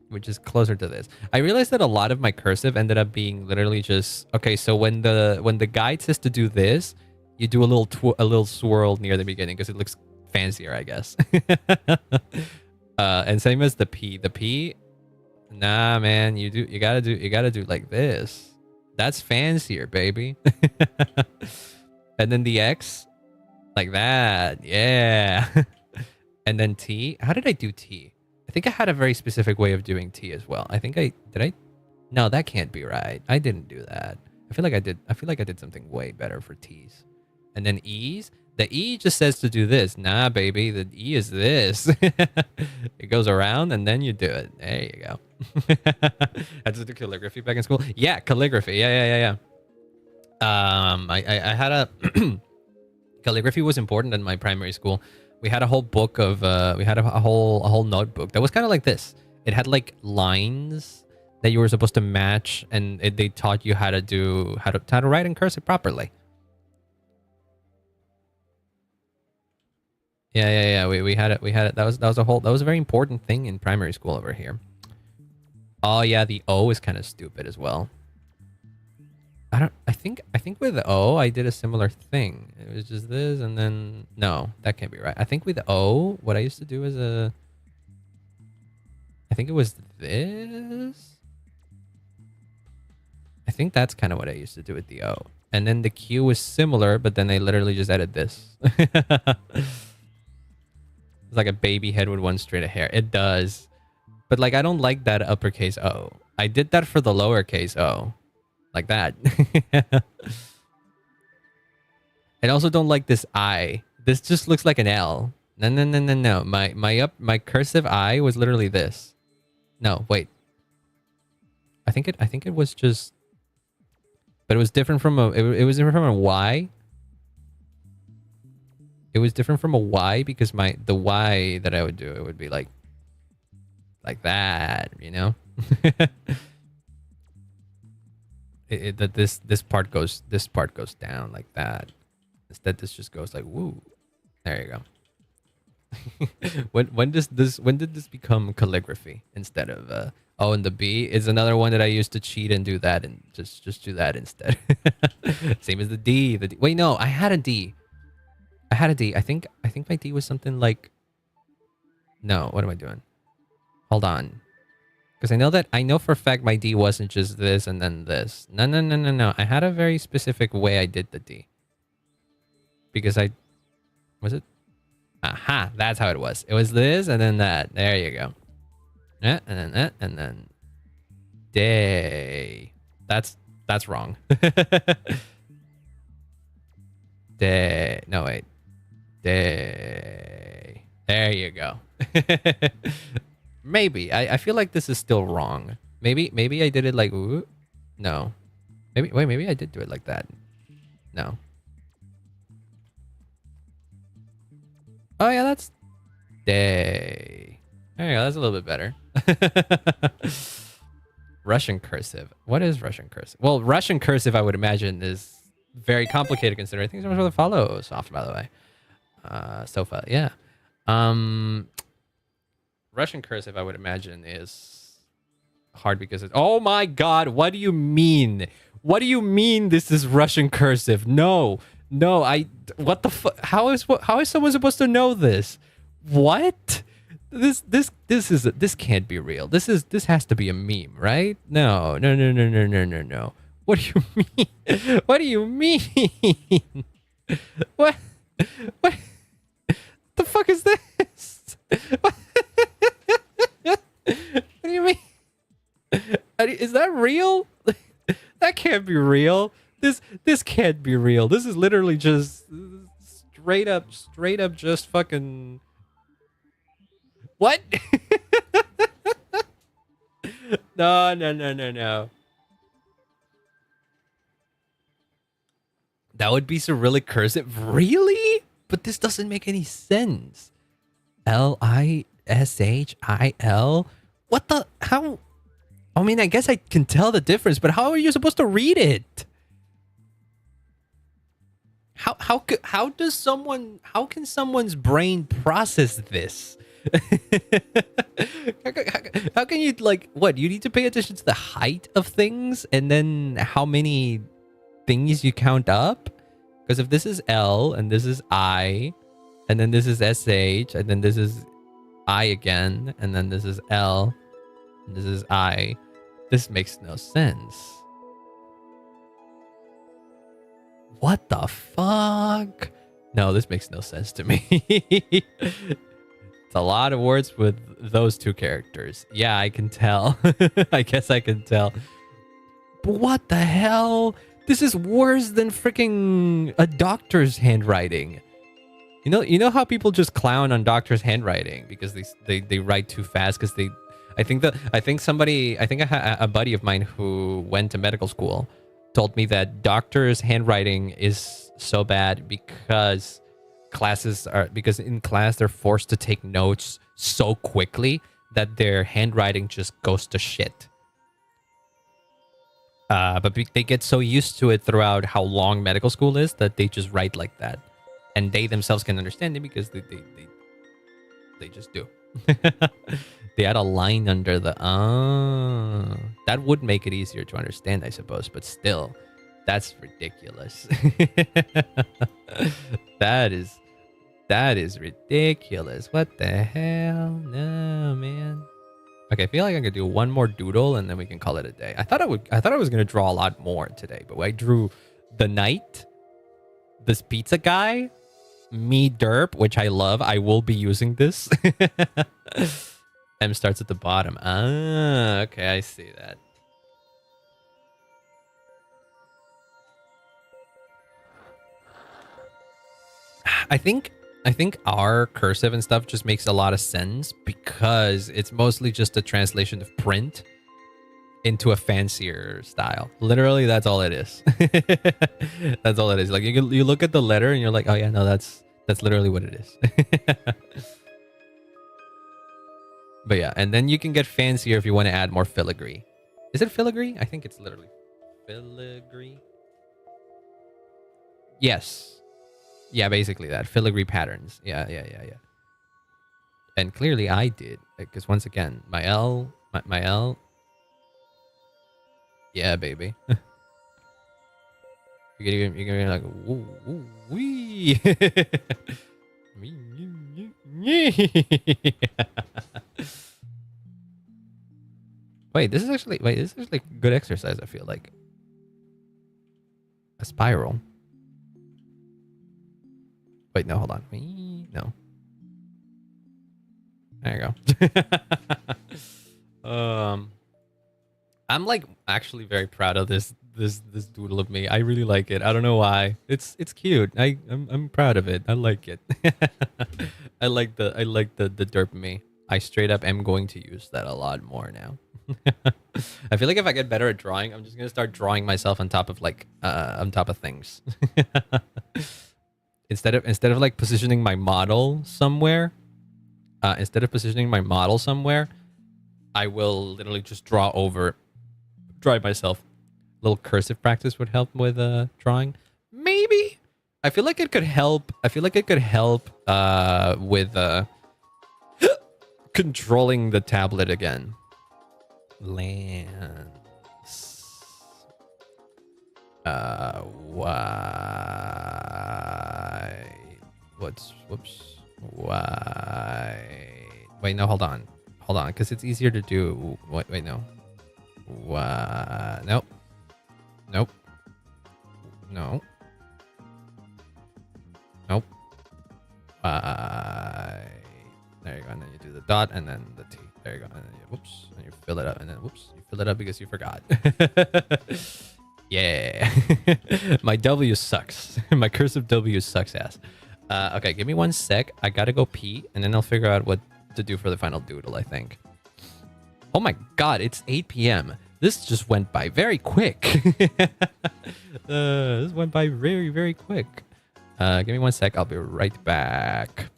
which is closer to this. I realized that a lot of my cursive ended up being literally just, okay, so when the guide says to do this, you do a little swirl near the beginning because it looks fancier, I guess. And same as the P. The P, nah, man, you gotta do like this. That's fancier, baby. And then the X, like that. Yeah. And then T. How did I do T? I think I had a very specific way of doing T as well. I think no, that can't be right. I didn't do that. I feel like I did something way better for T's. And then E's. The E just says to do this. Nah, baby. The E is this. It goes around and then you do it. There you go. Had to do calligraphy back in school. Yeah, calligraphy. Yeah. I had a calligraphy was important in my primary school. We had a whole book of we had a whole notebook that was kind of like this. It had like lines that you were supposed to match, and they taught you how to write in cursive properly. Yeah. We had it. That was a very important thing in primary school over here. Oh yeah, the O is kind of stupid as well. I think with O I did a similar thing. It was just this and then no, that can't be right. I think with O, what I used to do is I think it was this. I think that's kind of what I used to do with the O. And then the Q was similar, but then they literally just added this. It's like a baby head with one straight of hair. It does. But like, I don't like that uppercase O. I did that for the lowercase O. Like that. I also don't like this I. This just looks like an L. No. My cursive I was literally this. No, wait. I think it was just, but it was different from it was different from a Y. It was different from a Y because the Y that I would do, it would be like like that, you know. That this part goes down like that. Instead, this just goes like woo. There you go. when did this become calligraphy instead of oh, and the B is another one that I used to cheat and do that and just do that instead. Same as the D. The D. Wait, no, I had a D. I think my D was something like. No, what am I doing? Hold on, because I know for a fact my D wasn't just this and then this. No. I had a very specific way I did the D. Because was it? Aha, that's how it was. It was this and then that. There you go. Yeah, and then that and then day. That's wrong. Day. No wait. Day. There you go. Maybe. I feel like this is still wrong. Maybe I did it like ooh. No. Maybe I did do it like that. No. Oh yeah, that's day. There you go, that's a little bit better. Russian cursive. What is Russian cursive? Well, Russian cursive I would imagine is very complicated considering things are really follow soft, by the way. Sofa, yeah. Russian cursive I would imagine is hard because it's oh my god, what do you mean? What do you mean this is Russian cursive? No, what the fuck? How is someone supposed to know this? What? This can't be real. This has to be a meme, right? No. What do you mean? What do you mean? What the fuck is this? What do you mean? Is that real? That can't be real. This can't be real. This is literally just straight up just fucking what? No. That would be Cyrillic cursive. Really? But this doesn't make any sense. Lishil? What the how? I mean, I guess I can tell the difference, but how are you supposed to read it? How can someone's brain process this? How can you like what? You need to pay attention to the height of things and then how many things you count up? Because if this is L and this is I, and then this is SH, and then this is I again, and then this is L, and this is I, this makes no sense. What the fuck? No, this makes no sense to me. It's a lot of words with those two characters. Yeah, I can tell. I guess I can tell. But what the hell? This is worse than freaking a doctor's handwriting. You know how people just clown on doctors' handwriting because they write too fast because they. I think a buddy of mine who went to medical school told me that doctors' handwriting is so bad because in class they're forced to take notes so quickly that their handwriting just goes to shit. But they get so used to it throughout how long medical school is that they just write like that, and they themselves can understand it because they just do. They add a line under the that would make it easier to understand, I suppose, but still, that's ridiculous. That is ridiculous. What the hell? No, man. Okay, I feel like I could do one more doodle and then we can call it a day. I thought I was gonna draw a lot more today, but I drew the knight, this pizza guy, me derp, which I love. I will be using this. M starts at the bottom. Ah, okay, I see that. I think our cursive and stuff just makes a lot of sense because it's mostly just a translation of print into a fancier style. Literally, that's all it is. That's all it is. Like you look at the letter and you're like, oh yeah, no, that's literally what it is. But yeah, and then you can get fancier if you want to add more filigree. Is it filigree? I think it's literally filigree. Yes. Yeah, basically that. Filigree patterns. Yeah. And clearly I did. Because once again, my L, my L. Yeah, baby. You're gonna be like, woo, woo, wee. This is actually good exercise, I feel like. A spiral. Wait, no, hold on. No. There you go. I'm like actually very proud of this doodle of me. I really like it. I don't know why. It's cute. I'm proud of it. I like it. I like the derp me. I straight up am going to use that a lot more now. I feel like if I get better at drawing, I'm just gonna start drawing myself on top of things. instead of like positioning my model somewhere, I will literally just draw it myself. A little cursive practice would help with drawing. Maybe. I feel like it could help. With controlling the tablet again. Lands. Why? Whoops. Why? Wait, no, hold on, because it's easier to do. Wait, no. Why? Nope. No. Why? There you go, and then you do the dot, and then the T. There you go, and then whoops, and you fill it up, and then whoops, you fill it up because you forgot. Yeah. My W sucks. My cursive W sucks ass. Okay, give me 1 sec. I gotta go pee, and then I'll figure out what to do for the final doodle, I think. Oh my god, it's 8 p.m. This just went by very quick. This went by very, very quick. Give me 1 sec. I'll be right back.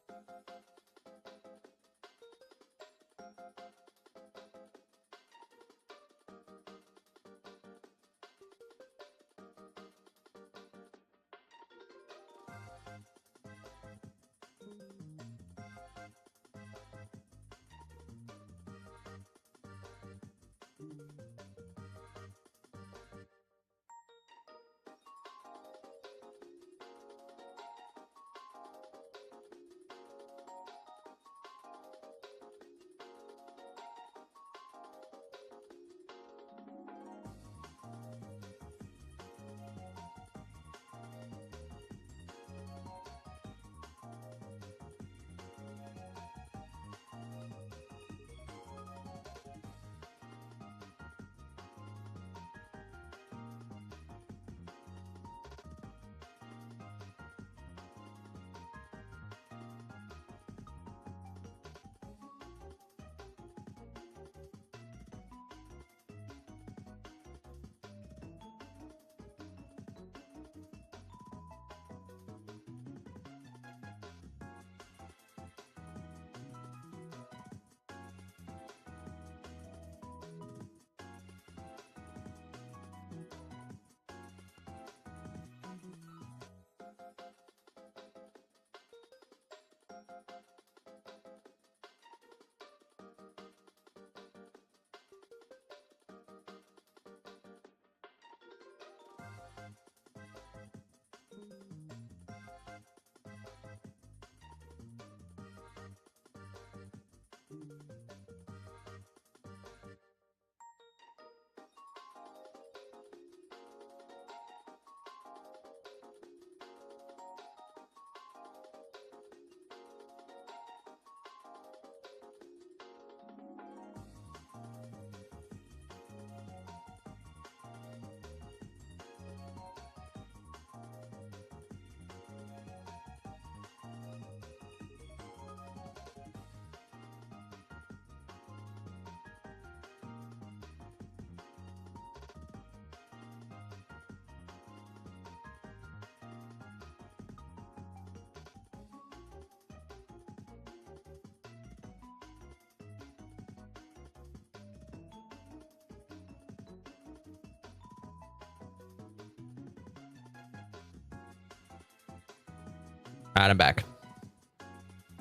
Alright, I'm back.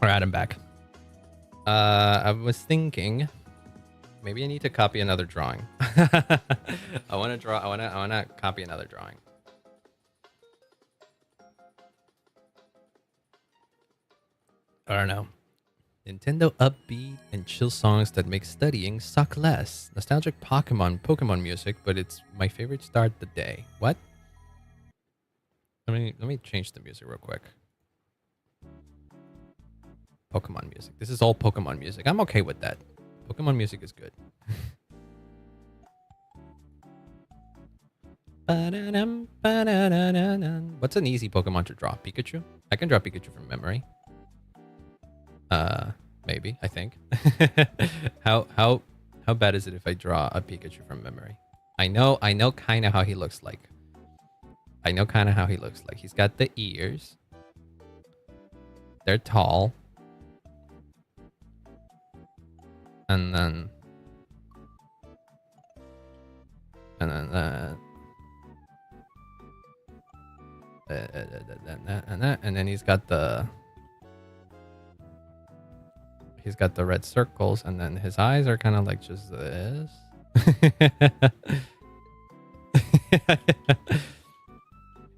Alright, I'm back. I was thinking maybe I need to copy another drawing. I want to draw. I want to copy another drawing. I don't know. Nintendo upbeat and chill songs that make studying suck less. Nostalgic Pokemon music, but it's my favorite start the day. What? Let me change the music real quick. Pokemon music. This is all Pokemon music. I'm okay with that. Pokemon music is good. What's an easy Pokemon to draw? Pikachu? I can draw Pikachu from memory. Maybe, I think. How bad is it if I draw a Pikachu from memory? I know kind of how he looks like. He's got the ears. They're tall. And then and then he's got the red circles, and then his eyes are kind of like just this.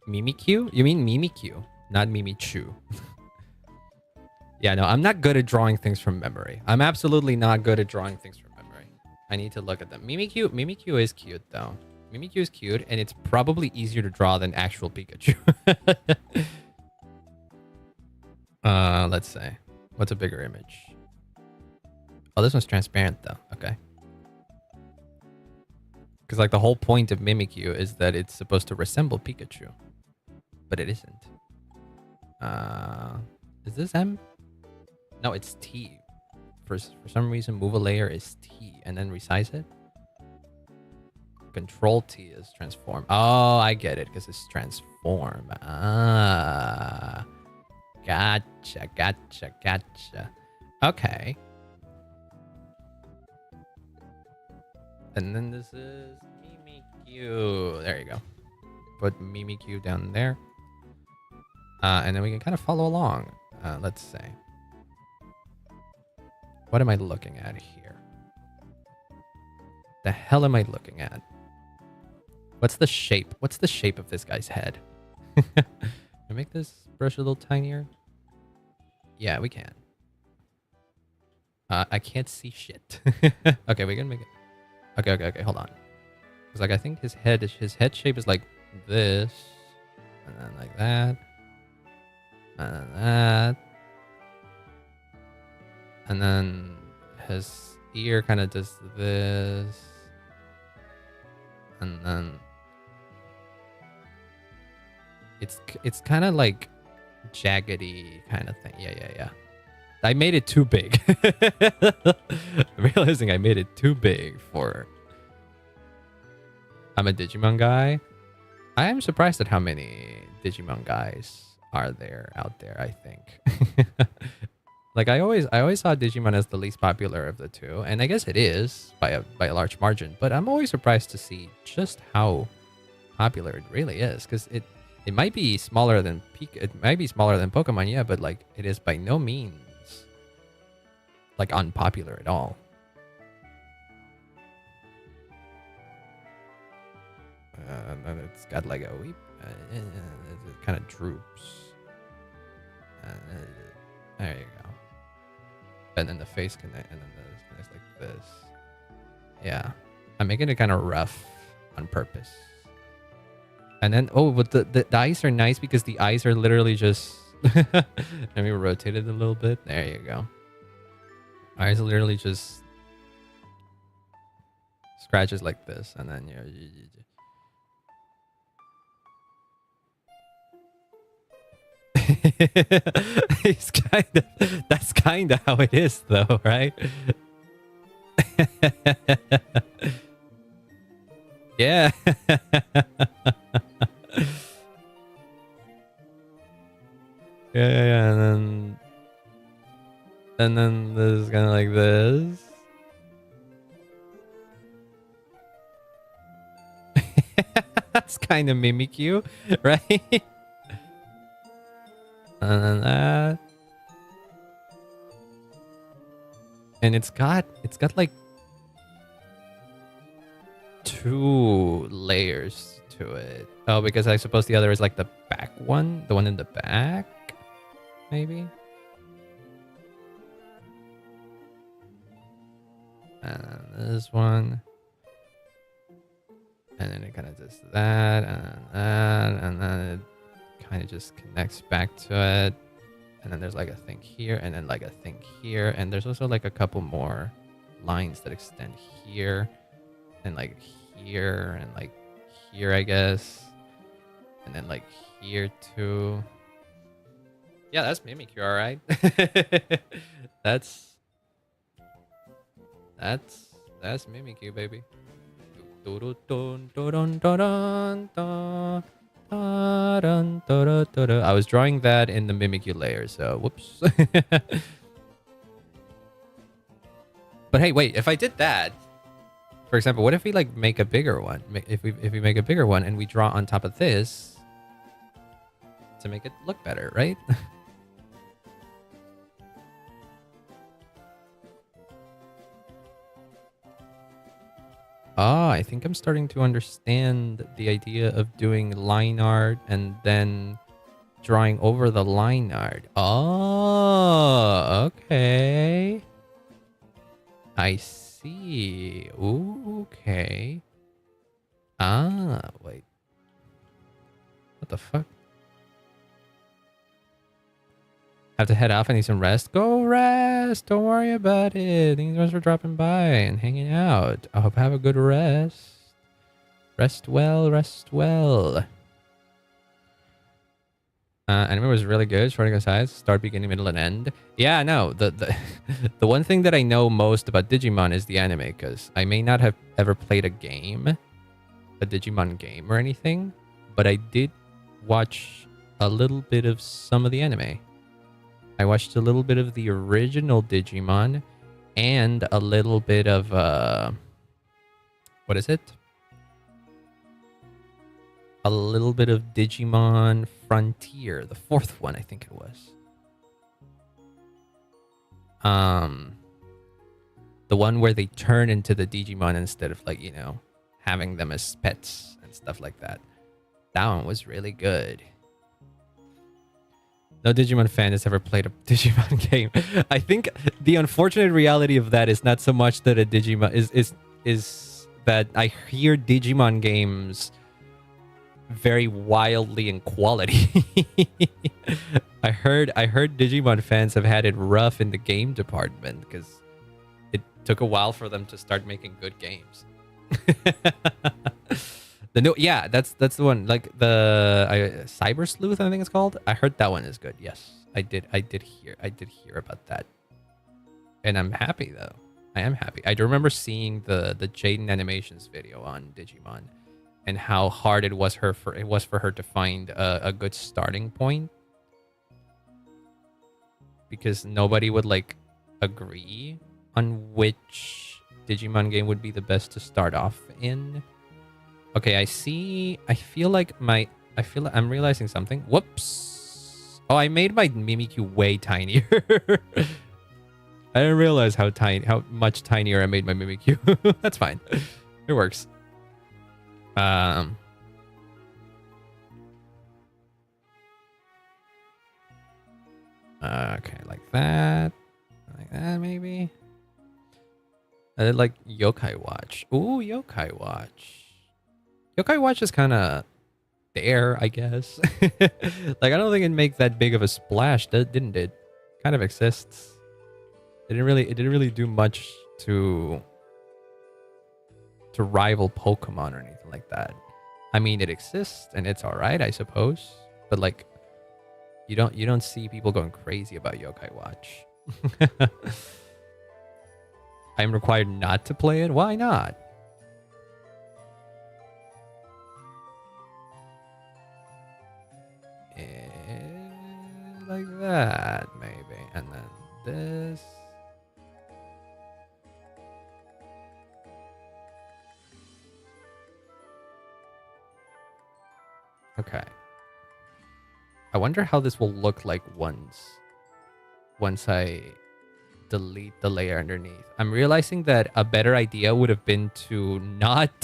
Mimikyu? You mean Mimikyu, not Mimichu. Yeah, no, I'm not good at drawing things from memory. I'm absolutely not good at drawing things from memory. I need to look at them. Mimikyu is cute, though. Mimikyu is cute, and it's probably easier to draw than actual Pikachu. Let's say. What's a bigger image? Oh, this one's transparent, though. Okay. Because, like, the whole point of Mimikyu is that it's supposed to resemble Pikachu. But it isn't. Is this M? No, it's T. For some reason, move a layer is T and then resize it. Control T is transform. Oh, I get it, because it's transform. Ah. Gotcha. Okay. And then this is Mimikyu. There you go. Put Mimikyu down there. And then we can kind of follow along. Let's say. What am I looking at here? The hell am I looking at? What's the shape? What's the shape of this guy's head? Can I make this brush a little tinier? Yeah, we can. I can't see shit. Okay, we can make it. Okay. Hold on. Because like I think his head shape is like this, and then like that, and then that, and then his ear kind of does this, and then it's kind of like jaggedy kind of thing. Yeah. I made it too big. Realizing I made it too big for... I'm a Digimon guy. I am surprised at how many Digimon guys are there out there, I think. Like I always saw Digimon as the least popular of the two, and I guess it is by a large margin, but I'm always surprised to see just how popular it really is, because it might be smaller than Pokemon, yeah, but like it is by no means like unpopular at all. And then it's got like a weep. It kind of droops. There you go. And then the face connect, and then it's like this. Yeah, I'm making it kind of rough on purpose. And then but the eyes are nice because the eyes are literally just. Let me rotate it a little bit. There you go. Eyes are literally just scratches like this, and then it's that's kind of how it is, though, right? Yeah. Yeah, and then this is kind of like this. That's kind of Mimikyu, right? and then that. And it's got like 2 layers to it. Oh, because I suppose the other is like the back one, the one in the back, maybe. And this one, and then it kind of does that, and then it kind of just connects back to it. And then there's like a thing here, and then like a thing here, and there's also like a couple more lines that extend here, and like here, and like here, I guess, and then like here too. Yeah, that's Mimikyu, all right. that's Mimikyu, baby. I was drawing that in the Mimikyu layer, so whoops. But hey, wait, if I did that, for example, what if we like make a bigger one? If we make a bigger one and we draw on top of this to make it look better, right? Ah, I think I'm starting to understand the idea of doing line art and then drawing over the line art. Oh, okay. I see. Ooh, okay. Ah, wait. What the fuck? Have to head off. I need some rest. Go rest. Don't worry about it. Thanks for dropping by and hanging out. I hope you have a good rest. Rest well. Rest well. Anime was really good. Shorting size. Start, beginning, middle, and end. Yeah, no. The the one thing that I know most about Digimon is the anime, because I may not have ever played a game, a Digimon game or anything, but I did watch a little bit of some of the anime. I watched a little bit of the original Digimon and a little bit of, what is it? A little bit of Digimon Frontier, the 4th one, I think it was. The one where they turn into the Digimon instead of like, you know, having them as pets and stuff like that. That one was really good. No Digimon fan has ever played a Digimon game. I think the unfortunate reality of that is not so much that a Digimon is that I hear Digimon games very wildly in quality. I heard Digimon fans have had it rough in the game department because it took a while for them to start making good games. Yeah, that's the one. Like the Cyber Sleuth, I think it's called. I heard that one is good. Yes, I did hear about that, and I'm happy though. I am happy. I do remember seeing the Jaden Animations video on Digimon, and how hard it was for her to find a good starting point, because nobody would like agree on which Digimon game would be the best to start off in. Okay, I see. I feel like I'm realizing something. Whoops. Oh, I made my Mimikyu way tinier. I didn't realize how much tinier I made my Mimikyu. That's fine. It works. Okay, like that. Like that, maybe. I did like Yokai Watch. Ooh, Yokai Watch. Yokai Watch is kind of there, I guess. Like, I don't think it'd make that big of a splash, didn't it? Kind of exists. It didn't really do much to rival Pokemon or anything like that. I mean, it exists and it's all right, I suppose. But like, you don't see people going crazy about Yokai Watch. I'm required not to play it. Why not? Like that, maybe. And then this. Okay. I wonder how this will look like once I delete the layer underneath. I'm realizing that a better idea would have been to not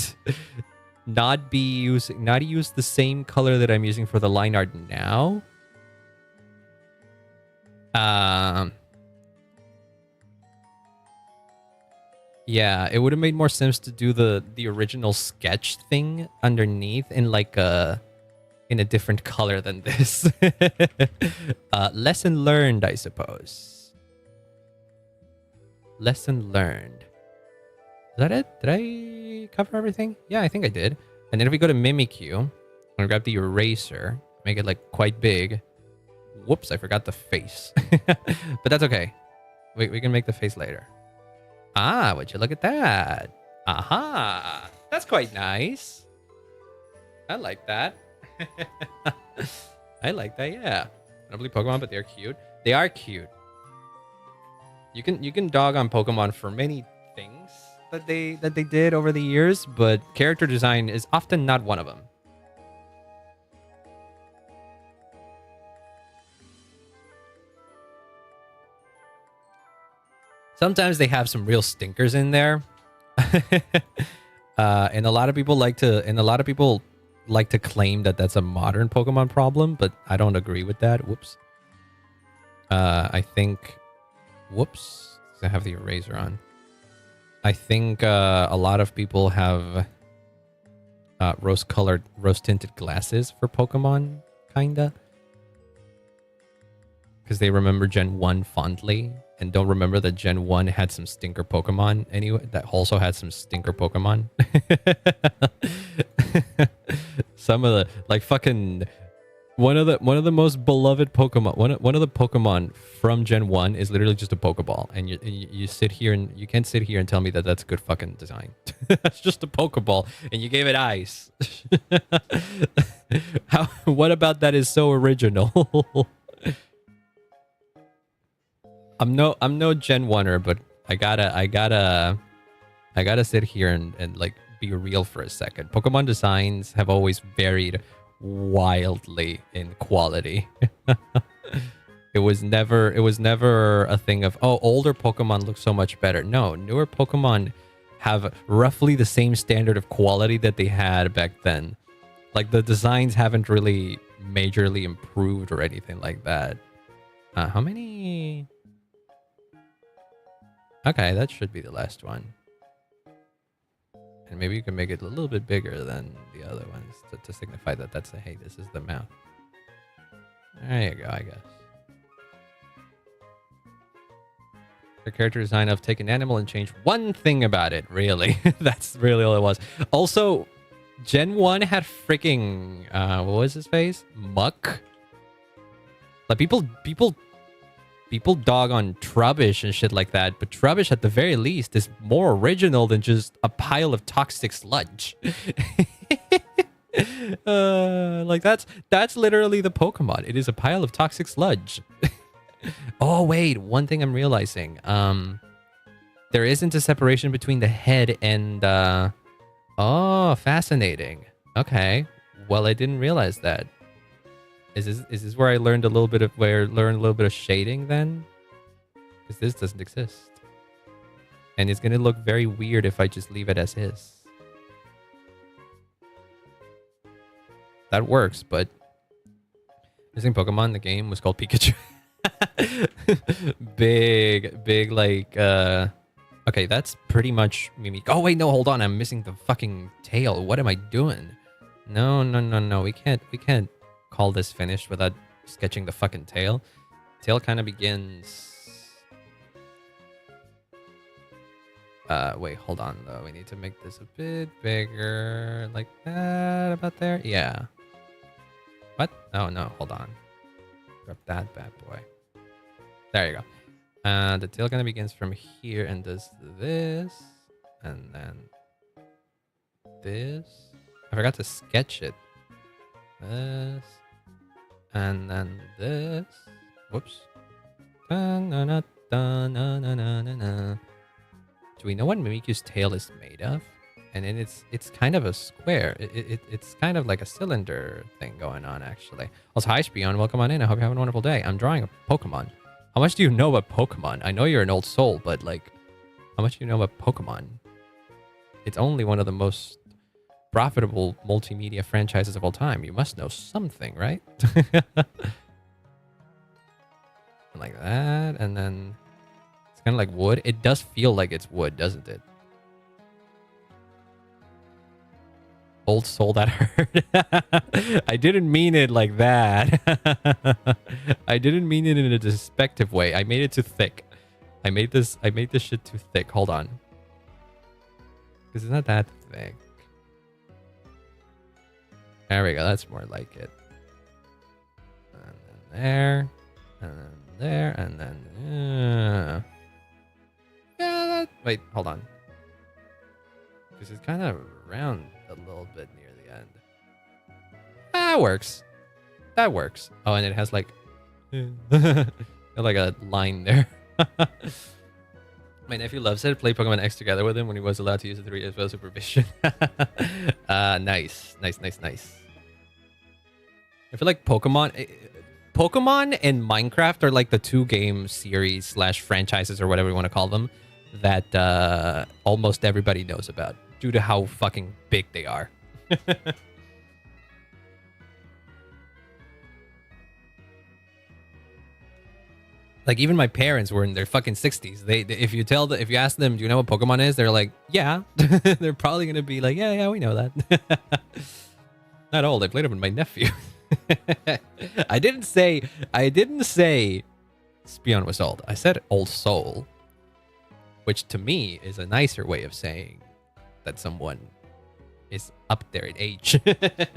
use the same color that I'm using for the line art now. Yeah, it would have made more sense to do the original sketch thing underneath in like in a different color than this. Lesson learned, I suppose. Lesson learned. Is that it? Did I cover everything? Yeah, I think I did. And then if we go to Mimikyu, I'm gonna grab the eraser, make it like quite big. Whoops, I forgot the face. But that's okay. We can make the face later. Ah, would you look at that? Aha! That's quite nice. I like that. I like that, yeah. I don't believe Pokemon, but they're cute. They are cute. You can dog on Pokemon for many things that they did over the years, but character design is often not one of them. Sometimes they have some real stinkers in there. And a lot of people like to claim that that's a modern Pokemon problem, but I don't agree with that. Whoops. I think whoops. I have the eraser on. I think a lot of people have rose tinted glasses for Pokemon, kinda. Because they remember Gen 1 fondly and don't remember that Gen 1 had some stinker Pokemon anyway, that also had some stinker Pokemon. Some of the like fucking one of the most beloved Pokemon, one of the Pokemon from Gen 1 is literally just a Pokeball, and you sit here and you can't sit here and tell me that that's good fucking design. That's just a Pokeball and you gave it eyes. What about that is so original? I'm no Gen 1er, but I gotta sit here and like be real for a second. Pokemon designs have always varied wildly in quality. It was never a thing of, oh, older Pokemon look so much better. No, newer Pokemon have roughly the same standard of quality that they had back then. Like the designs haven't really majorly improved or anything like that. How many? Okay, that should be the last one. And maybe you can make it a little bit bigger than the other ones to signify that that's hey, this is the mouth. There you go, I guess. The character design of take an animal and change one thing about it, really. That's really all it was. Also, Gen 1 had freaking, what was his face? Muck? Like, people dog on Trubbish and shit like that, but Trubbish at the very least is more original than just a pile of toxic sludge. Like that's literally the Pokemon. It is a pile of toxic sludge. Oh wait, one thing I'm realizing. There isn't a separation between the head and oh, fascinating. Okay. Well, I didn't realize that. Is this where I learned a little bit of shading then? Because this doesn't exist. And it's gonna look very weird if I just leave it as is. That works, but missing Pokemon, the game was called Pikachu. big like okay, that's pretty much Mimi. Oh wait, no, hold on, I'm missing the fucking tail. What am I doing? No, we can't call this finished without sketching the fucking tail. Tail kind of begins. Wait, hold on though. We need to make this a bit bigger, like that, about there. Yeah. What? Oh no, hold on. Grab that bad boy. There you go. The tail kind of begins from here and does this, and then this. I forgot to sketch it. This. And then this. Whoops. Do we know what Mimikyu's tail is made of? and then it's kind of a square. It's kind of like a cylinder thing going on, actually. Also, hi Spion, welcome on in. I hope you're having a wonderful day. I'm drawing a Pokemon. How much do you know about Pokemon? I know you're an old soul, but like, how much do you know about Pokemon? It's only one of the most profitable multimedia franchises of all time. You must know something, right? Like that, and then it's kind of like wood. It does feel like it's wood, doesn't it? Old soul, that hurt. I didn't mean it like that. I didn't mean it in a despective way. I made it too thick. I made this shit too thick. Hold on. Because it's not that thick. There we go. That's more like it. And then there. And then there. And then... yeah, wait, hold on. Because it's kind of round a little bit near the end. That works. That works. Oh, and it has like... like a line there. My nephew loves it. Played Pokemon X together with him when he was allowed to use the 3 as well supervision. Nice. I feel like Pokemon and Minecraft are like the 2 game series / franchises or whatever you want to call them that almost everybody knows about due to how fucking big they are. Like even my parents were in their fucking 60s. They if you ask them, do you know what Pokemon is? They're like, yeah. They're probably gonna be like, yeah, we know that. Not old. I played it with my nephew. I didn't say Spion was old. I said old soul, which to me is a nicer way of saying that someone is up there in age. Because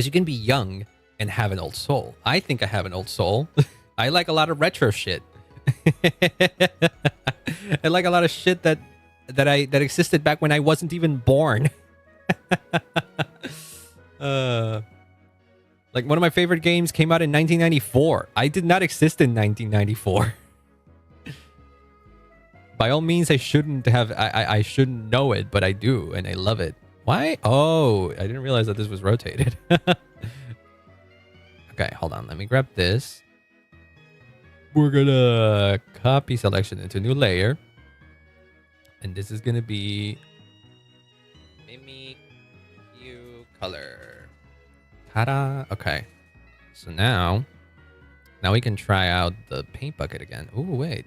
you can be young and have an old soul. I think I have an old soul. I like a lot of retro shit. I like a lot of shit that existed back when I wasn't even born. Like one of my favorite games came out in 1994. I did not exist in 1994. By all means, I shouldn't know it, but I do, and I love it. Why? Oh, I didn't realize that this was rotated. Okay, hold on. Let me grab this. We're gonna copy selection into new layer. And this is gonna be Mimic Hue Color. Ta-da! Okay. So now we can try out the paint bucket again. Ooh, wait.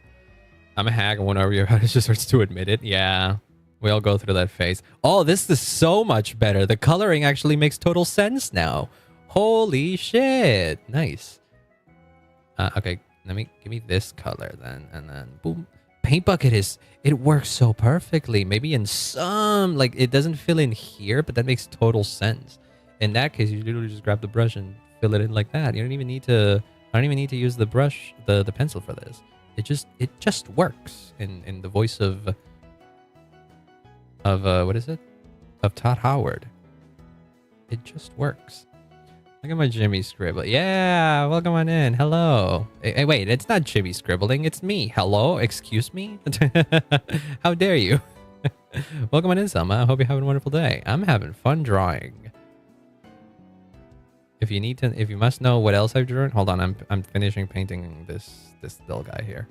I'm a hack, and whenever your head just starts to admit it. Yeah. We all go through that phase. Oh, this is so much better. The coloring actually makes total sense now. Holy shit. Nice. Okay, give me this color then, and then boom. Paint bucket it works so perfectly. Maybe in some, like, it doesn't fill in here, but that makes total sense. In that case, you literally just grab the brush and fill it in like that. You don't even need to use the brush, the pencil for this. It just works in the voice of what is it? Of Todd Howard. It just works. Look at my Jimmy scribble. Yeah, welcome on in. Hello. Hey, wait, it's not Jimmy scribbling. It's me. Hello, excuse me. How dare you? Welcome on in, Selma. I hope you're having a wonderful day. I'm having fun drawing. If you must know what else I've drawn, hold on. I'm finishing painting this little guy here.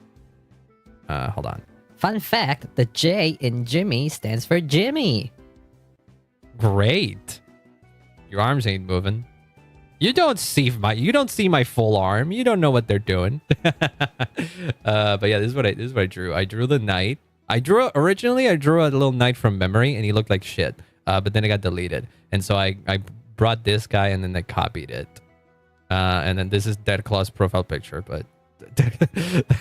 Hold on. Fun fact, the J in Jimmy stands for Jimmy. Great. Your arms ain't moving. You don't see my full arm. You don't know what they're doing. But yeah, this is what I drew. I drew the knight. Originally I drew a little knight from memory, and he looked like shit. But then it got deleted, and so I brought this guy, and then I copied it. And then this is Dead Claw's profile picture, but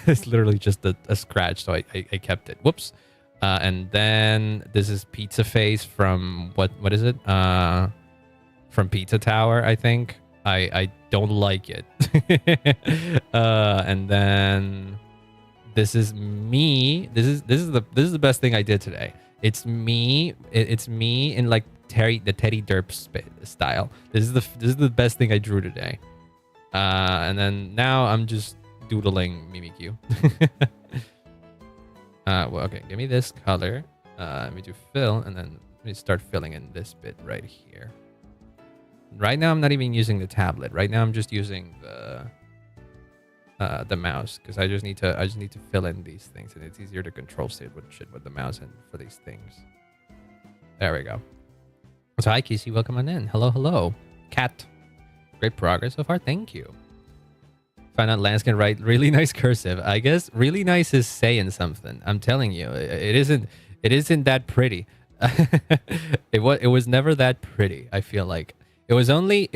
it's literally just a scratch, so I kept it. Whoops. And then this is Pizza Face from what is it? From Pizza Tower, I think. I don't like it. And then this is me. This is the best thing I did today. It's me. It's me in like the Teddy Derp style. This is the best thing I drew today. And then now I'm just doodling Mimikyu. Well, okay, give me this color. Let me do fill, and then let me start filling in this bit right here. Right now, I'm not even using the tablet. Right now, I'm just using the mouse because I just need to fill in these things, and it's easier to control shit with the mouse and for these things. There we go. So hi, Kissy, welcome on in. Hello, hello, cat. Great progress so far. Thank you. Find out Lance can write really nice cursive. I guess really nice is saying something. I'm telling you, it isn't that pretty. It was never that pretty. I feel like it was only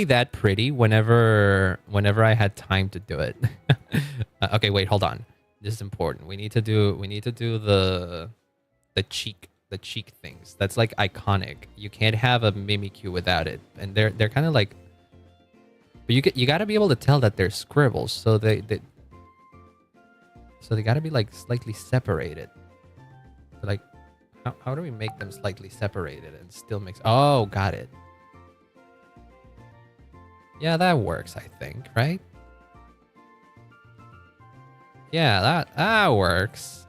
that pretty whenever I had time to do it. Okay, wait, hold on. This is important. We need to do the cheek things. That's like iconic. You can't have a Mimikyu without it, and they're kind of like. But you got to be able to tell that they're scribbles, so they got to be like slightly separated. Like, how do we make them slightly separated and still mix? Oh, got it. Yeah, that works, I think, right? Yeah, that works.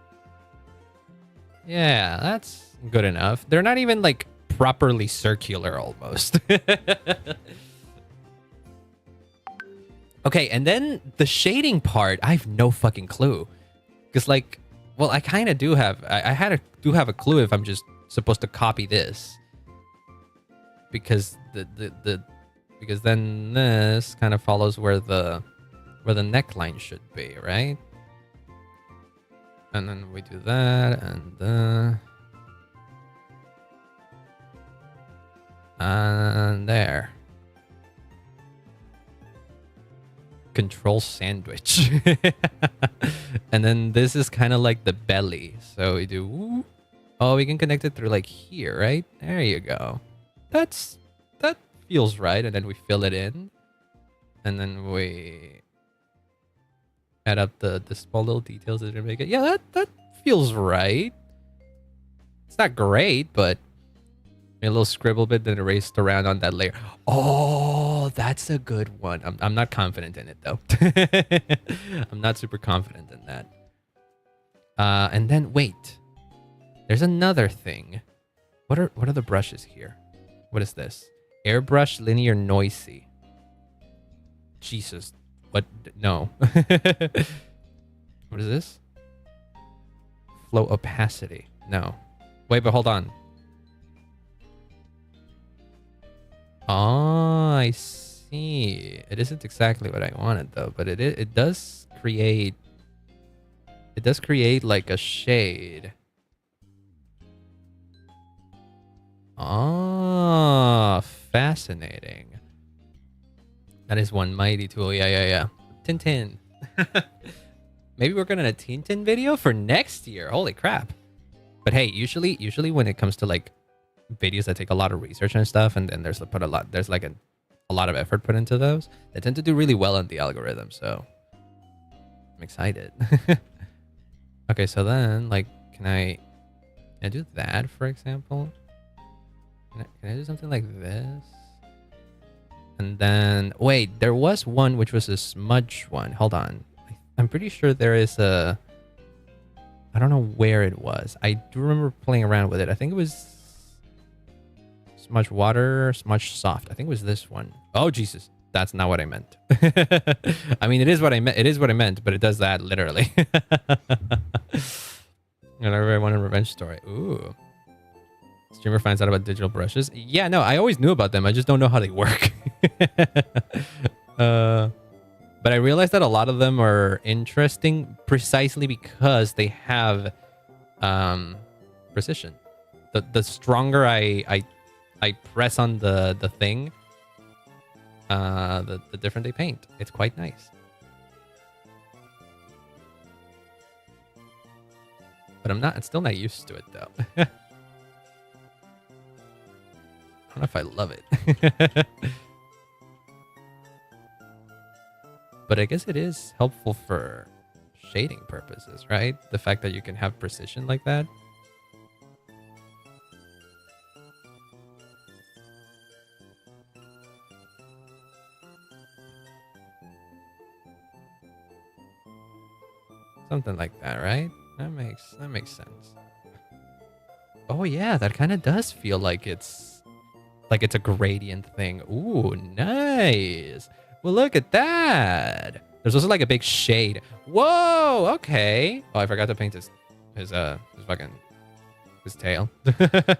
Yeah, that's good enough. They're not even like properly circular almost. Okay, and then the shading part, I have no fucking clue. Because like, well, I kind of do have, do have a clue if I'm just supposed to copy this. Because because then this kind of follows where the neckline should be, right? And then we do that and there. Control sandwich. And then this is kind of like the belly. So we do, oh, we can connect it through like here, right? There you go. That feels right. And then we fill it in. And then we add up the small little details that make it. Yeah, that feels right. It's not great, but a little scribble bit then erased around on that layer. Oh, that's a good one. I'm not confident in it though. I'm not super confident in that. And then wait, there's another thing. What are the brushes here? What is this? Airbrush linear noisy. Jesus, what? No. What is this? Flow opacity. No. Wait, but hold on. Oh, I see. It isn't exactly what I wanted though, but it does create like a shade. Oh, fascinating. That is one mighty tool. Yeah. Tintin. Maybe we're gonna a Tintin video for next year. Holy crap. But hey, usually when it comes to like videos that take a lot of research and stuff, and then there's like a lot of effort put into those, they tend to do really well on the algorithm. So I'm excited. Okay, so then like, can I do that, for example? Can I do something like this? And then wait, there was one which was a smudge one. Hold on, I'm pretty sure there is a, I don't know where it was. I do remember playing around with it. I think it was smudge water, smudge soft. I think it was this one. Oh Jesus, that's not what I meant. I mean, it is what I meant. It is what I meant, but it does that literally. And everybody wanted a revenge story. Ooh. Streamer finds out about digital brushes. Yeah, no, I always knew about them. I just don't know how they work. But I realized that a lot of them are interesting precisely because they have precision. The stronger I press on the thing, the different they paint. It's quite nice. But I'm still not used to it though. I don't know if I love it. But I guess it is helpful for shading purposes, right? The fact that you can have precision like that. Something like that, right? That makes sense. Oh yeah, that kind of does feel like it's a gradient thing. Ooh, nice. Well, look at that. There's also like a big shade. Whoa, okay. Oh, I forgot to paint his fucking his tail. I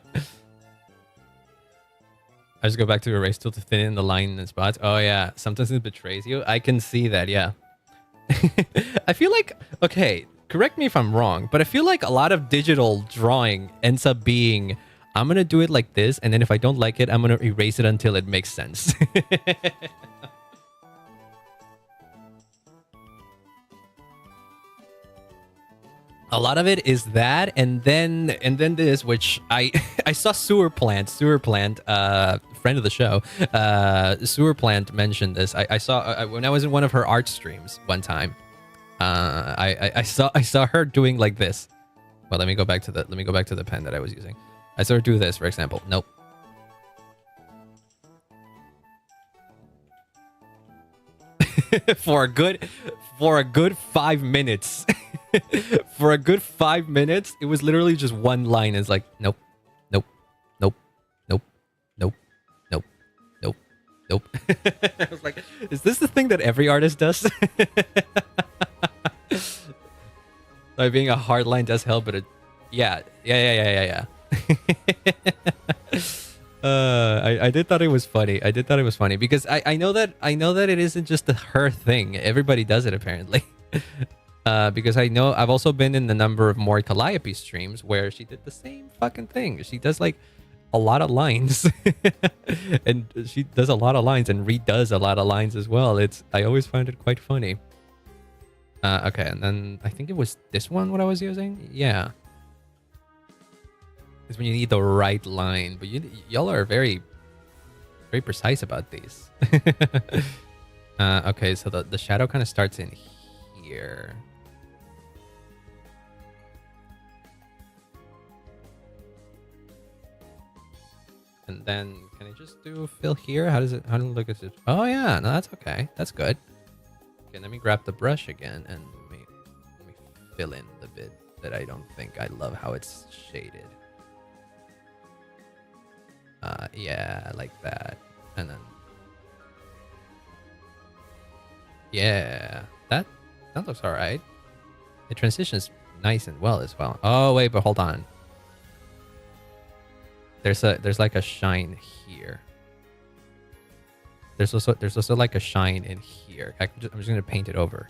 just go back to erase tool to thin in the line and spots. Oh yeah, sometimes it betrays you. I can see that, yeah. I feel like, okay, correct me if I'm wrong, but I feel like a lot of digital drawing ends up being, I'm going to do it like this, and then if I don't like it, I'm going to erase it until it makes sense. A lot of it is that, and then this, which I I saw Sewer Plant, friend of the show, Sewer Plant mentioned this. I saw when I was in one of her art streams one time. I saw her doing like this. Well, let me go back to the pen that I was using. I saw her do this, for example. Nope. for a good 5 minutes. For a good 5 minutes, it was literally just one line. It's like, nope, nope, nope, nope, nope, nope, nope, nope. I was like, is this the thing that every artist does? Like being a hard line does help, but yeah. I did thought it was funny. Because I know that it isn't just her thing. Everybody does it apparently. Because I've also been in the number of more Calliope streams where she did the same fucking thing. She does like a lot of lines, and she does a lot of lines and redoes a lot of lines as well. I always find it quite funny. Okay, and then I think it was this one what I was using. Yeah, it's when you need the right line, but y'all are very, very precise about these. Okay, so the shadow kind of starts in here. And then can I just do fill here? How does it look at it? Oh yeah, no, that's okay. That's good. Okay, let me grab the brush again and let me fill in the bit that I don't think I love how it's shaded. Yeah, like that. And then yeah, that looks all right. It transitions nice and well as well. Oh wait, but hold on. There's like a shine here. There's also like a shine in here. I'm just gonna paint it over.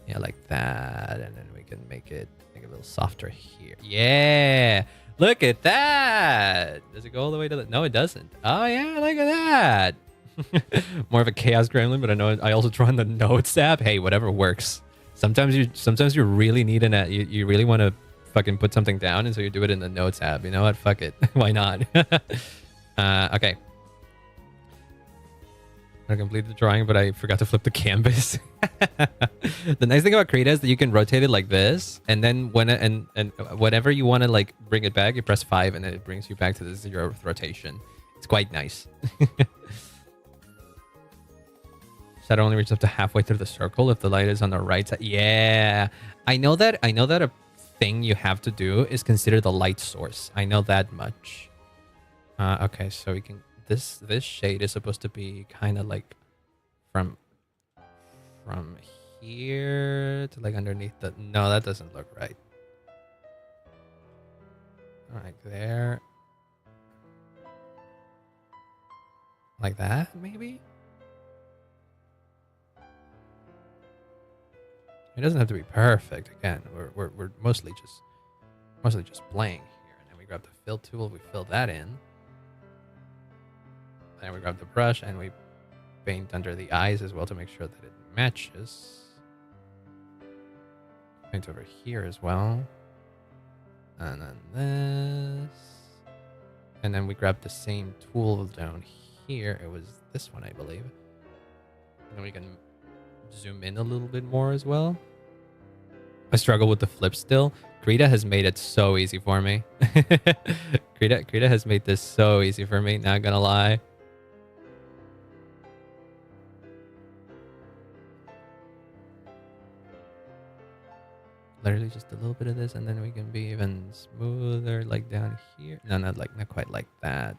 Yeah, like that, and then we can make it a little softer here. Yeah, look at that. Does it go all the way to the? No, it doesn't. Oh yeah, look at that. More of a chaos gremlin, but I also draw in the notes app. Hey, whatever works. Sometimes you really need you really want to fucking put something down, and so you do it in the notes app. You know what? Fuck it. Why not? Okay. I completed the drawing, but I forgot to flip the canvas. The nice thing about Krita is that you can rotate it like this, and then whenever you want to like bring it back, you press 5, and then it brings you back to the 0th rotation. It's quite nice. Shadow only reaches up to halfway through the circle if the light is on the right side. Yeah, I know that a thing you have to do is consider the light source. I know that much. Okay, so we can. This shade is supposed to be kind of like from here to like underneath the. No, that doesn't look right. All right, there. Like that, maybe. It doesn't have to be perfect. Again, we're mostly just playing here. And then we grab the fill tool, we fill that in. Then we grab the brush and we paint under the eyes as well to make sure that it matches. Paint over here as well. And then this. And then we grab the same tool down here. It was this one, I believe. And then we can zoom in a little bit more as well. I struggle with the flip still. Krita has made it so easy for me. Krita has made this so easy for me, not gonna lie. literally just a little bit of this, and then we can be even smoother, like down here. No, not quite like that.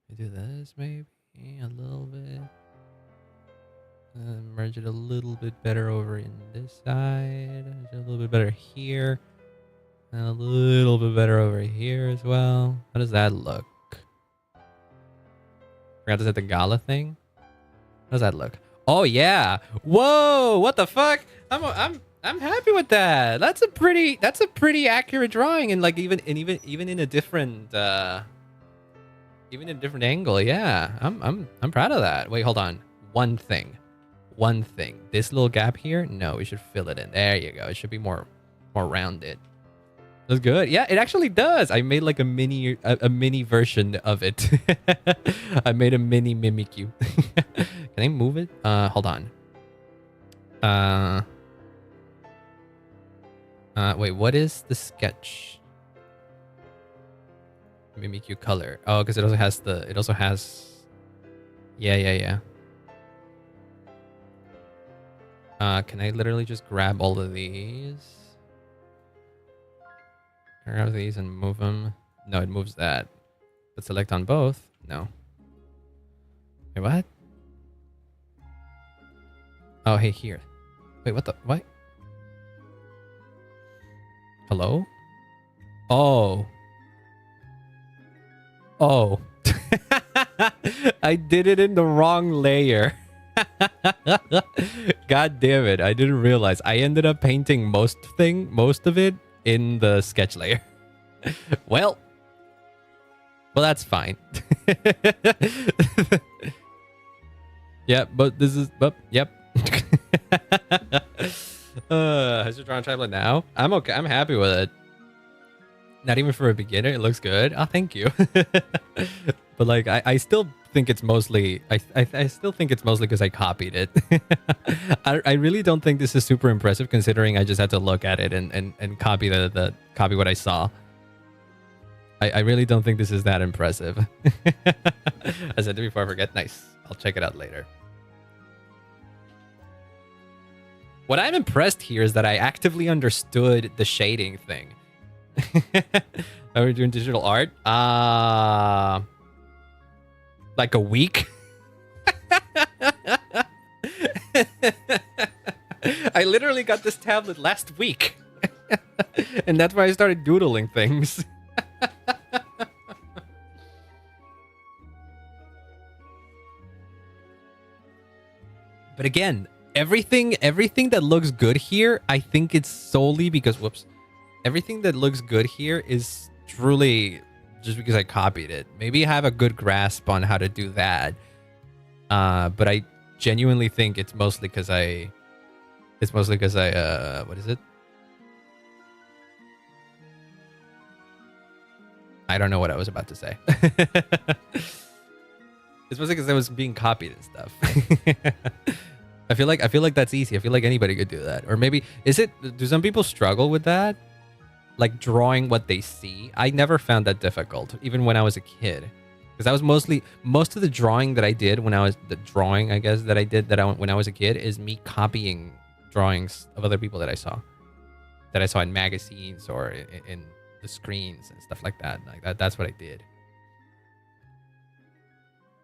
We do this maybe a little bit. Merge it a little bit better over in this side. A little bit better here. And a little bit better over here as well. How does that look? Forgot to set the gala thing. How does that look? Oh yeah! Whoa! What the fuck? I'm happy with that. That's a pretty accurate drawing, and like even in a different even in a different angle. Yeah, I'm proud of that. Wait, hold on. One thing. This little gap here. No, we should fill it in. There you go. It should be more rounded. That's good. Yeah, it actually does. I made like a mini version of it. I made a mini Mimikyu. Can I move it? Hold on. Wait, what is the sketch? Mimikyu color. Oh, because it also has Yeah. Can I literally just grab all of these? Grab these and move them. No, it moves that. But select on both. No. Wait, what? Oh, hey, here. Wait, what? Hello? Oh. I did it in the wrong layer. God damn it. I didn't realize. I ended up painting most of it in the sketch layer. Well, that's fine. Yeah, but this is yep. Has your drawing tablet now? I'm okay. I'm happy with it. Not even for a beginner, it looks good. Oh, thank you. But like, I still think it's mostly I still think it's mostly because I copied it. I really don't think this is super impressive considering I just had to look at it and copy copy what I saw. I really don't think this is that impressive. I said it before I forget. Nice. I'll check it out later. What I'm impressed here is that I actively understood the shading thing. Are we doing digital art? Like a week? I literally got this tablet last week. And that's why I started doodling things. But again, everything that looks good here, I think it's solely because, everything that looks good here is truly just because I copied it. Maybe I have a good grasp on how to do that. But I genuinely think it's mostly because I what is it? I don't know what I was about to say. It's mostly because I was being copied and stuff. I feel like that's easy. I feel like anybody could do that. Or maybe do some people struggle with that? Like drawing what they see? I never found that difficult, even when I was a kid. Because I was most of the drawing that I did when I was when I was a kid is me copying drawings of other people that I saw in magazines or in the screens and stuff like that. Like that's what I did.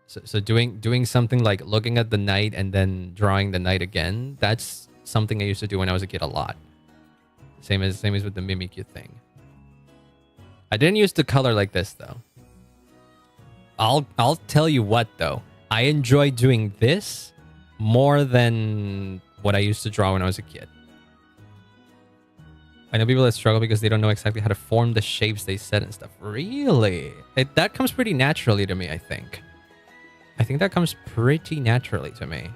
So doing something like looking at the night and then drawing the night again, that's something I used to do when I was a kid a lot. Same as with the Mimikyu thing. I didn't use to color like this though. I'll tell you what though. I enjoy doing this more than what I used to draw when I was a kid. I know people that struggle because they don't know exactly how to form the shapes they set and stuff. Really? That comes pretty naturally to me, I think. I think that comes pretty naturally to me.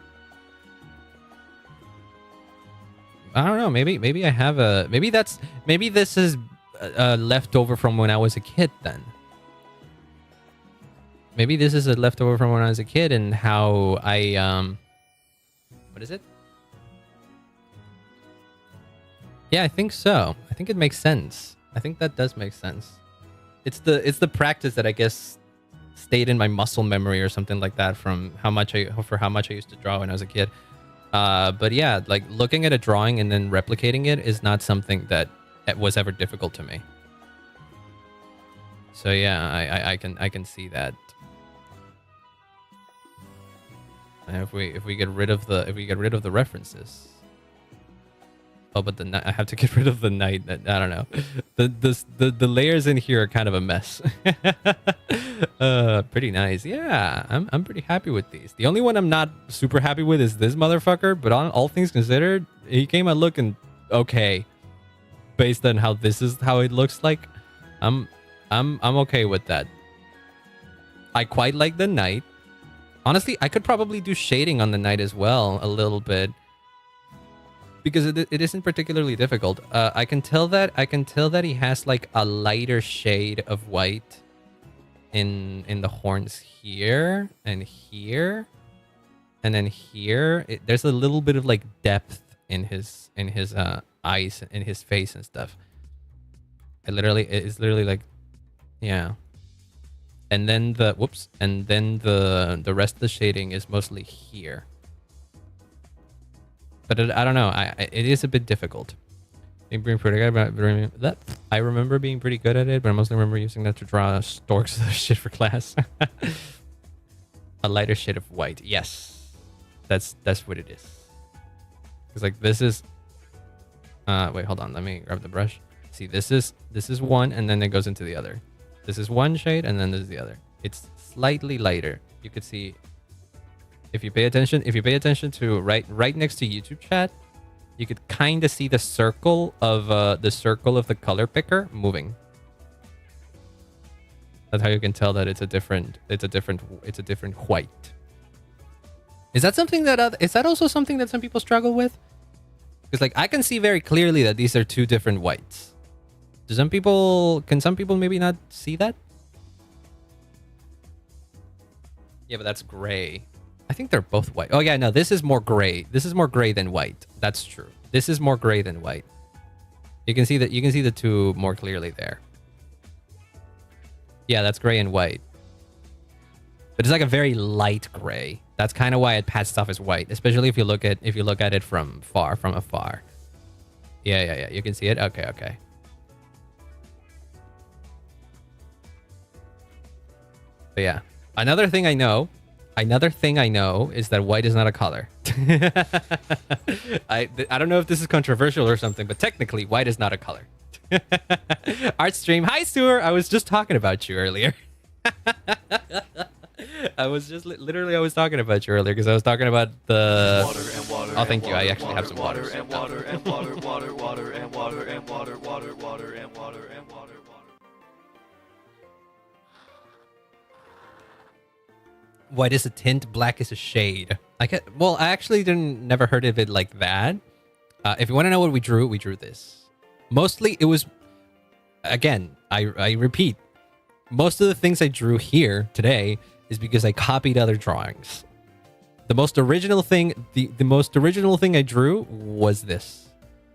I don't know. Maybe I have a... Maybe this is leftover from when I was a kid then. Maybe this is a leftover from when I was a kid and how I... What is it? Yeah, I think so. I think it makes sense. I think that does make sense. It's the practice that I guess stayed in my muscle memory or something like that from how much I used to draw when I was a kid. But yeah, like looking at a drawing and then replicating it is not something that was ever difficult to me. So yeah, I can see that. And if we get rid of the references. Oh, but I have to get rid of the night. I don't know. The layers in here are kind of a mess. Pretty nice. Yeah, I'm pretty happy with these. The only one I'm not super happy with is this motherfucker. But on all things considered, he came out looking okay, based on how it looks like. I'm okay with that. I quite like the night. Honestly, I could probably do shading on the night as well a little bit. Because it isn't particularly difficult. I can tell that he has like a lighter shade of white in the horns here and here, and then here. There's a little bit of like depth in his eyes, in his face and stuff. It's literally like, yeah. And then the rest of the shading is mostly here. But I don't know. It is a bit difficult. Being pretty good at that. I remember being pretty good at it, but I mostly remember using that to draw storks shit for class. A lighter shade of white. Yes, that's what it is. Because like this is. Wait, hold on. Let me grab the brush. See, this is one, and then it goes into the other. This is one shade, and then this is the other. It's slightly lighter. You could see. If you pay attention to right next to YouTube chat, you could kind of see the circle of the color picker moving. That's how you can tell that it's a different white. Is that also something that some people struggle with? Because like I can see very clearly that these are two different whites. Can some people maybe not see that? Yeah, but that's gray. I think they're both white. Oh yeah, no, this is more gray. This is more gray than white. That's true. This is more gray than white. You can see the two more clearly there. Yeah, that's gray and white. But it's like a very light gray. That's kind of why it passed off as white, especially if you look at it from afar. Yeah. You can see it. Okay. But yeah, another thing I know is that white is not a color. I don't know if this is controversial or something, but technically white is not a color. Art stream. Hi, Stuart. I was just talking about you earlier. I was just literally talking about you earlier because I was talking about the water and water. Oh, thank you. I actually have some water. White is a tint, black is a shade. I actually never heard of it like that. If you want to know what we drew this. Mostly it was, again, I repeat, most of the things I drew here today is because I copied other drawings. The most original thing I drew was this,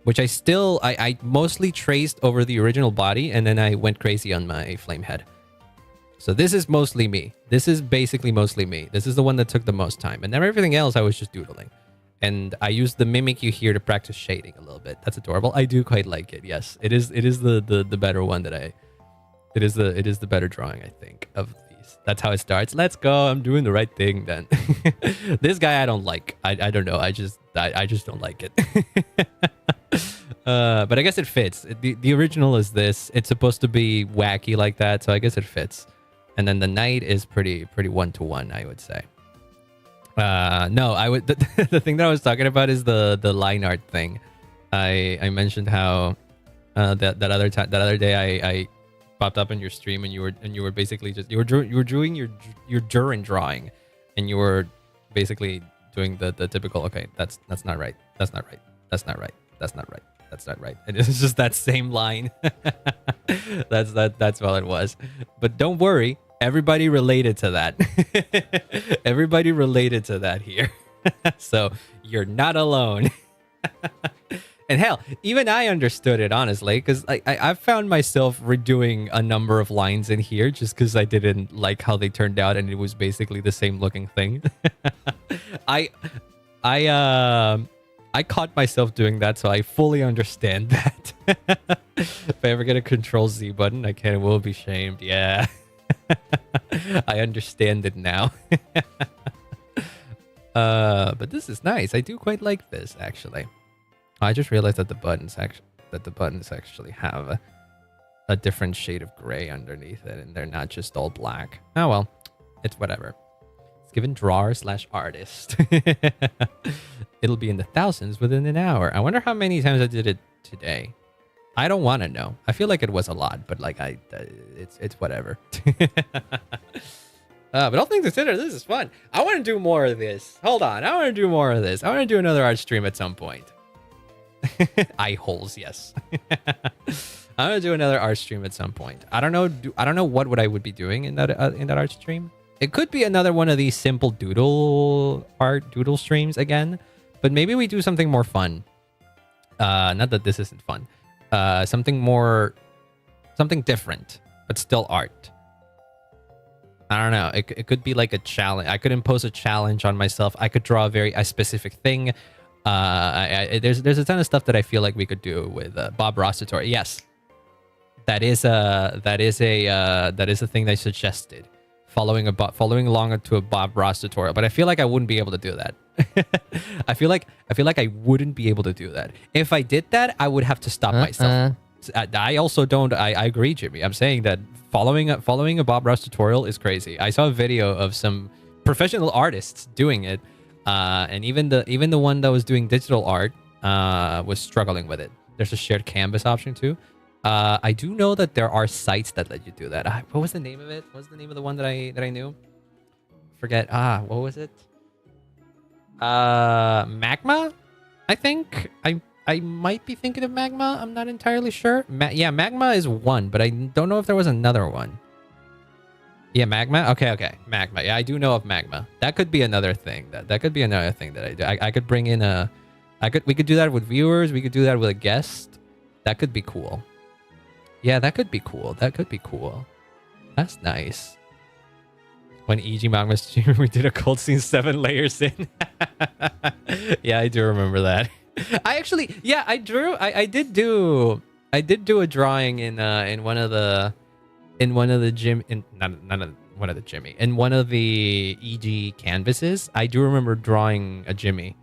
which I mostly traced over the original body, and then I went crazy on my flame head. So this is mostly me. This is basically mostly me. This is the one that took the most time. And then everything else I was just doodling. And I used the Mimikyu here to practice shading a little bit. That's adorable. I do quite like it. Yes. It is the better one that it is the better drawing, I think, of these. That's how it starts. Let's go. I'm doing the right thing then. This guy I don't like. I don't know. I just don't like it. But I guess it fits. The original is this. It's supposed to be wacky like that, so I guess it fits. And then the night is pretty one-to-one, I would say. No, the thing that I was talking about is the line art thing. I mentioned how that other day I popped up in your stream and you were basically just you were doing your Durin drawing, and you were basically doing the typical, okay, that's not right, that's not right, that's not right, that's not right, that's not right, and it's just that same line. That's all it was. But don't worry, everybody related to that. Everybody related to that here. So you're not alone. And hell, even I understood it, honestly, because I've found myself redoing a number of lines in here just because I didn't like how they turned out, and it was basically the same looking thing. I caught myself doing that, so I fully understand that. If I ever get a Control Z button, I will be shamed. Yeah. I understand it now. But this is nice. I do quite like this actually. I just realized that the buttons actually have a different shade of gray underneath it, and they're not just all black. Oh well, it's whatever. It's given drawer/artist. It'll be in the thousands within an hour. I wonder how many times I did it today. I don't want to know. I feel like it was a lot, but like it's whatever. But all things considered, this is fun. I want to do more of this. Hold on, I want to do more of this. I want to do another art stream at some point. Eye holes, yes. I'm gonna do another art stream at some point. I don't know. I don't know what I would be doing in that art stream. It could be another one of these simple doodle streams again, but maybe we do something more fun. Not that this isn't fun. Something different, but still art. I don't know. It could be like a challenge. I could impose a challenge on myself. I could draw a specific thing. There's a ton of stuff that I feel like we could do with Bob Ross tutorial. Yes, that is a thing they suggested. Following along to a Bob Ross tutorial, but I feel like I wouldn't be able to do that. I feel like I wouldn't be able to do that. If I did that, I would have to stop myself. I also don't. I agree, Jimmy. I'm saying that following a Bob Ross tutorial is crazy. I saw a video of some professional artists doing it, and even the one that was doing digital art was struggling with it. There's a shared canvas option too. I do know that there are sites that let you do that. What was the name of it? What was the name of the one that I knew? Forget. What was it? Magma? I think. I might be thinking of Magma. I'm not entirely sure. Yeah, Magma is one, but I don't know if there was another one. Yeah, Magma? Okay. Magma. Yeah, I do know of Magma. That could be another thing. That could be another thing that I do. I could bring in we could do that with viewers. We could do that with a guest. That could be cool. Yeah, that could be cool. That's nice. When EG Magma streamer, we did a cold scene 7 layers in. Yeah, I do remember that. I actually, yeah, I drew. I did do a drawing in one of the EG canvases. I do remember drawing a Jimmy,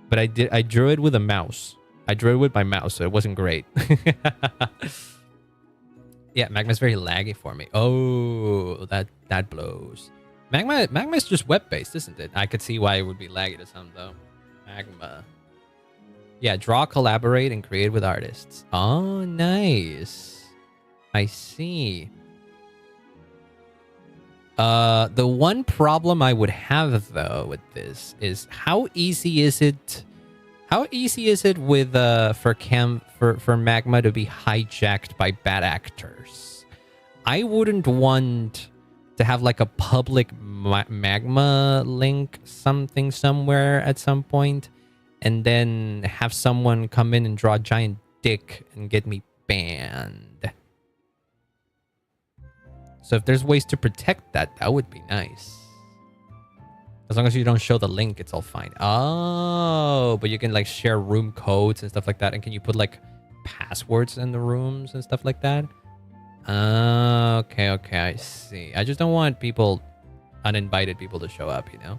but I drew it with a mouse. I drew it with my mouse, so it wasn't great. Yeah, Magma's very laggy for me. Oh, that blows. Magma is just web-based, isn't it? I could see why it would be laggy to some though. Magma. Yeah, draw, collaborate, and create with artists. Oh, nice. I see. The one problem I would have though with this is how easy is it with for Magma to be hijacked by bad actors? I wouldn't want to have like a public Magma link something somewhere at some point, and then have someone come in and draw a giant dick and get me banned. So if there's ways to protect that, that would be nice. As long as you don't show the link, it's all fine. Oh, but you can like share room codes and stuff like that. And can you put like passwords in the rooms and stuff like that? Okay, I see. I just don't want uninvited people to show up, you know?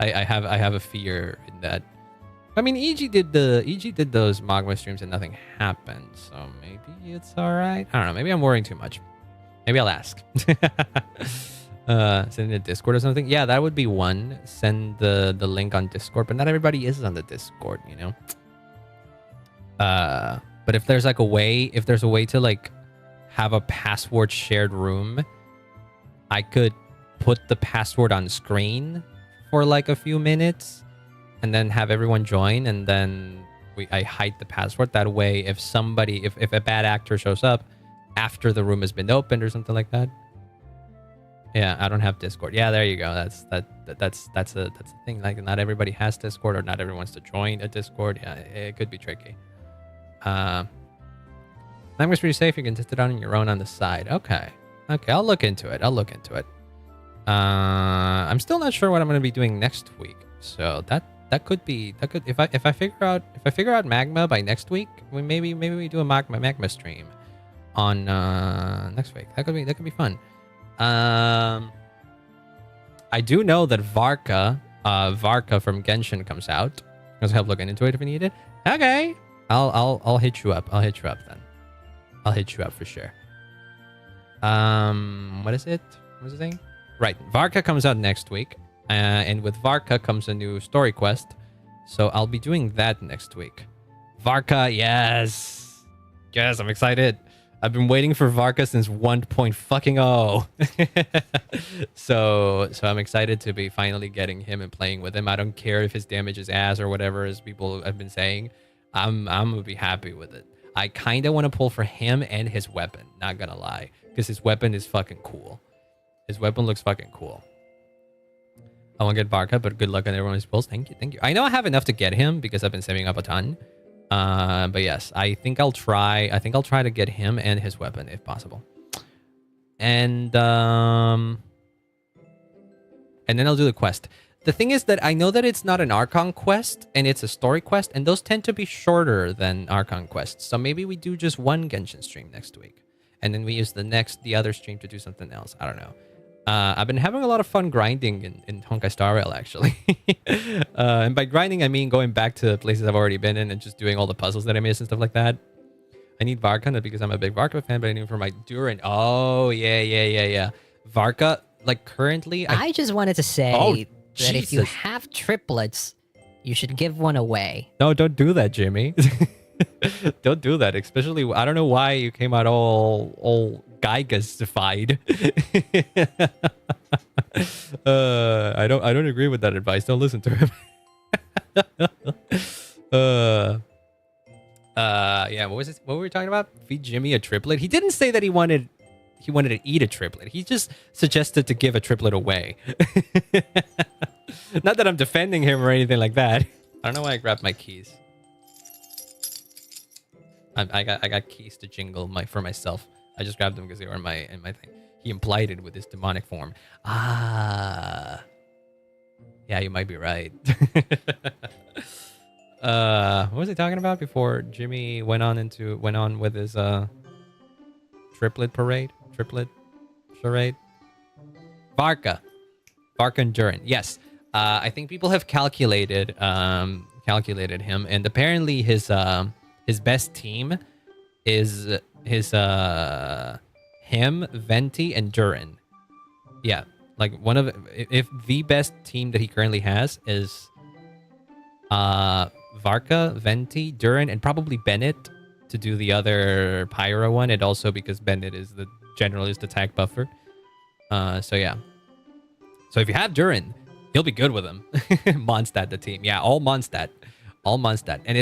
I have a fear in that. I mean, EG did those Magma streams and nothing happened, so maybe it's all right. I don't know. Maybe I'm worrying too much. Maybe I'll ask. Send in a Discord or something. Yeah, that would be one. Send the link on Discord, but not everybody is on the Discord, you know. But if there's a way to like have a password shared room, I could put the password on screen for like a few minutes, and then have everyone join, and then I hide the password. That way, if a bad actor shows up after the room has been opened or something like that. Yeah, I don't have Discord. Yeah, there you go. That's a thing. Like, not everybody has Discord, or not everyone wants to join a Discord. Yeah, it could be tricky. Language pretty safe. You can test it out on your own on the side. Okay, I'll look into it. I'm still not sure what I'm going to be doing next week. So that could be if I figure out magma by next week, maybe we do a magma stream on next week. That could be fun. I do know that Varka from Genshin comes out. Let's help looking into it if you need it. Okay, I'll hit you up. I'll hit you up then. I'll hit you up for sure. What is it? What's the thing? Right, Varka comes out next week, and with Varka comes a new story quest. So I'll be doing that next week. Varka, yes, I'm excited. I've been waiting for Varka since 1.0. So I'm excited to be finally getting him and playing with him. I don't care if his damage is ass or whatever, as people have been saying. I'm gonna be happy with it. I kind of want to pull for him and his weapon, not gonna lie, because his weapon is fucking cool. His weapon looks fucking cool. I won't get Varka, but good luck on everyone's pulls. Thank you. I know I have enough to get him because I've been saving up a ton. But yes, I think I'll try to get him and his weapon if possible. And then I'll do the quest. The thing is that I know that it's not an Archon quest and it's a story quest, and those tend to be shorter than Archon quests. So maybe we do just one Genshin stream next week, and then we use the other stream to do something else. I don't know. I've been having a lot of fun grinding in Honkai Star Rail, actually. And by grinding, I mean going back to places I've already been in and just doing all the puzzles that I missed and stuff like that. I need Varka, not because I'm a big Varka fan, but I need him for my Durin. Oh, yeah. Varka, like currently... I just wanted to say that if you have triplets, you should give one away. No, don't do that, Jimmy. Don't do that, especially... I don't know why you came out all Geigas-ified. I don't agree with that advice. Don't listen to him. Yeah, what was it? What were we talking about? Feed Jimmy a triplet? He didn't say that he wanted to eat a triplet. He just suggested to give a triplet away. Not that I'm defending him or anything like that. I don't know why I grabbed my keys. I got keys to jingle for myself. I just grabbed them because they were in my thing. He implied it with his demonic form. Ah. Yeah, you might be right. What was he talking about before Jimmy went on with his triplet charade? Varka and Durin. Yes. I think people have calculated him, and apparently his best team is him, Venti, and Durin. Yeah, like if the best team that he currently has is Varka, Venti, Durin, and probably Bennett to do the other Pyro one, and also because Bennett is the generalist attack buffer. So yeah. So if you have Durin, he'll be good with him. Mondstadt the team. Yeah, all Mondstadt. And it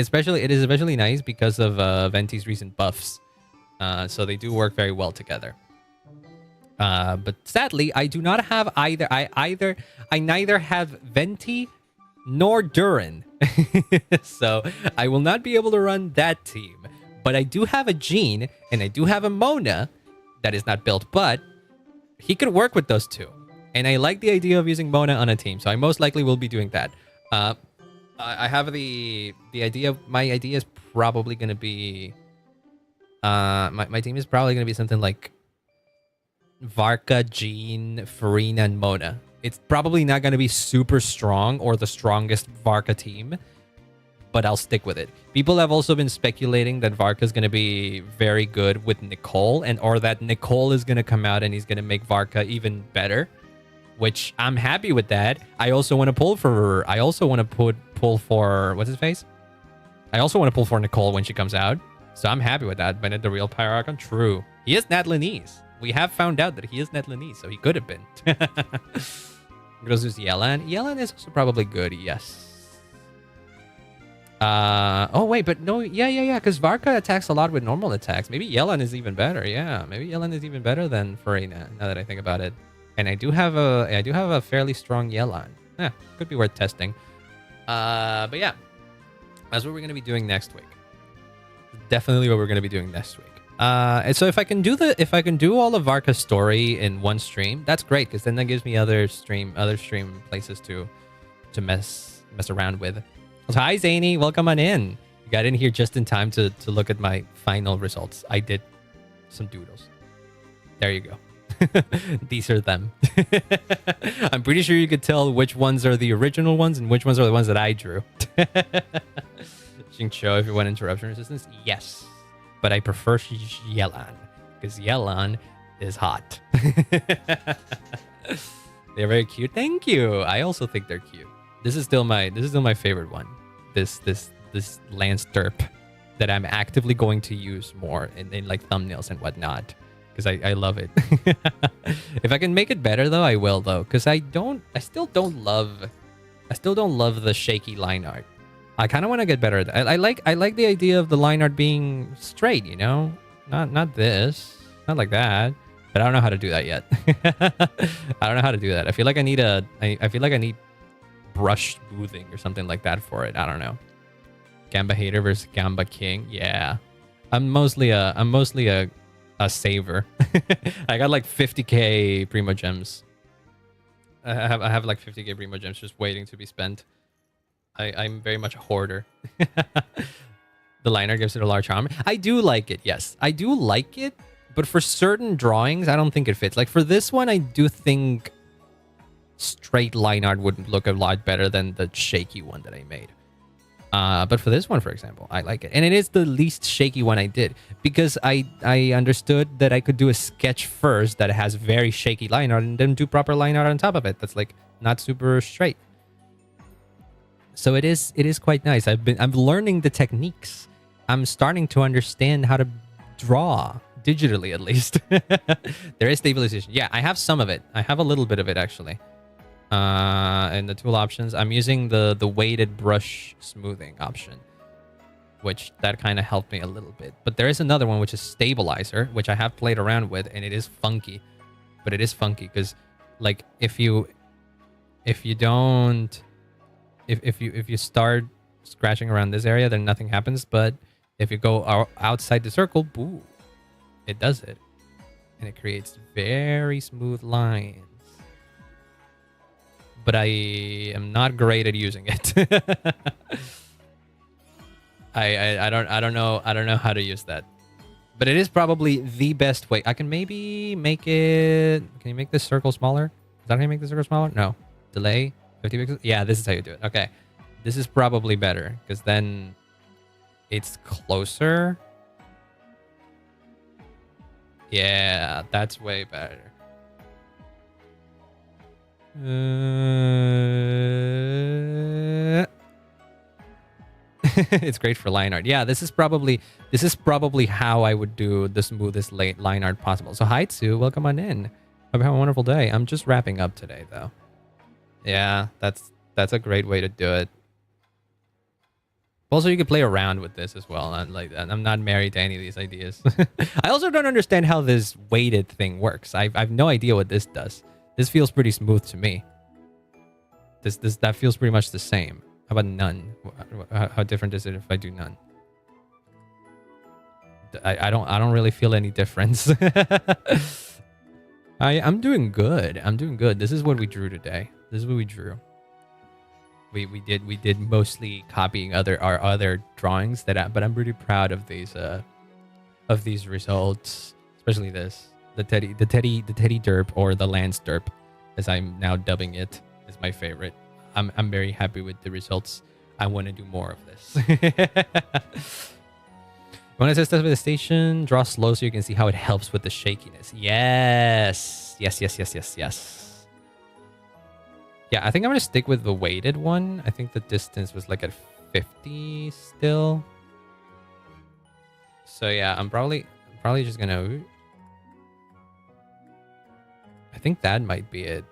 is especially nice because of Venti's recent buffs. So they do work very well together. But sadly, I do not have either. I neither have Venti nor Durin. So I will not be able to run that team. But I do have a Jean and I do have a Mona that is not built, but he could work with those two. And I like the idea of using Mona on a team, so I most likely will be doing that. I have the idea. My idea is probably going to be my team is probably going to be something like Varka, Jean, Farina, and Mona. It's probably not going to be super strong or the strongest Varka team, but I'll stick with it. People have also been speculating that Varka is going to be very good with Nicole, or that Nicole is going to come out and he's going to make Varka even better, which I'm happy with that. I also want to pull for what's his face? I also want to pull for Nicole when she comes out. So I'm happy with that. Bennett, the real Pyro Archon? True. He is Natlanese. We have found out that he is Natlanese, so he could have been. Grozu's Yelan. Yelan is also probably good, yes. Oh, wait, but no, yeah, because Varka attacks a lot with normal attacks. Maybe Yelan is even better, yeah. Maybe Yelan is even better than Farina, now that I think about it. And I do have a fairly strong Yelan. Yeah, could be worth testing. But yeah, that's what we're going to be doing next week. Definitely what we're going to be doing next week. And so if I can do all of Varka's story in one stream, that's great, because then that gives me other stream places to mess around with. So hi Zany, welcome on in. You got in here just in time to look at my final results. I did some doodles. There you go. These are them. I'm pretty sure you could tell which ones are the original ones and which ones are the ones that I drew. Xingqiu, if you want interruption resistance, yes. But I prefer Yelan because Yelan is hot. They're very cute. Thank you. I also think they're cute. This is still my favorite one. This Lance Derp that I'm actively going to use more in like thumbnails and whatnot because I love it. If I can make it better though, I will though, because I still don't love the shaky line art. I kind of want to get better at that. I like the idea of the line art being straight, you know, not this, not like that. But I don't know how to do that yet. I don't know how to do that. I feel like I need brush smoothing or something like that for it. I don't know. Gamba hater versus Gamba king. Yeah, I'm mostly a saver. I got like 50k primo gems. I have like 50k primo gems just waiting to be spent. I'm very much a hoarder. The liner gives it a large arm. I do like it. Yes, I do like it. But for certain drawings, I don't think it fits. Like for this one, I do think straight line art would look a lot better than the shaky one that I made. But for this one, for example, I like it. And it is the least shaky one I did because I understood that I could do a sketch first that has very shaky line art and then do proper line art on top of it. That's like not super straight. So it is quite nice. I'm learning the techniques. I'm starting to understand how to draw digitally, at least. There is stabilization. Yeah, I have some of it. I have a little bit of it actually. In the tool options, I'm using the weighted brush smoothing option, which that kind of helped me a little bit. But there is another one which is stabilizer, which I have played around with, and it is funky. But it is funky because, like, if you start scratching around this area, then nothing happens. But if you go outside the circle, boo, it does it, and it creates very smooth lines. But I am not great at using it. I don't know how to use that. But it is probably the best way. I can maybe make it. Can you make this circle smaller? Is that how you make the circle smaller? No. Delay 50 pixels. Yeah, this is how you do it. Okay, this is probably better because then it's closer. Yeah, that's way better. It's great for line art. Yeah, this is probably how I would do the smoothest line art possible. So hi Tsu, welcome on in. Hope you have a wonderful day. I'm just wrapping up today though. Yeah, that's a great way to do it. Also, you could play around with this as well. I'm not married to any of these ideas. I also don't understand how this weighted thing works. I've no idea what this does. This feels pretty smooth to me. That feels pretty much the same. How about none? How different is it if I do none? I don't really feel any difference. I'm doing good. I'm doing good. This is what we drew today. This is what we drew. We did mostly copying our other drawings but I'm pretty proud of these results, especially this. The teddy derp, or the Lance derp, as I'm now dubbing it, is my favorite. I'm very happy with the results. I want to do more of this. When I said stuff with the station, draw slow so you can see how it helps with the shakiness. Yes. Yeah, I think I'm gonna stick with the weighted one. I think the distance was like at 50 still. So yeah, I'm probably just gonna. I think that might be it.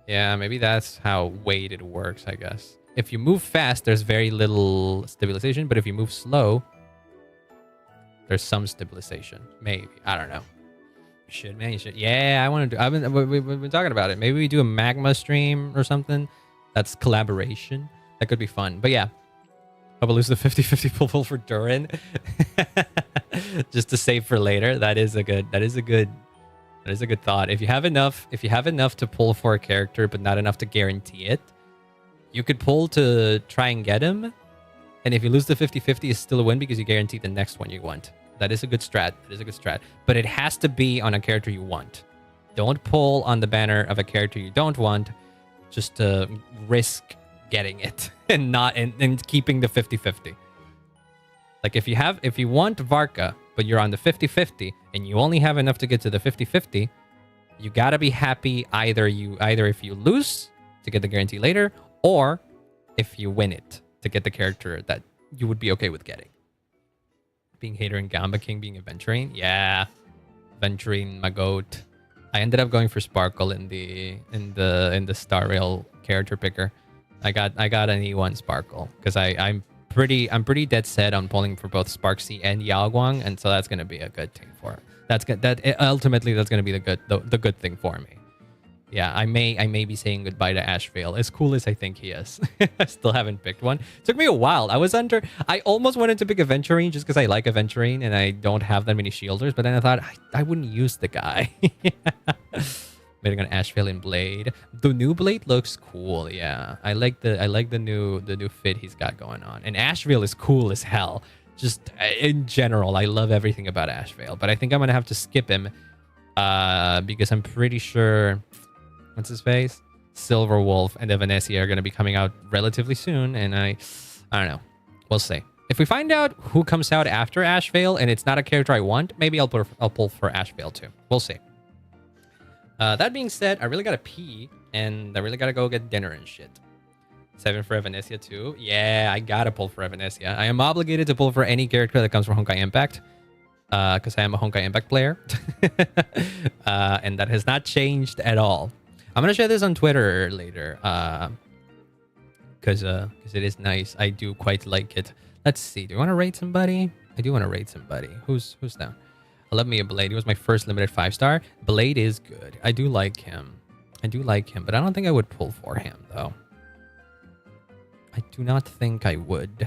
Yeah, maybe that's how weighted works, I guess. If you move fast, there's very little stabilization, but if you move slow, there's some stabilization. Maybe. I don't know. You should, man. You should. Yeah, I want to do. We've been talking about it. Maybe we do a magma stream or something. That's collaboration. That could be fun. But yeah. I'll lose the 50-50 pull for Durin. Just to save for later. That is a good That is a good thought. If you have enough to pull for a character, but not enough to guarantee it, you could pull to try and get him. And if you lose the 50-50, it's still a win because you guarantee the next one you want. That is a good strat. That is a good strat. But it has to be on a character you want. Don't pull on the banner of a character you don't want, just to risk getting it and not and keeping the 50-50. Like if you want Varka, but you're on the 50-50 and you only have enough to get to the 50-50, you gotta be happy either if you lose to get the guarantee later, or if you win it to get the character that you would be okay with getting. Being Hater and Gamba King being Aventurine? Yeah. Aventurine, my goat. I ended up going for Sparkle in the Star Rail character picker. I got an E1 Sparkle because I'm pretty dead set on pulling for both Sparksy and Yao Guang, and so that's gonna be a good thing for it. Ultimately that's gonna be the good thing for me. Yeah, I may be saying goodbye to Ashvale, as cool as I think he is. I still haven't picked one. It took me a while. I almost wanted to pick Aventurine just because I like Aventurine and I don't have that many shielders, but then I thought I wouldn't use the guy. Betting on Ashvale and Blade. The new Blade looks cool. Yeah, I like the new fit he's got going on. And Ashvale is cool as hell. Just in general, I love everything about Ashvale. But I think I'm gonna have to skip him because I'm pretty sure. What's his face? Silver Wolf and Evanesia are going to be coming out relatively soon, and I don't know. We'll see. If we find out who comes out after Ashvale and it's not a character I want, maybe I'll pull for Ashvale too. We'll see. That being said, I really gotta pee, and I really gotta go get dinner and shit. 7 for Evanesia too. Yeah, I gotta pull for Evanesia. I am obligated to pull for any character that comes from Honkai Impact, because I am a Honkai Impact player, and that has not changed at all. I'm gonna share this on Twitter later, because it is nice. I do quite like it. Let's see. Do you want to rate somebody? I do want to rate somebody. Who's down? I love me a Blade. He was my first limited 5-star. Blade is good. I do like him. But I don't think I would pull for him though. I do not think I would.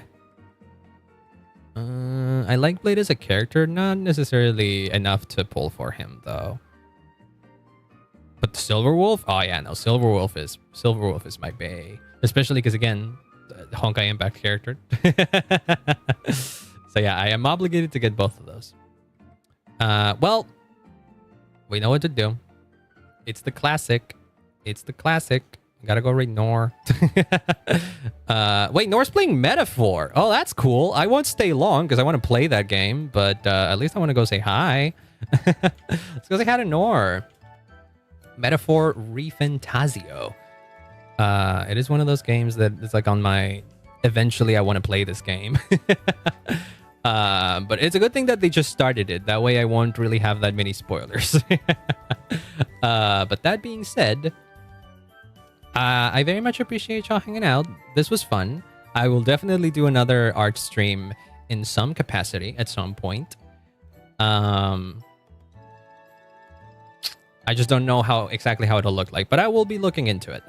I like Blade as a character, not necessarily enough to pull for him though. But the Silver Wolf? Oh yeah, no, Silver Wolf is my bae. Especially because again, the Honkai Impact character. So yeah, I am obligated to get both of those. Well, we know what to do. It's the classic. Gotta go raid Nor. Wait, Nor's playing Metaphor. Oh, that's cool. I won't stay long because I want to play that game, but at least I want to go say hi. Let's go say hi to Nor. Metaphor Refantasio. It is one of those games that is like on my eventually I want to play this game. But it's a good thing that they just started it. That way I won't really have that many spoilers. But that being said, I very much appreciate y'all hanging out. This was fun. I will definitely do another art stream in some capacity at some point. I just don't know exactly how it'll look like, but I will be looking into it.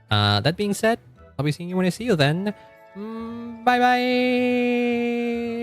That being said, I'll be seeing you when I see you then. Bye bye.